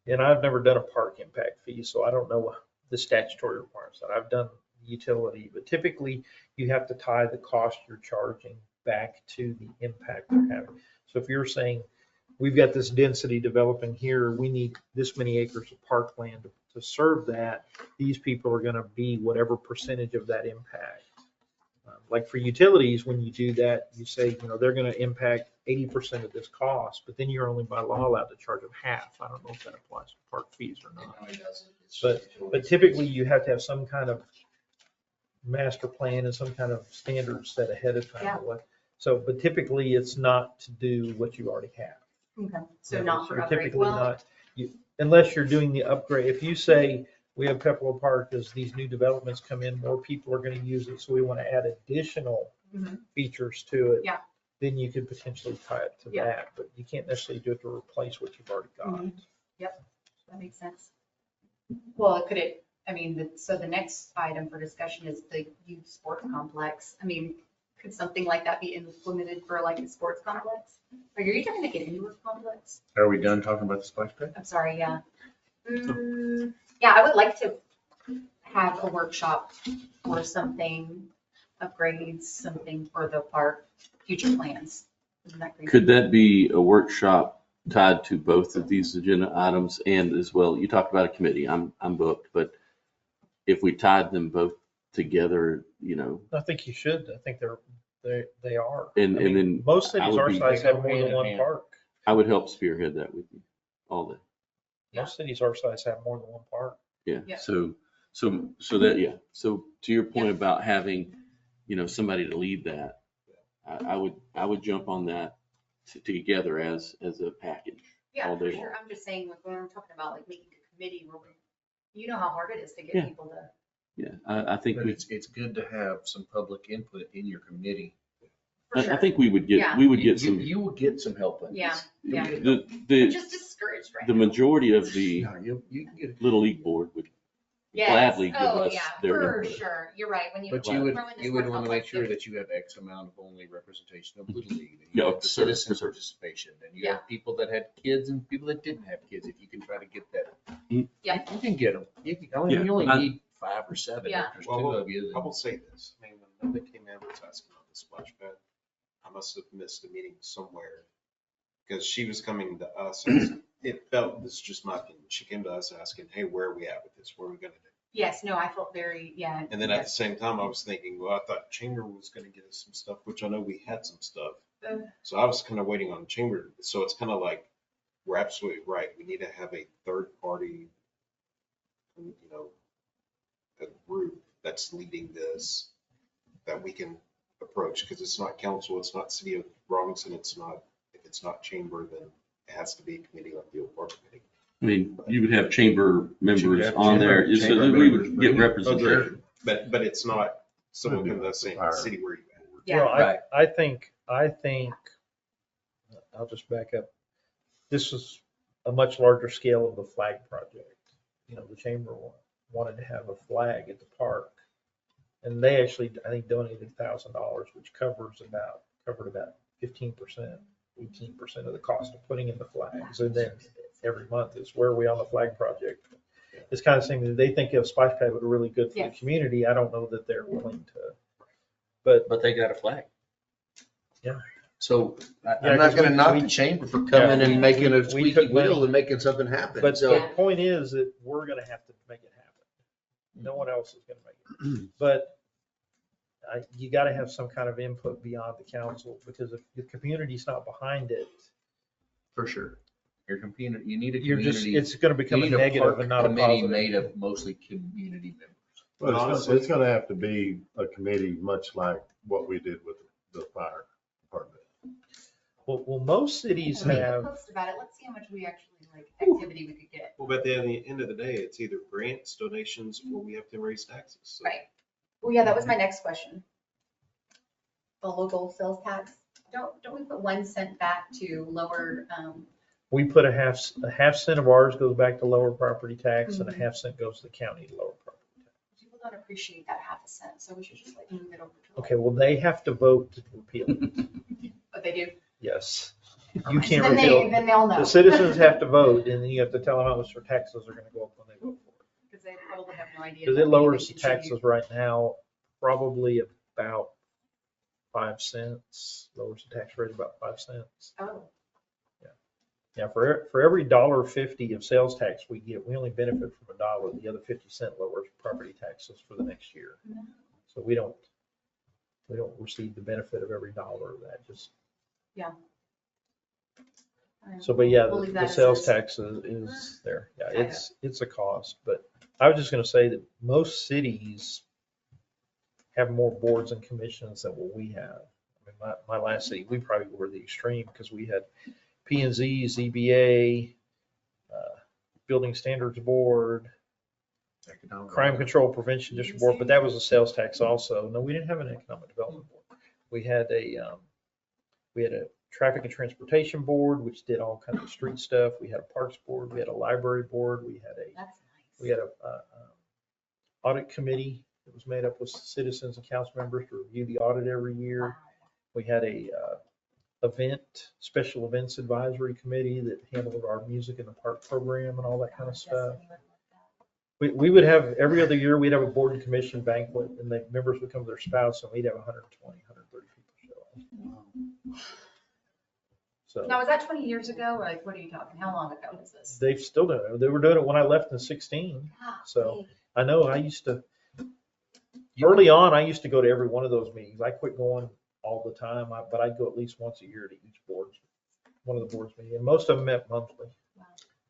and I've never done a park impact fee, so I don't know the statutory requirements. I've done utility, but typically you have to tie the cost you're charging back to the impact they're having. So if you're saying, we've got this density developing here, we need this many acres of parkland to serve that, these people are gonna be whatever percentage of that impact. Like for utilities, when you do that, you say, you know, they're gonna impact 80% of this cost, but then you're only by law allowed to charge them half. I don't know if that applies to park fees or not. No, it doesn't. It's But just utilities. typically you have to have some kind of master plan and some kind of standard set ahead of time. Yeah. So, but typically it's not to do what you already have. Okay, so not for You're upgrade. typically Well, not, unless you're doing the upgrade. If you say, we have Pepperell Park, as these new developments come in, more people are gonna use it, so we wanna add additional Mhm. features to it. Yeah. Then you could potentially tie it to Yeah. that, but you can't necessarily do it to replace what you've already got. Mhm. Yep, that makes sense. Well, could it, I mean, so the next item for discussion is the youth sports complex. I mean, could something like that be implemented for like a sports complex? Are you trying to make an indoor complex? Are we done talking about the splash pad? I'm sorry, yeah. Yeah, I would like to have a workshop or something, upgrades, something for the park, future plans. Isn't that great? Could that be a workshop tied to both of these agenda items and as well, you talked about a committee, I'm booked, but if we tied them both together, you know, I think you should. I think they are. And- I mean, and then most I cities would our be- size They go have more hand than in one hand. park. I would help spearhead that with you all day. Most cities our size have more than one park. Yeah, Yeah. so that, yeah, so to your point about having, you know, somebody to lead that, I would jump on that together as a package. Yeah, all for day sure. long. I'm just saying, like, when I'm talking about like making a committee where you know how hard it is to Yeah. get people to. Yeah, I think But we, it's good to have some public input in your committee. For I sure. think we would Yeah. get some, You will get some help on Yeah, this. yeah. the, I'm the, just discouraged right the now. majority of the No, you can get. Little League board would Yes. gladly give Oh, us yeah, their for input. sure. You're right. When you. But throw you in would the want sports to make complex, sure it- that you have X amount of only representation of Little League. that Yeah, You have the for sure, citizen for sure. participation, and you have people that had kids and people that didn't have kids. If you can try to get that. Yeah. You can get them. You only I- need 5 or 7. Yeah. If there's Well, 2 of you. I will say this, I mean, when Linda came in and was asking about the splash pad, I must have missed a meeting somewhere. Because she was coming to us, it felt, this is just my opinion, she came to us asking, hey, where are we at with this? What are we gonna do? Yes, no, I felt very, yeah. And then at the same time, I was thinking, well, I thought Chamber was gonna get us some stuff, which I know we had some stuff. So I was kind of waiting on Chamber. So it's kind of like, we're absolutely right. We need to have a third party, you know, a group that's leading this that we can approach, because it's not council, it's not City of Robinson, it's not, if it's not Chamber, then it has to be a committee like the old park committee. I mean, you would have chamber members have on there, chamber- so that chamber we members would bring get it. representation. But it's not someone from the same city where you at. Yeah. Well, Right. I think, I'll just back up. This is a much larger scale of the flag project. You know, the chamber wanted to have a flag at the park. And they actually, I think, donated $1,000, which covered about 15%, 18% of the cost of putting in the flags. And then every month is, where are we on the flag project? It's kind of saying that they think if Splash Pad would be really good for the Yes. community. I don't know that they're willing to. But they got a flag. Yeah. So Yeah, I'm not 'cause going to we- knock we- the chamber for coming Yeah. and making a We squeaky took wheel money. and making something happen. But So the point is that we're gonna have to make it happen. No one else is gonna make it. But you gotta have some kind of input beyond the council, because if the community's not behind it, for sure, your community, you need a you're just, community. it's gonna become you a need negative park and not a committee positive. made of mostly community members. Well, honestly, it's gonna have to be a committee, much like what we did with the fire department. Well, most cities Make a have, post about it. Let's see how much we actually like activity we could get. well, but at the end of the day, it's either grants, donations, or we have to raise taxes. So Right. Well, yeah, that was my next question. The local sales tax, don't we put 1 cent back to lower, we put a half cent of ours goes back to lower property tax and a half cent goes to the county to lower property tax. people don't appreciate that half a cent, so we should just like move it over to. Okay, well, they have to vote to repeal it. But they do. Yes. You can't Then repeal. then they'll know. The citizens have to vote and then you have to tell them how much their taxes are gonna go up when they vote for it. Because they probably have no idea. Because what it they lowers the contribute. taxes right now, probably about 5 cents, lowers the tax rate about 5 cents. Oh, Yeah, for every $1.50 of sales tax we get, we only benefit from $1. The other 50 cent lowers property taxes for the next year. So we don't receive the benefit of every dollar of that, just. yeah. So, but yeah, We'll leave that the as sales is. tax is there. Yeah, Okay. it's a cost, but I was just gonna say that most cities have more boards and commissions than what we have. I mean, my last city, we probably were the extreme because we had P and Z, ZBA, Building Standards Board, Crime Control Prevention District Board, but that was a sales tax also. No, we didn't have an economic development board. We had a traffic and transportation board, which did all kinds of street stuff. We had a parks board, we had a library board, we had That's we nice. had a audit committee that was made up with citizens and council members to review the audit every year. Wow. We had a special events advisory committee that handled our music in the park program and all that kind of stuff. We would have, every other year, we'd have a board and commission banquet and the members would come with their spouse and we'd have 120, 130 people show up. So Now, was that 20 years ago? Or like, what are you talking? How long ago was this? they've still done it. They were doing it when I left in 16. Ah, So dang. I know I used to, early on, I used to go to every one of those meetings. I quit going all the time, but I'd go at least once a year to each board, one of the boards meeting. And most of them met monthly.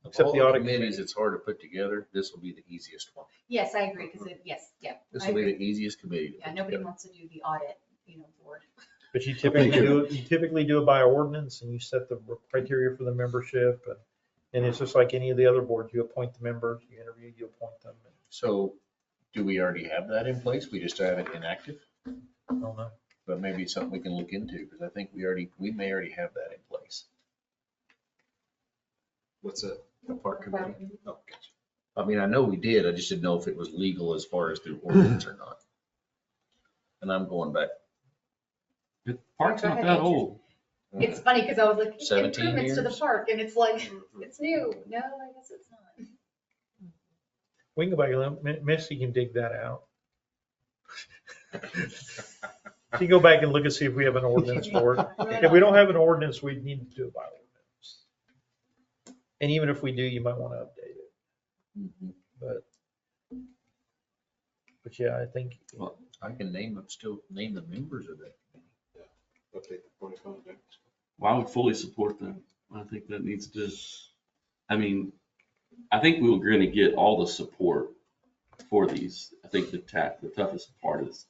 Of Except all the audit committees, committee. it's hard to put together. This will be the easiest one. Yes, I agree, because yes, yeah. This I will be agree. the easiest committee to Yeah, put nobody together. wants to do the audit, board. But you typically do it by ordinance and you set the criteria for the membership. And it's just like any of the other boards. You appoint the members, you interview, you appoint them. So do we already have that in place? We just have it inactive? I don't know. But maybe it's something we can look into because I think we may already have that in place. what's a park committee? Oh, gotcha. I mean, I know we did. I just didn't know if it was legal as far as through ordinance or not. And I'm going back. The park's Go not ahead, that Andrew. old. It's funny, because I was like, 17 improvements to the years? park, and it's like, it's new. No, I guess it's not. We can go back and look. Missy can dig that out. You can go back and look and see if we have an ordinance for it. If we don't have an ordinance, we need to do it by ordinance. And even if we do, you might want to update it. But yeah, I think, Well, I can still name the members of that committee. Okay, the point of contact. Well, I would fully support that. I think that needs to, I mean, I think we're going to get all the support for these. I think the toughest part is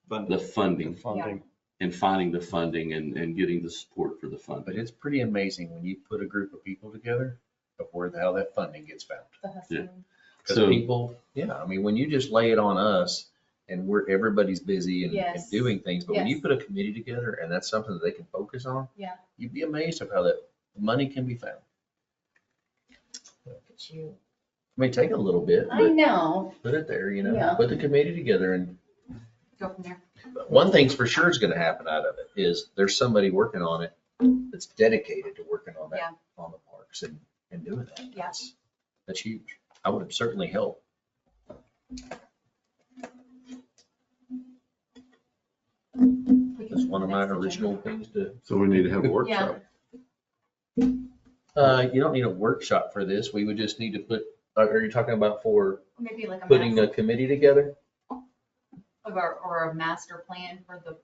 the funding funding. and finding the funding and getting the support for the But funding. it's pretty amazing when you put a group of people together of where the hell that funding gets found. Yeah. Because So- people, I mean, when you just lay it on us and everybody's busy and Yes. doing things, but when you Yes. put a committee together and that's something that they can focus on, Yeah. you'd be amazed of how that money can be found. Look at you. It may take a little bit, I but know. put it there, Yeah. put the committee together and Go from there. one thing's for sure is gonna happen out of it is there's somebody working on it that's dedicated to working on Yeah. that, on the parks and doing that. Yeah. That's huge. I would certainly help. That's one of my original things to. So we need to have a workshop. You don't need a workshop for this. We would just need to put, are you talking about for Maybe like a putting a master, committee together? or a master plan for the.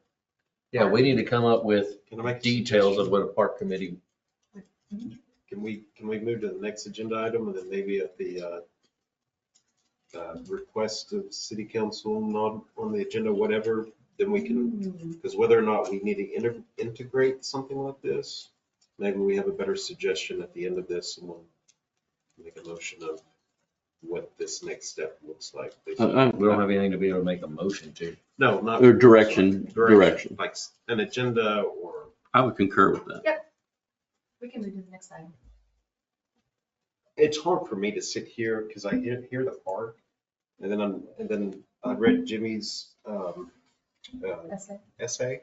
Yeah, we need to come up with Can I make a details of suggestion? what a park committee, Can we move to the next agenda item and then maybe at the request of city council not on the agenda, whatever, then we can, because whether or not we need to integrate something like this, maybe we have a better suggestion at the end of this and we'll make a motion of what this next step looks like. We don't have anything to be able to make a motion to. No, not. Or direction. Like an agenda or. I would concur with that. We can move to the next item. It's hard for me to sit here because I hear the part and then I read Jimmy's essay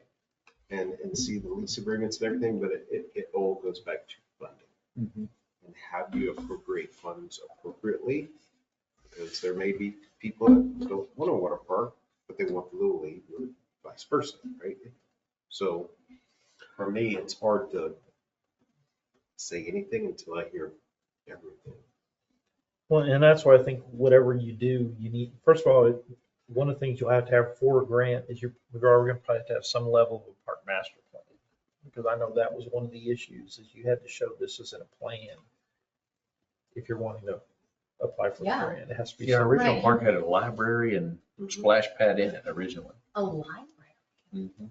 and see the lease agreements and everything, but it all goes back to funding. And how do you appropriate funds appropriately? Because there may be people that don't want a water park, but they want the Little League or vice versa, right? So for me, it's hard to say anything until I hear everything. Well, and that's why I think whatever you do, you need, first of all, one of the things you'll have to have for a grant is we're going to probably have to have some level of a park master plan. Because I know that was one of the issues, is you had to show this as in a plan if you're wanting to apply for the Yeah. grant. It has to be. Yeah, our original Right. park had a library and splash pad in it originally. A library.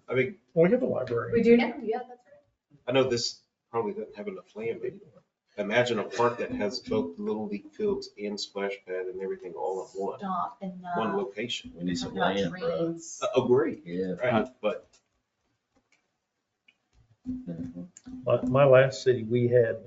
I mean, Well, we have a library. We do now? Yeah, that's right. I know this probably doesn't have enough land, but imagine a park that has both Little League fields and splash pad and everything all in one Stop and location. We need some talking about land, bro. drains. Agree, Yeah. right? But My last city, we had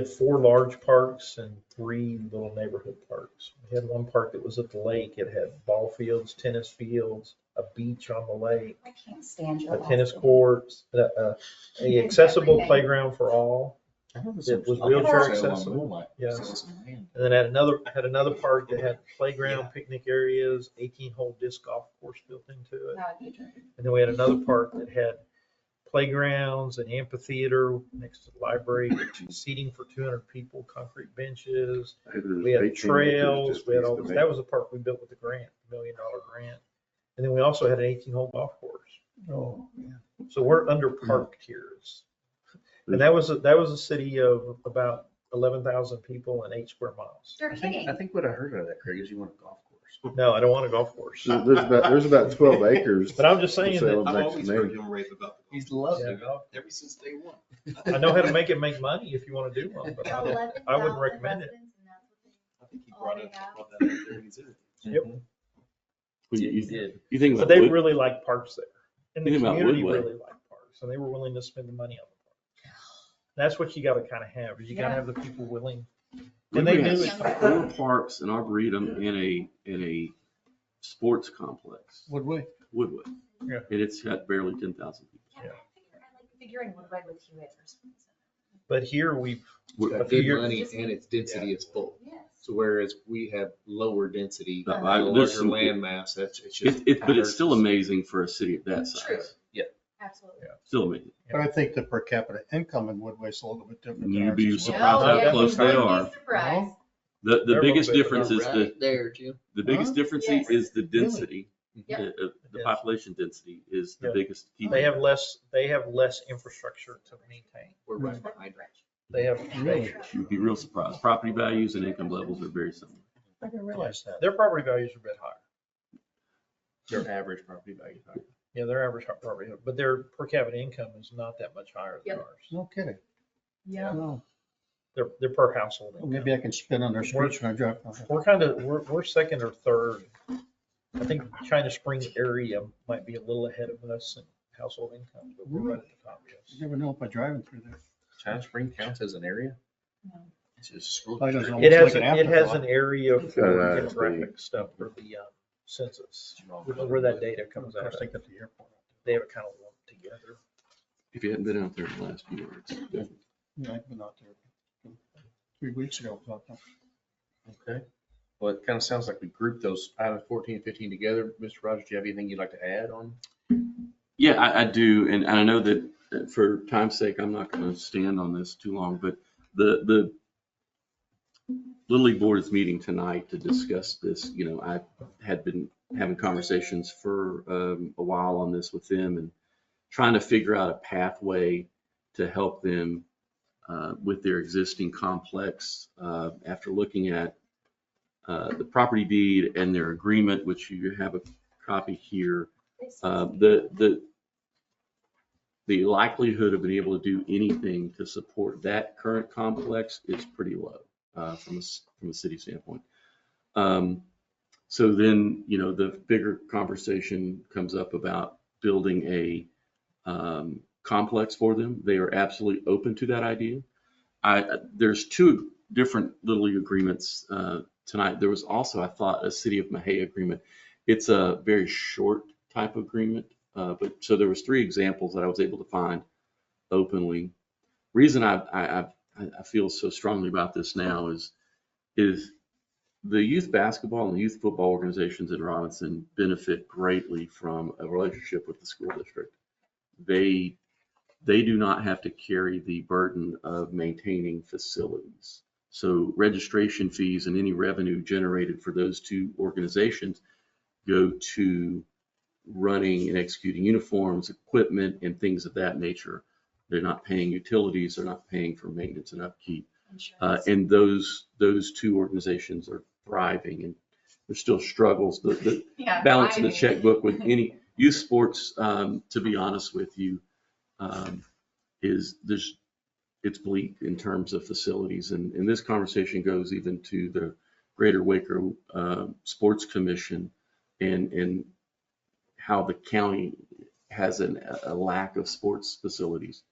4 large parks and 3 little neighborhood parks. We had one park that was at the lake. It had ball fields, tennis fields, a beach on the lake, I can't stand your. a tennis court, a accessible Everything. playground for all. It was wheelchair accessible. Yeah. And then had another park that had playground, picnic areas, 18-hole disc golf course built into it. And then we had another park that had playgrounds, an amphitheater next to the library, seating for 200 people, concrete benches. We had trails, we had all this. That was a park we built with a grant, $1 million grant. And then we also had an 18-hole golf course. Oh, yeah. So we're under parked here. And that was a city of about 11,000 people and 8 square miles. You're kidding. I think what I heard of that, Craig, is you want a golf course. No, I don't want a golf course. There's about 12 acres. But I'm just saying that I've always heard him rave about the He's golf loved Yeah. to golf. ever since day one. I know how to make it make money if you want to do one, but I wouldn't recommend it. I think he brought that up during his interview. Yep. Well, You did. You think But about they Wood- really like parks there. And the Think about community Woodway. really liked parks, and they were willing to spend the money on the park. That's what you gotta kind of have, is you gotta have the people willing. And they Woodway knew has it. 4 parks and Arboretum in a sports complex, Would we? Woodway. Yeah. And it's got barely 10,000 people. I like figuring what I with you at. But here we've, We're- a few Good years, money and its density is full. Yes. So whereas we have lower density, No, a there's larger some- land mass, that's, it's just. But it's still amazing for a city of that True. size. Absolutely. Still amazing. But I think the per capita income in Woodway's a little bit different than You'd ours. be as well. surprised how Yeah, close you they would be are. surprised. The They're biggest both big. difference is the, There, Jim. the biggest Huh? difference Yes. is the density. Yep. The Yes. population density is the Yeah. biggest key. they have less infrastructure to maintain. We're right behind. They have, You'd be real surprised. Property values and income levels are very similar. I didn't realize that. their property values are a bit higher. Their average property value. Yeah, their average property, but their per capita income is not that much higher than Yep. ours. No kidding. Yeah. No. Their per household Well, income. maybe I can spin on their streets when I drive. We're second or third. I think China Springs area might be a little ahead of us in household income, but we're right at the top, You yes. never know by driving through there. China Spring counts as an area? No. It's just a school. Probably doesn't It almost has, like an it has afterthought. an area for Uh, demographic stuff for the census, which is where that data comes Of out course, of. they got the airport. They have it kind of lumped together. If you hadn't been out there in the last few years. Yeah, I've been out there 3 weeks ago. I was out there. Okay. Well, it kind of sounds like we grouped those items 14 and 15 together. Mr. Rogers, do you have anything you'd like to add on? Yeah, I do. And I know that for time's sake, I'm not going to stand on this too long, but the Little League Board is meeting tonight to discuss this. You know, I had been having conversations for a while on this with them and trying to figure out a pathway to help them with their existing complex. After looking at the property deed and their agreement, which you have a copy here, the likelihood of being able to do anything to support that current complex is pretty low from a city standpoint. So then, the bigger conversation comes up about building a complex for them. They are absolutely open to that idea. There's two different Little League agreements tonight. There was also, I thought, a City of Mahé agreement. It's a very short type of agreement. But so there was 3 examples that I was able to find openly. Reason I feel so strongly about this now is the youth basketball and the youth football organizations in Robinson benefit greatly from a relationship with the school district. They do not have to carry the burden of maintaining facilities. So registration fees and any revenue generated for those 2 organizations go to running and executing uniforms, equipment, and things of that nature. They're not paying utilities, they're not paying for maintenance and upkeep. And those 2 organizations are thriving, and there's still struggles. The balance in the checkbook with any youth sports, to be honest with you, it's bleak in terms of facilities. And this conversation goes even to the Greater Waco Sports Commission and how the county has a lack of sports facilities.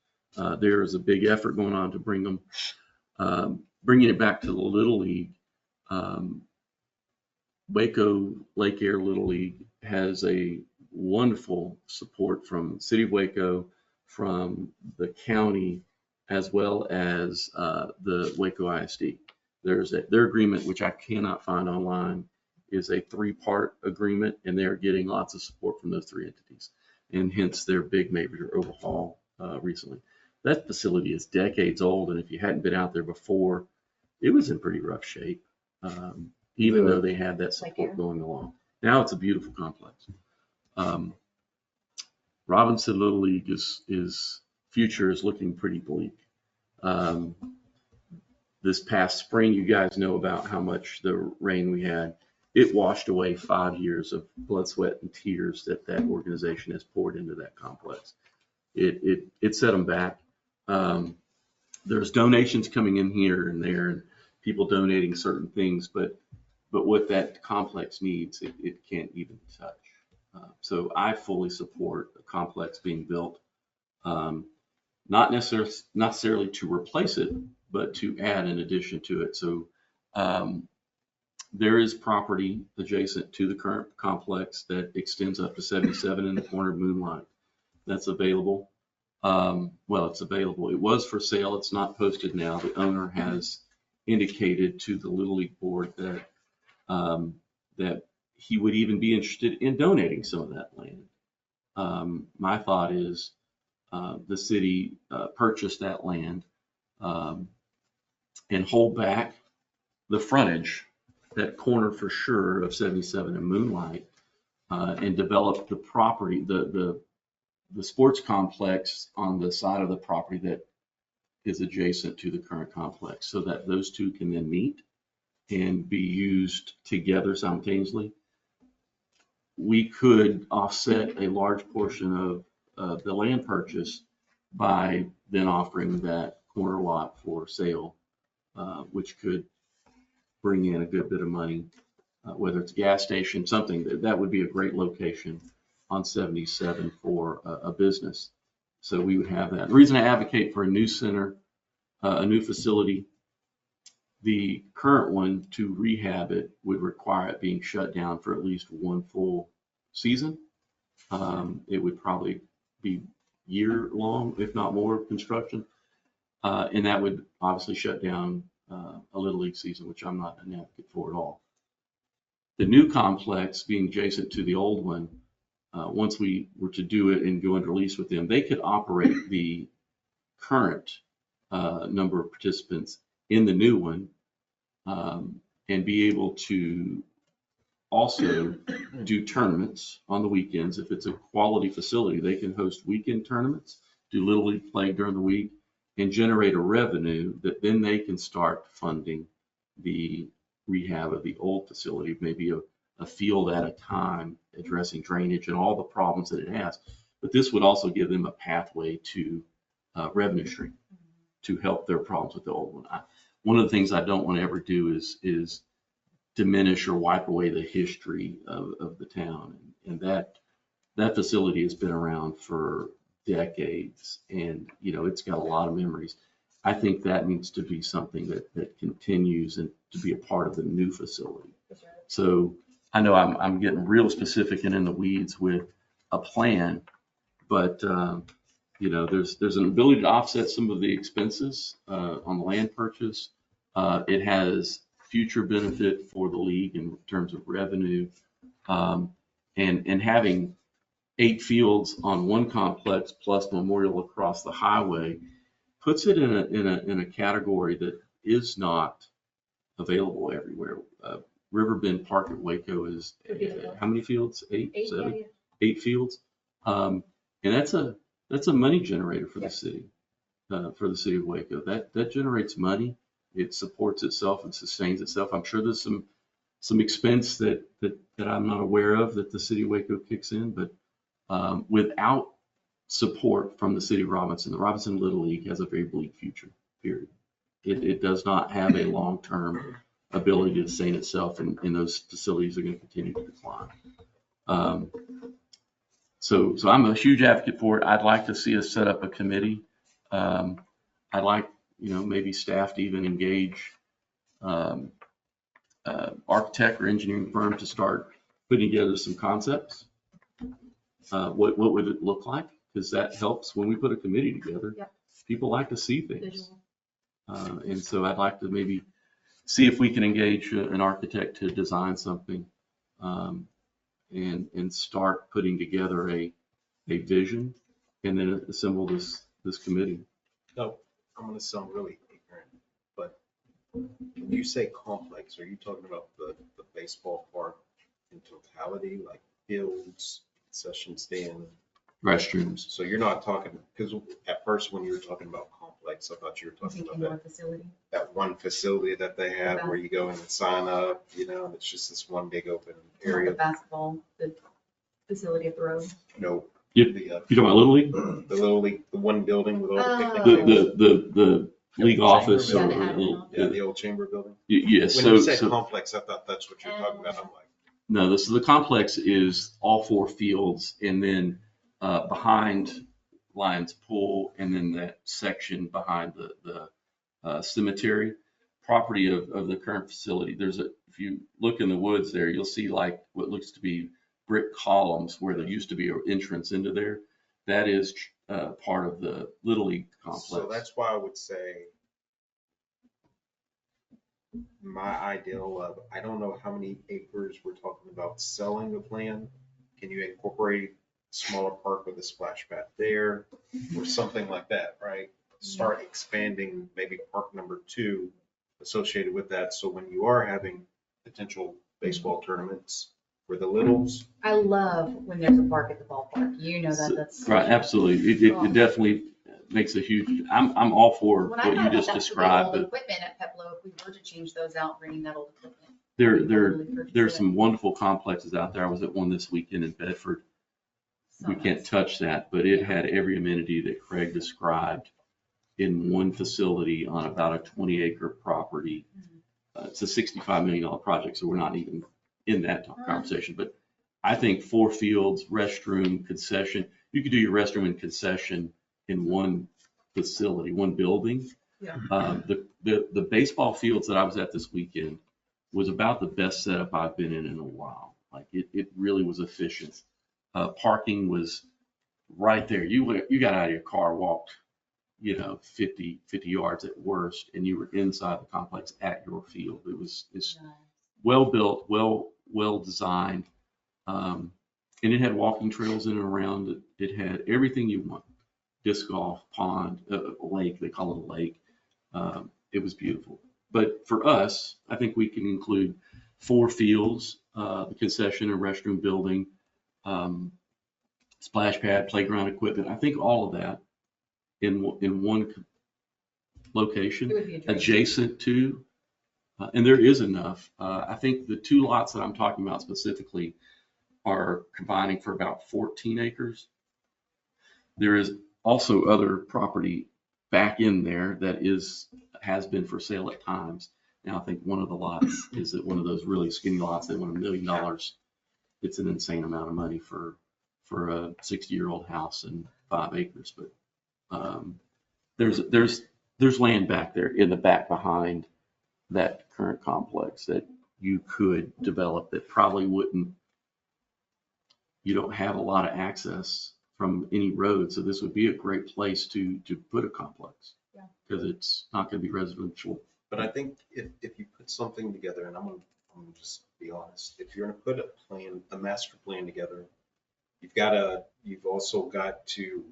There is a big effort going on to bringing it back to the Little League. Waco Lake Air Little League has a wonderful support from the City of Waco, from the county, as well as the Waco ISD. Their agreement, which I cannot find online, is a 3-part agreement, and they're getting lots of support from those 3 entities, and hence their big major overhaul recently. That facility is decades old, and if you hadn't been out there before, it was in pretty rough shape, even though they had that support going along. Now it's a beautiful complex. Robinson Little League future is looking pretty bleak. This past spring, you guys know about how much the rain we had. It washed away 5 years of blood, sweat, and tears that organization has poured into that complex. It set them back. There's donations coming in here and there, and people donating certain things, but what that complex needs, it can't even touch. So I fully support a complex being built, not necessarily to replace it, but to add in addition to it. So there is property adjacent to the current complex that extends up to 77 in the corner of Moonlight. That's available. Well, it's available. It was for sale. It's not posted now. The owner has indicated to the Little League board that he would even be interested in donating some of that land. My thought is the city purchase that land and hold back the frontage, that corner for sure of 77 and Moonlight, and develop the property, the sports complex on the side of the property that is adjacent to the current complex, so that those 2 can then meet and be used together simultaneously. We could offset a large portion of the land purchase by then offering that corner lot for sale, which could bring in a good bit of money, whether it's a gas station, something that would be a great location on 77 for a business. So we would have that. The reason I advocate for a new center, a new facility, the current one, to rehab it would require it being shut down for at least 1 full season. It would probably be year long, if not more, construction. And that would obviously shut down a Little League season, which I'm not an advocate for at all. The new complex being adjacent to the old one, once we were to do it and go under lease with them, they could operate the current number of participants in the new one, and be able to also do tournaments on the weekends. If it's a quality facility, they can host weekend tournaments, do Little League play during the week, and generate a revenue that then they can start funding the rehab of the old facility, maybe a field at a time, addressing drainage and all the problems that it has. But this would also give them a pathway to revenue stream to help their problems with the old one. One of the things I don't want to ever do is diminish or wipe away the history of the town. And that facility has been around for decades, and it's got a lot of memories. I think that needs to be something that continues and to be a part of the new facility. So I know I'm getting real specific and in the weeds with a plan, but there's an ability to offset some of the expenses on the land purchase. It has future benefit for the league in terms of revenue, and having 8 fields on one complex plus Memorial across the highway puts it in a category that is not available everywhere. Riverbend Park at Waco is how many fields? 8, 7, yeah. 8 fields, and that's a money generator for the city, for the city of Waco. That generates money. It supports itself and sustains itself. I'm sure there's some expense that I'm not aware of that the city of Waco kicks in, but without support from the city of Robinson, the Robinson Little League has a very bleak future, period. It does not have a long-term ability to sustain itself, and those facilities are going to continue to decline. So I'm a huge advocate for it. I'd like to see us set up a committee. I'd like, maybe staff to even engage architect or engineering firm to start putting together some concepts. What would it look like? Because that helps when we put a committee together. Yep. People like to see things. Visual. And so I'd like to maybe see if we can engage an architect to design something, and start putting together a vision, and then assemble this committee. So I'm going to sound really ignorant, but when you say complex, are you talking about the baseball park in totality, like fields, concession stand, Restrooms. So you're not talking, because at first when you were talking about complex, I thought you were talking Thinking about more facility. that one facility that they have where you go in and sign up, and it's just this one big open The area. basketball, the facility up the road. No. You talking about Little League? The Little League, the one building with all the picnic Oh. tables. The league office. Yeah, or the admin Yeah, the old chamber building. Yes. When you said complex, I thought that's what you're talking about. I'm like, No, the complex is all 4 fields, and then behind Lions Pool, and then that section behind the cemetery property of the current facility. If you look in the woods there, you'll see like what looks to be brick columns where there used to be an entrance into there. That is part of the Little League complex. so that's why I would say my ideal of, I don't know how many acres we're talking about selling the plan. Can you incorporate smaller park with a splash pad there or something like that, right? Start expanding maybe park number 2 associated with that. So when you are having potential baseball tournaments for the littles. I love when there's a park at the ballpark. That's. Right, absolutely. It definitely makes a huge, I'm all for When I what you thought just about that for the described, old but equipment at Peplo, if we were to change those out, bringing that old equipment. there's some wonderful complexes out there. I was at one this weekend in Bedford. So We can't touch that, but it had every amenity that Craig described in one facility on about a 20-acre property. It's a $65 million project, so we're not even in that conversation. But I think 4 fields, restroom, concession. You could do your restroom and concession in one facility, one building. Yeah. The baseball fields that I was at this weekend was about the best setup I've been in a while. Like it really was efficient. Parking was right there. You got out of your car, walked, 50 yards at worst, and you were inside the complex at your field. It's well built, well designed, and it had walking trails in and around it. It had everything you want: disc golf, pond, lake. They call it a lake. It was beautiful. But for us, I think we can include 4 fields, the concession and restroom building, splash pad, playground equipment. I think all of that in one It location would be a dream. adjacent to, and there is enough. I think the 2 lots that I'm talking about specifically are combining for about 14 acres. There is also other property back in there that has been for sale at times. Now, I think one of the lots is that one of those really skinny lots, they want $1 million. It's an insane amount of money for a 60-year-old house and 5 acres. But there's land back there in the back behind that current complex that you could develop that probably wouldn't, you don't have a lot of access from any road. So this would be a great place to put a complex. Yeah. Because it's not going to be residential. But I think if you put something together, and I'm gonna just be honest, if you're gonna put a master plan together, you've also got to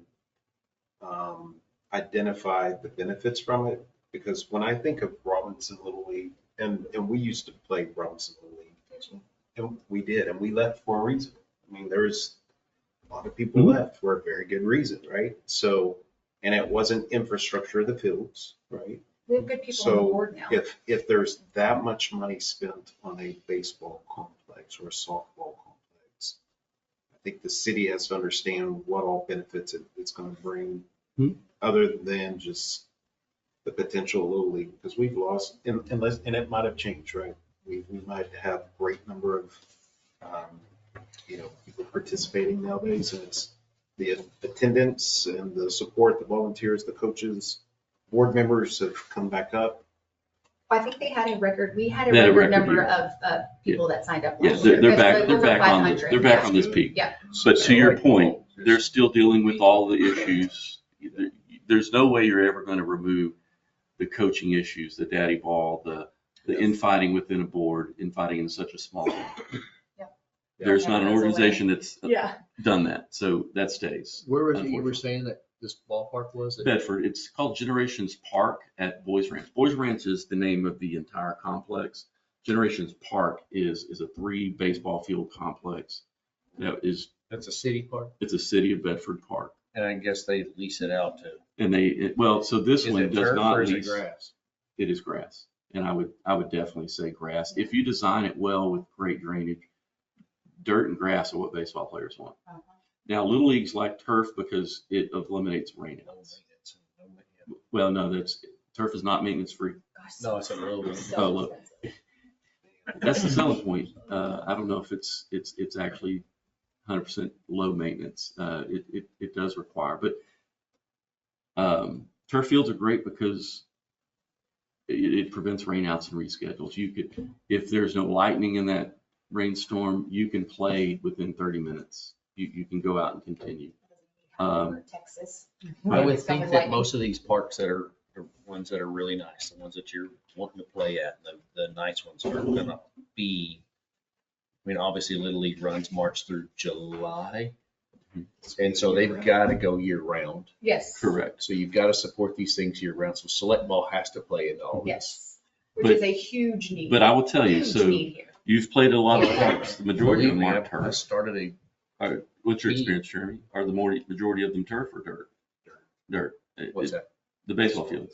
identify the benefits from it. Because when I think of Robinson Little League, and we used to play Robinson Little League, and we did, and we left for a reason. I mean, there's a lot of people left for a very good reason, right? So, and it wasn't infrastructure of the fields, right? We have good people on the board now. So if there's that much money spent on a baseball complex or a softball complex, I think the city has to understand what all benefits it's going to bring, other than just the potential Little League, because we've lost, and it might have changed, right? We might have a great number of people participating nowadays, and it's the attendance and the support, the volunteers, the coaches, board members have come back up. I think we had a record They had a record number year. of people that signed up. Yes, last year. they're back. Over They're back on 500. they're back on this peak. Yeah. But to your point, they're still dealing with all the issues. There's no way you're ever going to remove the coaching issues, the daddy ball, the infighting within a board, infighting in such a small town. There's not an organization that's done that, so that stays. Where was it you were saying that this ballpark was? Bedford. It's called Generations Park at Boys Ranch. Boys Ranch is the name of the entire complex. Generations Park is a 3 baseball field complex. That's a city park? It's a city of Bedford park. And I guess they lease it out to. And so this one does not lease. lease. Grass? It is grass. And I would definitely say grass. If you design it well with great drainage, dirt and grass are what baseball players want. Now, Little Leagues like turf because it eliminates rainouts. Well, no, turf is not maintenance free. No, it's a low. Oh, look. That's the selling point. I don't know if it's actually 100% low maintenance. It does require, but turf fields are great because it prevents rainouts and reschedules. You could, if there's no lightning in that rainstorm, you can play within 30 minutes. You can go out and continue. Texas. I would think that most of these parks that are ones that are really nice, the ones that you're wanting to play at, the nice ones are gonna be, I mean, obviously Little League runs March through July. And so they've got to go year round. Yes. Correct. So you've got to support these things year round. So select ball has to play into all this. Yes. Which is a huge need. But I will tell you, so you've played a lot of parks. The majority of them Believe me, aren't turf. I started What's your experience, Jeremy? Are the majority of them turf or dirt? Dirt. What's that? The baseball fields.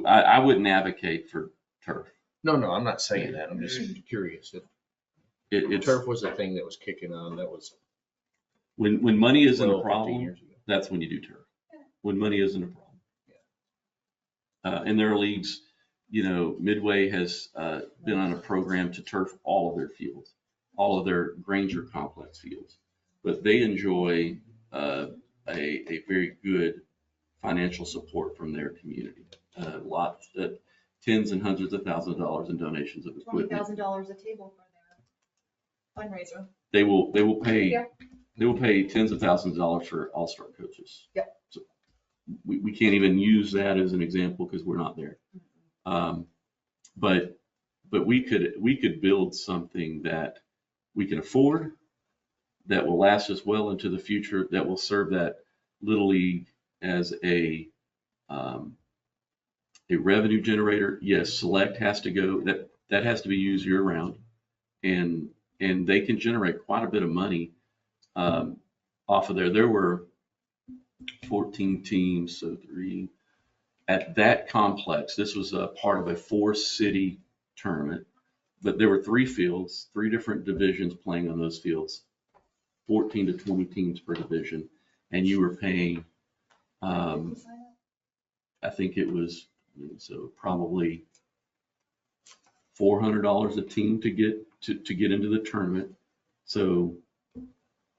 I wouldn't advocate for turf. No, I'm not saying that. I'm just curious. Turf was the thing that was kicking on. That was when money isn't a 15 problem, years ago. that's when you do turf. When money isn't a problem. And there are leagues, Midway has been on a program to turf all of their fields, all of their Granger complex fields. But they enjoy a very good financial support from their community. Lots, tens and hundreds of thousands of dollars in donations of equipment. $20,000 a table for their fundraiser. They will pay tens of thousands of dollars for all-star coaches. Yep. So we can't even use that as an example because we're not there. But we could build something that we can afford, that will last us well into the future, that will serve that Little League as a revenue generator. Yes, Select has to go, that has to be used year round, and they can generate quite a bit of money off of there. There were 14 teams, so at that complex, this was a part of a 4-city tournament, but there were 3 fields, 3 different divisions playing on those fields, 14 to 20 teams per division, and you were paying, I think it was, so probably $400 a team to get into the tournament. So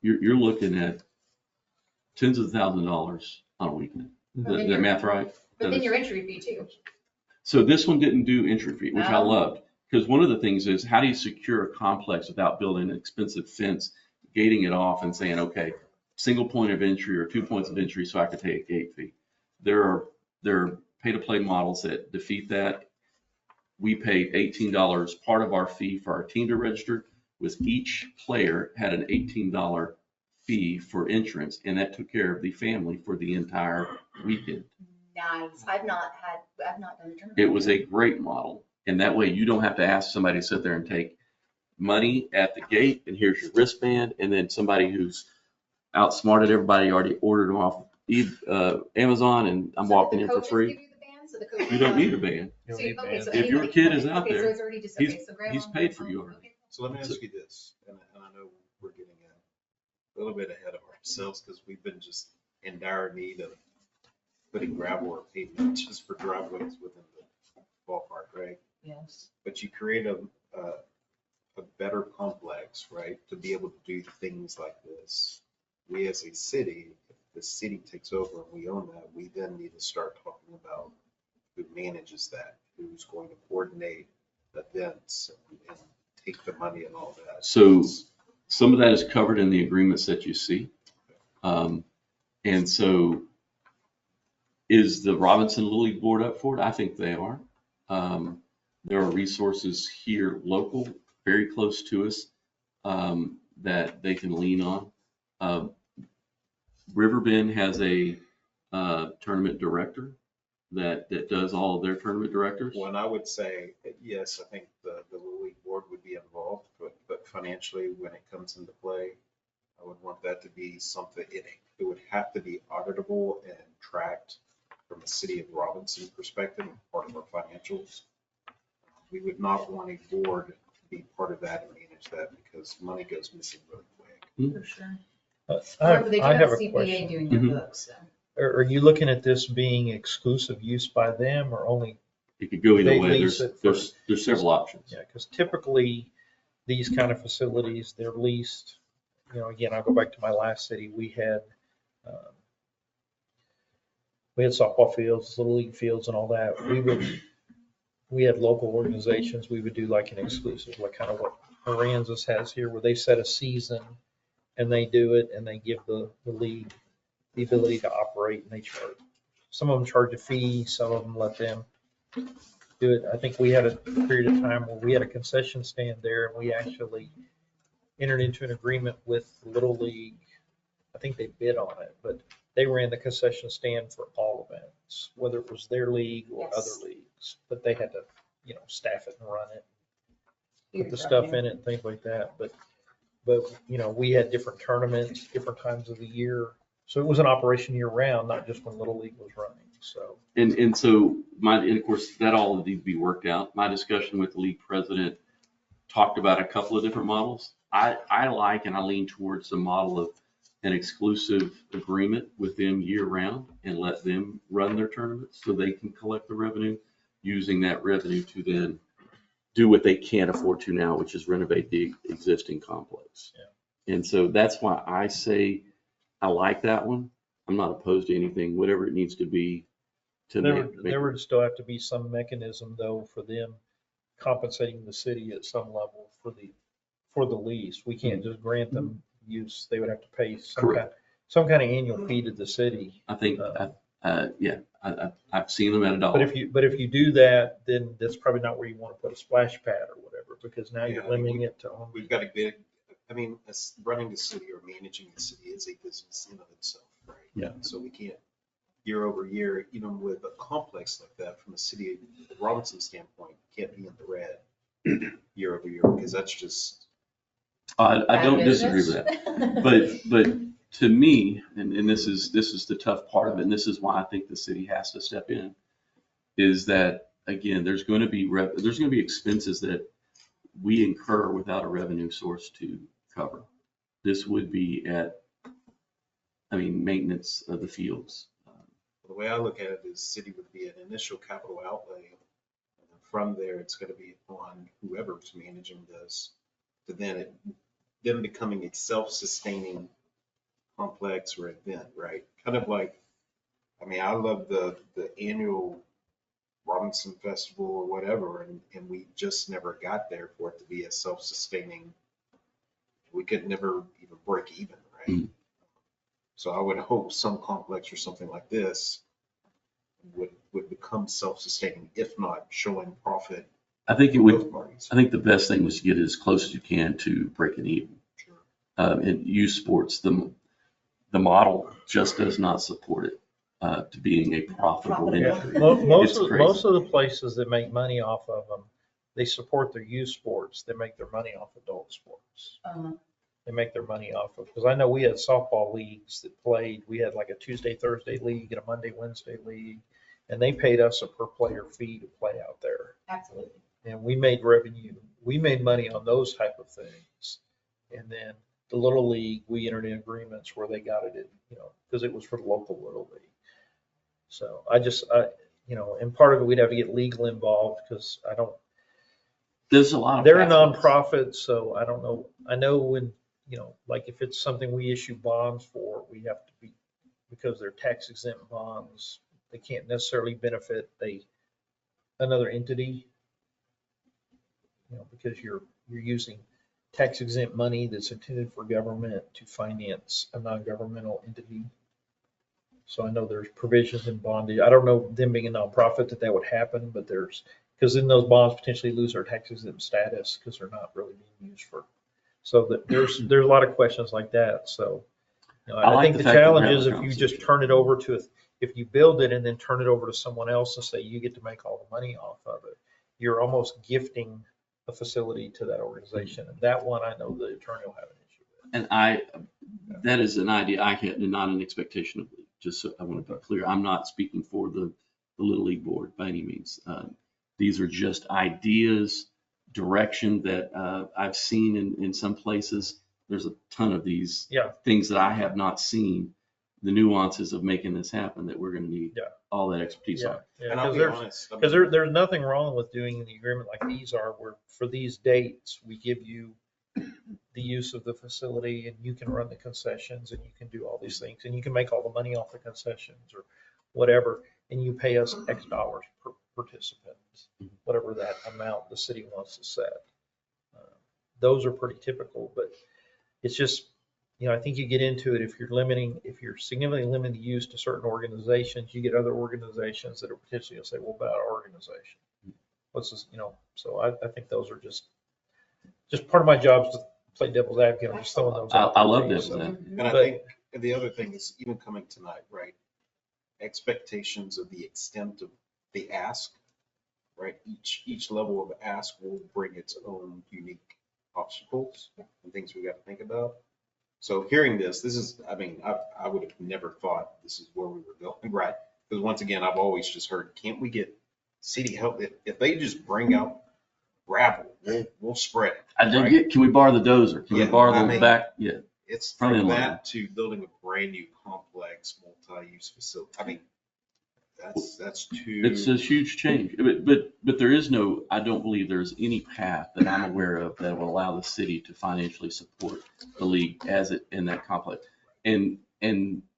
you're looking at tens of thousands of dollars on a weekend. Is that math right? But then your entry fee too. So this one didn't do entry fee, which I Oh. loved, because one of the things is, how do you secure a complex without building an expensive fence, gating it off and saying, okay, single point of entry or 2 points of entry so I could pay a gate fee. There are pay-to-play models that defeat that. We paid $18. Part of our fee for our team to register was each player had an $18 fee for entrance, and that took care of the family for the entire weekend. Nice. I've not done a tournament. It was a great model, and that way you don't have to ask somebody to sit there and take money at the gate, and here's your wristband, and then somebody who's outsmarted everybody already ordered them off Amazon, and I'm walking in for free. You don't need a band. If your kid is out there, he's paid for you already. So let me ask you this, and I know we're getting a little bit ahead of ourselves because we've been just in dire need of putting gravel or pavement just for driveways within the ballpark, right? Yes. But you create a better complex, right, to be able to do things like this. We as a city, if the city takes over and we own that, we then need to start talking about who manages that, who's going to coordinate events and take the money and all that. So some of that is covered in the agreements that you see. And so is the Robinson Little League Board up for it? I think they are. There are resources here local, very close to us, that they can lean on. Riverbend has a tournament director that does all of their tournament directors. Well, and I would say, yes, I think the Little League Board would be involved, but financially, when it comes into play, I would want that to be something, it would have to be auditable and tracked from a city of Robinson perspective, part of our financials. We would not want a board to be part of that and manage that because money goes missing really quick. For sure. I They do have a CPA question. doing their Mhm. books, so. Are you looking at this being exclusive use by them or only? It could go either They way. lease it for- There's several options. Yeah, because typically these kind of facilities, they're leased, again, I'll go back to my last city. We had softball fields, little league fields and all that. We had local organizations. We would do like an exclusive, like kind of what Aransas has here, where they set a season and they do it and they give the league the ability to operate and they charge. Some of them charge a fee, some of them let them do it. I think we had a period of time where we had a concession stand there and we actually entered into an agreement with the Little League. I think they bid on it, but they ran the concession stand for all events, whether it was their league or Yes. other leagues, but they had to, staff it and run it, put the Huge stuff revenue. in it and things like that. But, we had different tournaments, different times of the year. So it was an operation year round, not just when Little League was running, so. And so and of course, that all needs to be worked out. My discussion with the league president talked about a couple of different models. I like and I lean towards the model of an exclusive agreement with them year round and let them run their tournaments so they can collect the revenue, using that revenue to then do what they can't afford to now, which is renovate the existing complex. Yeah. And so that's why I say I like that one. I'm not opposed to anything, whatever it needs to be to make. There would still have to be some mechanism though for them compensating the city at some level for the lease. We can't just grant them use. They would have to pay some kind of annual fee to the city. I think, I've seen them at $1. But if you do that, then that's probably not where you want to put a splash pad or whatever, because now you're Yeah, limiting it to only. We've got a big, running the city or managing the city is a business in of itself, right? Yeah. So we can't, year over year, even with a complex like that, from a city of Robinson standpoint, can't be in the red year over year, because that's just. I don't disagree with that. But to me, and this is the tough part of it, and this is why I think the city has to step in. is that, again, there's going to be expenses that we incur without a revenue source to cover. This would be maintenance of the fields. The way I look at it is city would be an initial capital outlay. And then from there, it's going to be on whoever's managing this to them becoming a self-sustaining complex or event, right? Kind of like, I love the annual Robinson Festival or whatever, and we just never got there for it to be a self-sustaining. We could never even break even, right? Mm. So I would hope some complex or something like this would become self-sustaining, if not showing profit. I think it to would. both parties. I think the best thing was to get it as close as you can to breaking even. Sure. In youth sports, the model just does not support it to being a profitable industry. Most It's of, crazy. most of the places that make money off of them, they support their youth sports. They make their money off adult sports. They make their money off of, because I know we had softball leagues that played. We had like a Tuesday, Thursday league and a Monday, Wednesday league. And they paid us a per player fee to play out there. Absolutely. And we made revenue. We made money on those type of things. And then the Little League, we entered in agreements where they got it in, because it was for the local Little League. So and part of it, we'd have to get legal involved because There's a lot of. they're a facets. nonprofit, so I don't know. I know when, like if it's something we issue bonds for, we have to be, because they're tax exempt bonds, they can't necessarily benefit another entity. Because you're using tax exempt money that's intended for government to finance a non-governmental entity. So I know there's provisions in bondage. I don't know them being a nonprofit that would happen, but because then those bonds potentially lose their tax exempt status because they're not really being used for. So there's a lot of questions like that. So I think the challenge is if you just turn it over if you build it and then turn it over to someone else and say you get to make all the money off of it, you're almost gifting a facility to that organization. And that one, I know the attorney will have an issue with. And that is an idea I had, and not an expectation of, just so I want to be clear, I'm not speaking for the Little League board by any means. These are just ideas, direction that I've seen in some places. There's a ton of these things that I have not seen, the nuances of making this happen that we're going to need all that expertise on. And I'll be honest. Because there's nothing wrong with doing the agreement like these are, where for these dates, we give you the use of the facility and you can run the concessions and you can do all these things and you can make all the money off the concessions or whatever. And you pay us X dollars per participant, whatever that amount the city wants to set. Those are pretty typical, but it's just, I think you get into it if you're significantly limiting the use to certain organizations, you get other organizations that are potentially going to say, well, about our organization. What's this, so I think those are just part of my job is to play devil's advocate. I'm just throwing those out. I love devil's advocate. And I think the other thing is even coming tonight, right? Expectations of the extent of the ask, right? Each level of ask will bring its own unique obstacles and things we got to think about. So hearing this is, I would have never thought this is where we were going, right? Because once again, I've always just heard, can't we get city help? If they just bring out gravel, we'll spread it. Can we borrow the dozer? Can we borrow the back? Yeah. It's from that to building a brand new complex, multi-use facility. That's too. It's a huge change, but there is no, I don't believe there's any path that I'm aware of that will allow the city to financially support the league as it in that complex. And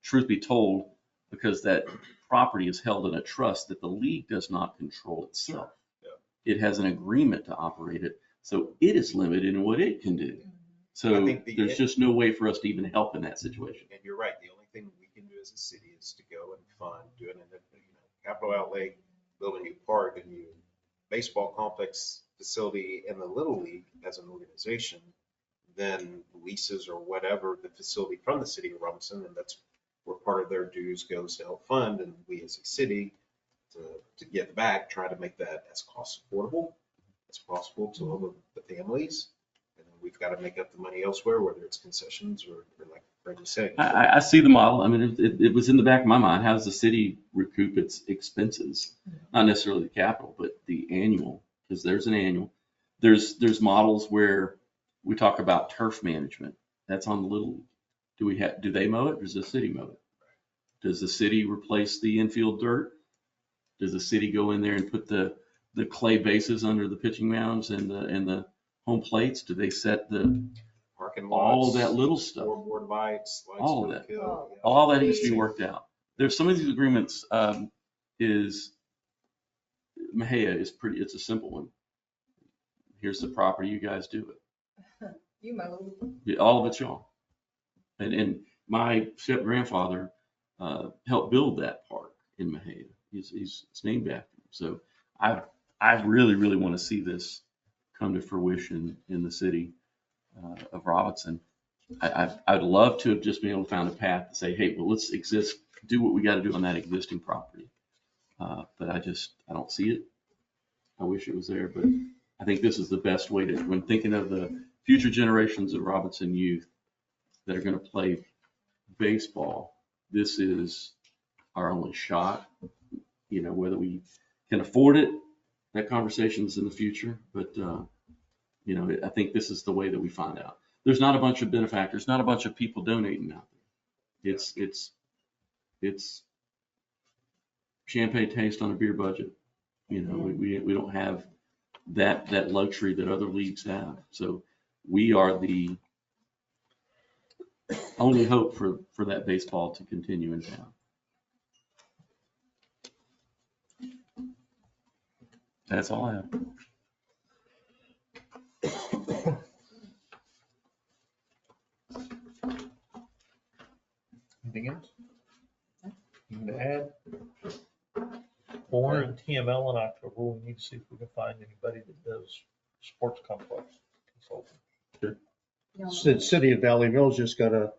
truth be told, because that property is held in a trust that the league does not control itself. It has an agreement to operate it, so it is limited in what it can do. So there's just no way for us to even help in that situation. And you're right. The only thing we can do as a city is to go and fund, do an capital outlay, build a new park, a new baseball complex facility, and the Little League as an organization, then leases or whatever the facility from the city of Robinson, and that's where part of their dues goes to help fund, and we as a city to give back, try to make that as cost affordable as possible to all of the families. And then we've got to make up the money elsewhere, whether it's concessions or like for the city. I see the model. I mean, it was in the back of my mind. How does the city recoup its expenses? Not necessarily the capital, but the annual, because there's an annual. There's models where we talk about turf management. That's on the Little League. Do they mow it or does the city mow it? Does the city replace the infield dirt? Does the city go in there and put the clay bases under the pitching mounds and the home plates? Do they set the Parking all lots, of that little stuff? scoreboard lights, lights All of for that. the kill. Yeah. All that needs to be worked out. There's some of these agreements, is Mahia is it's a simple one. Here's the property, you guys do it. You mow. All of it's y'all. And my step grandfather helped build that park in Mahia. It's named after him. So I really, really want to see this come to fruition in the city of Robinson. I'd love to have just been able to find a path to say, hey, well, let's do what we got to do on that existing property. But I don't see it. I wish it was there, but I think this is the best way to, when thinking of the future generations of Robinson youth that are going to play baseball, this is our only shot. You know, whether we can afford it, that conversation is in the future, but you know, I think this is the way that we find out. There's not a bunch of benefactors, not a bunch of people donating out there. It's champagne taste on a beer budget. You know, we don't have that luxury that other leagues have. So we are the only hope for that baseball to continue in town. That's all I have. Anything else? Anything to add? Well, we're in TML in October. We need to see if we can find anybody that does sports complex consulting. The city of Valley Mills just got a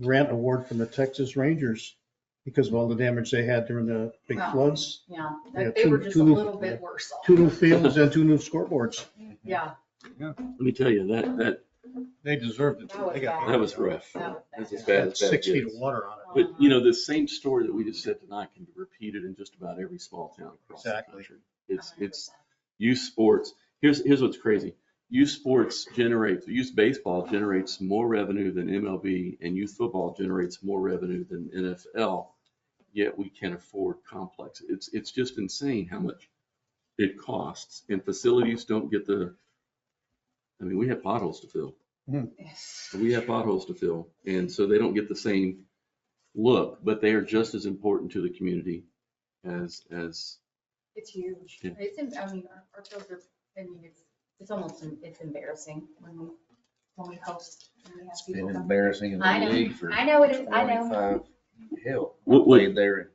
grant award from the Texas Rangers because of all the damage they had during the big Wow. floods. Yeah, Yeah, they were just a two- little bit worse off. 2 new fields and 2 new scoreboards. Yeah. Let me tell you, that They deserved it. That was They got- bad. that was rough. That was That's bad. as bad as bad 6 feet gets. of water on it. But you know, the same story that we just said tonight can be repeated in just about every small town across the Exactly. country. It's youth sports. Here's what's crazy. Youth baseball generates more revenue than MLB, and youth football generates more revenue than NFL. Yet we can't afford complex. It's just insane how much it costs, and facilities don't get I mean, we have potholes to fill. We have potholes to fill, and so they don't get the same look, but they are just as important to the community as It's huge. Yeah. I mean, our fields are, I mean, it's almost, it's embarrassing when we host. and we have It's people been come. embarrassing in I the know. league for I know it is. I know. 25. Hell, I What- played there in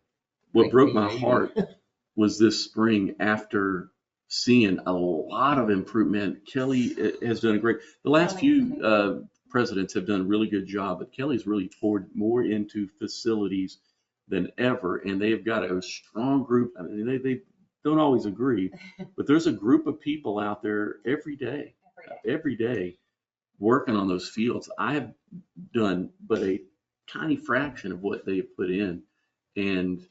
what broke my 1980. heart was this spring after seeing a lot of improvement. Kelly has done a great, the last few presidents have done a really good job, but Kelly's really poured more into facilities than ever. And they've got a strong group. I mean, they don't always agree, but there's a group of people out there every day working on those fields. I have done but a tiny fraction of what they have put in. And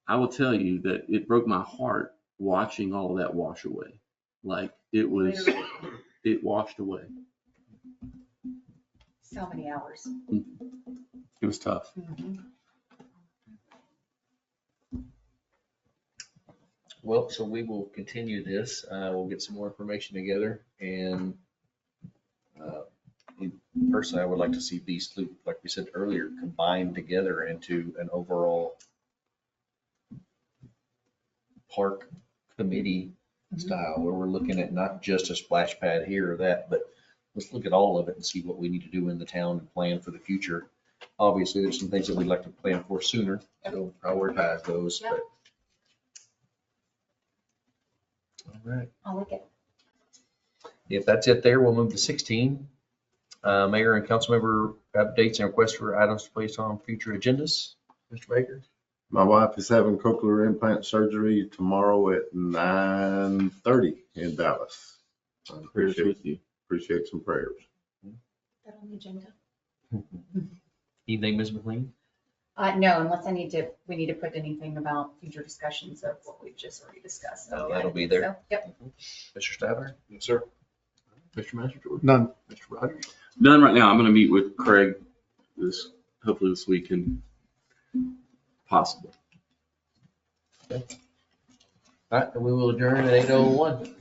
I will tell you that it broke my heart watching all of that wash away. Like it washed away. So many hours. It was tough. Well, so we will continue this. We'll get some more information together and personally, I would like to see these two, like we said earlier, combined together into an overall park committee style where we're looking at not just a splash pad here or that, but let's look at all of it and see what we need to do in the town and plan for the future. Obviously, there's some things that we'd like to plan for sooner, so prioritize those, but. All right. I'll look at. If that's it there, we'll move to 16. Mayor and council member updates and requests for items placed on future agendas. Mr. Baker? My wife is having cochlear implant surgery tomorrow at 9:30 in Dallas. I Prayers with you. appreciate some prayers. That on the agenda. Anything, Ms. McLean? No, unless we need to put anything about future discussions of what we've just already discussed. No, that'll be there. So, yep. Mr. Stabler? Yes, sir. Mr. Master Jordan? None. Mr. Rogers? None right now. I'm gonna meet with Craig hopefully this week and possible. All right, and we will adjourn at 8:01.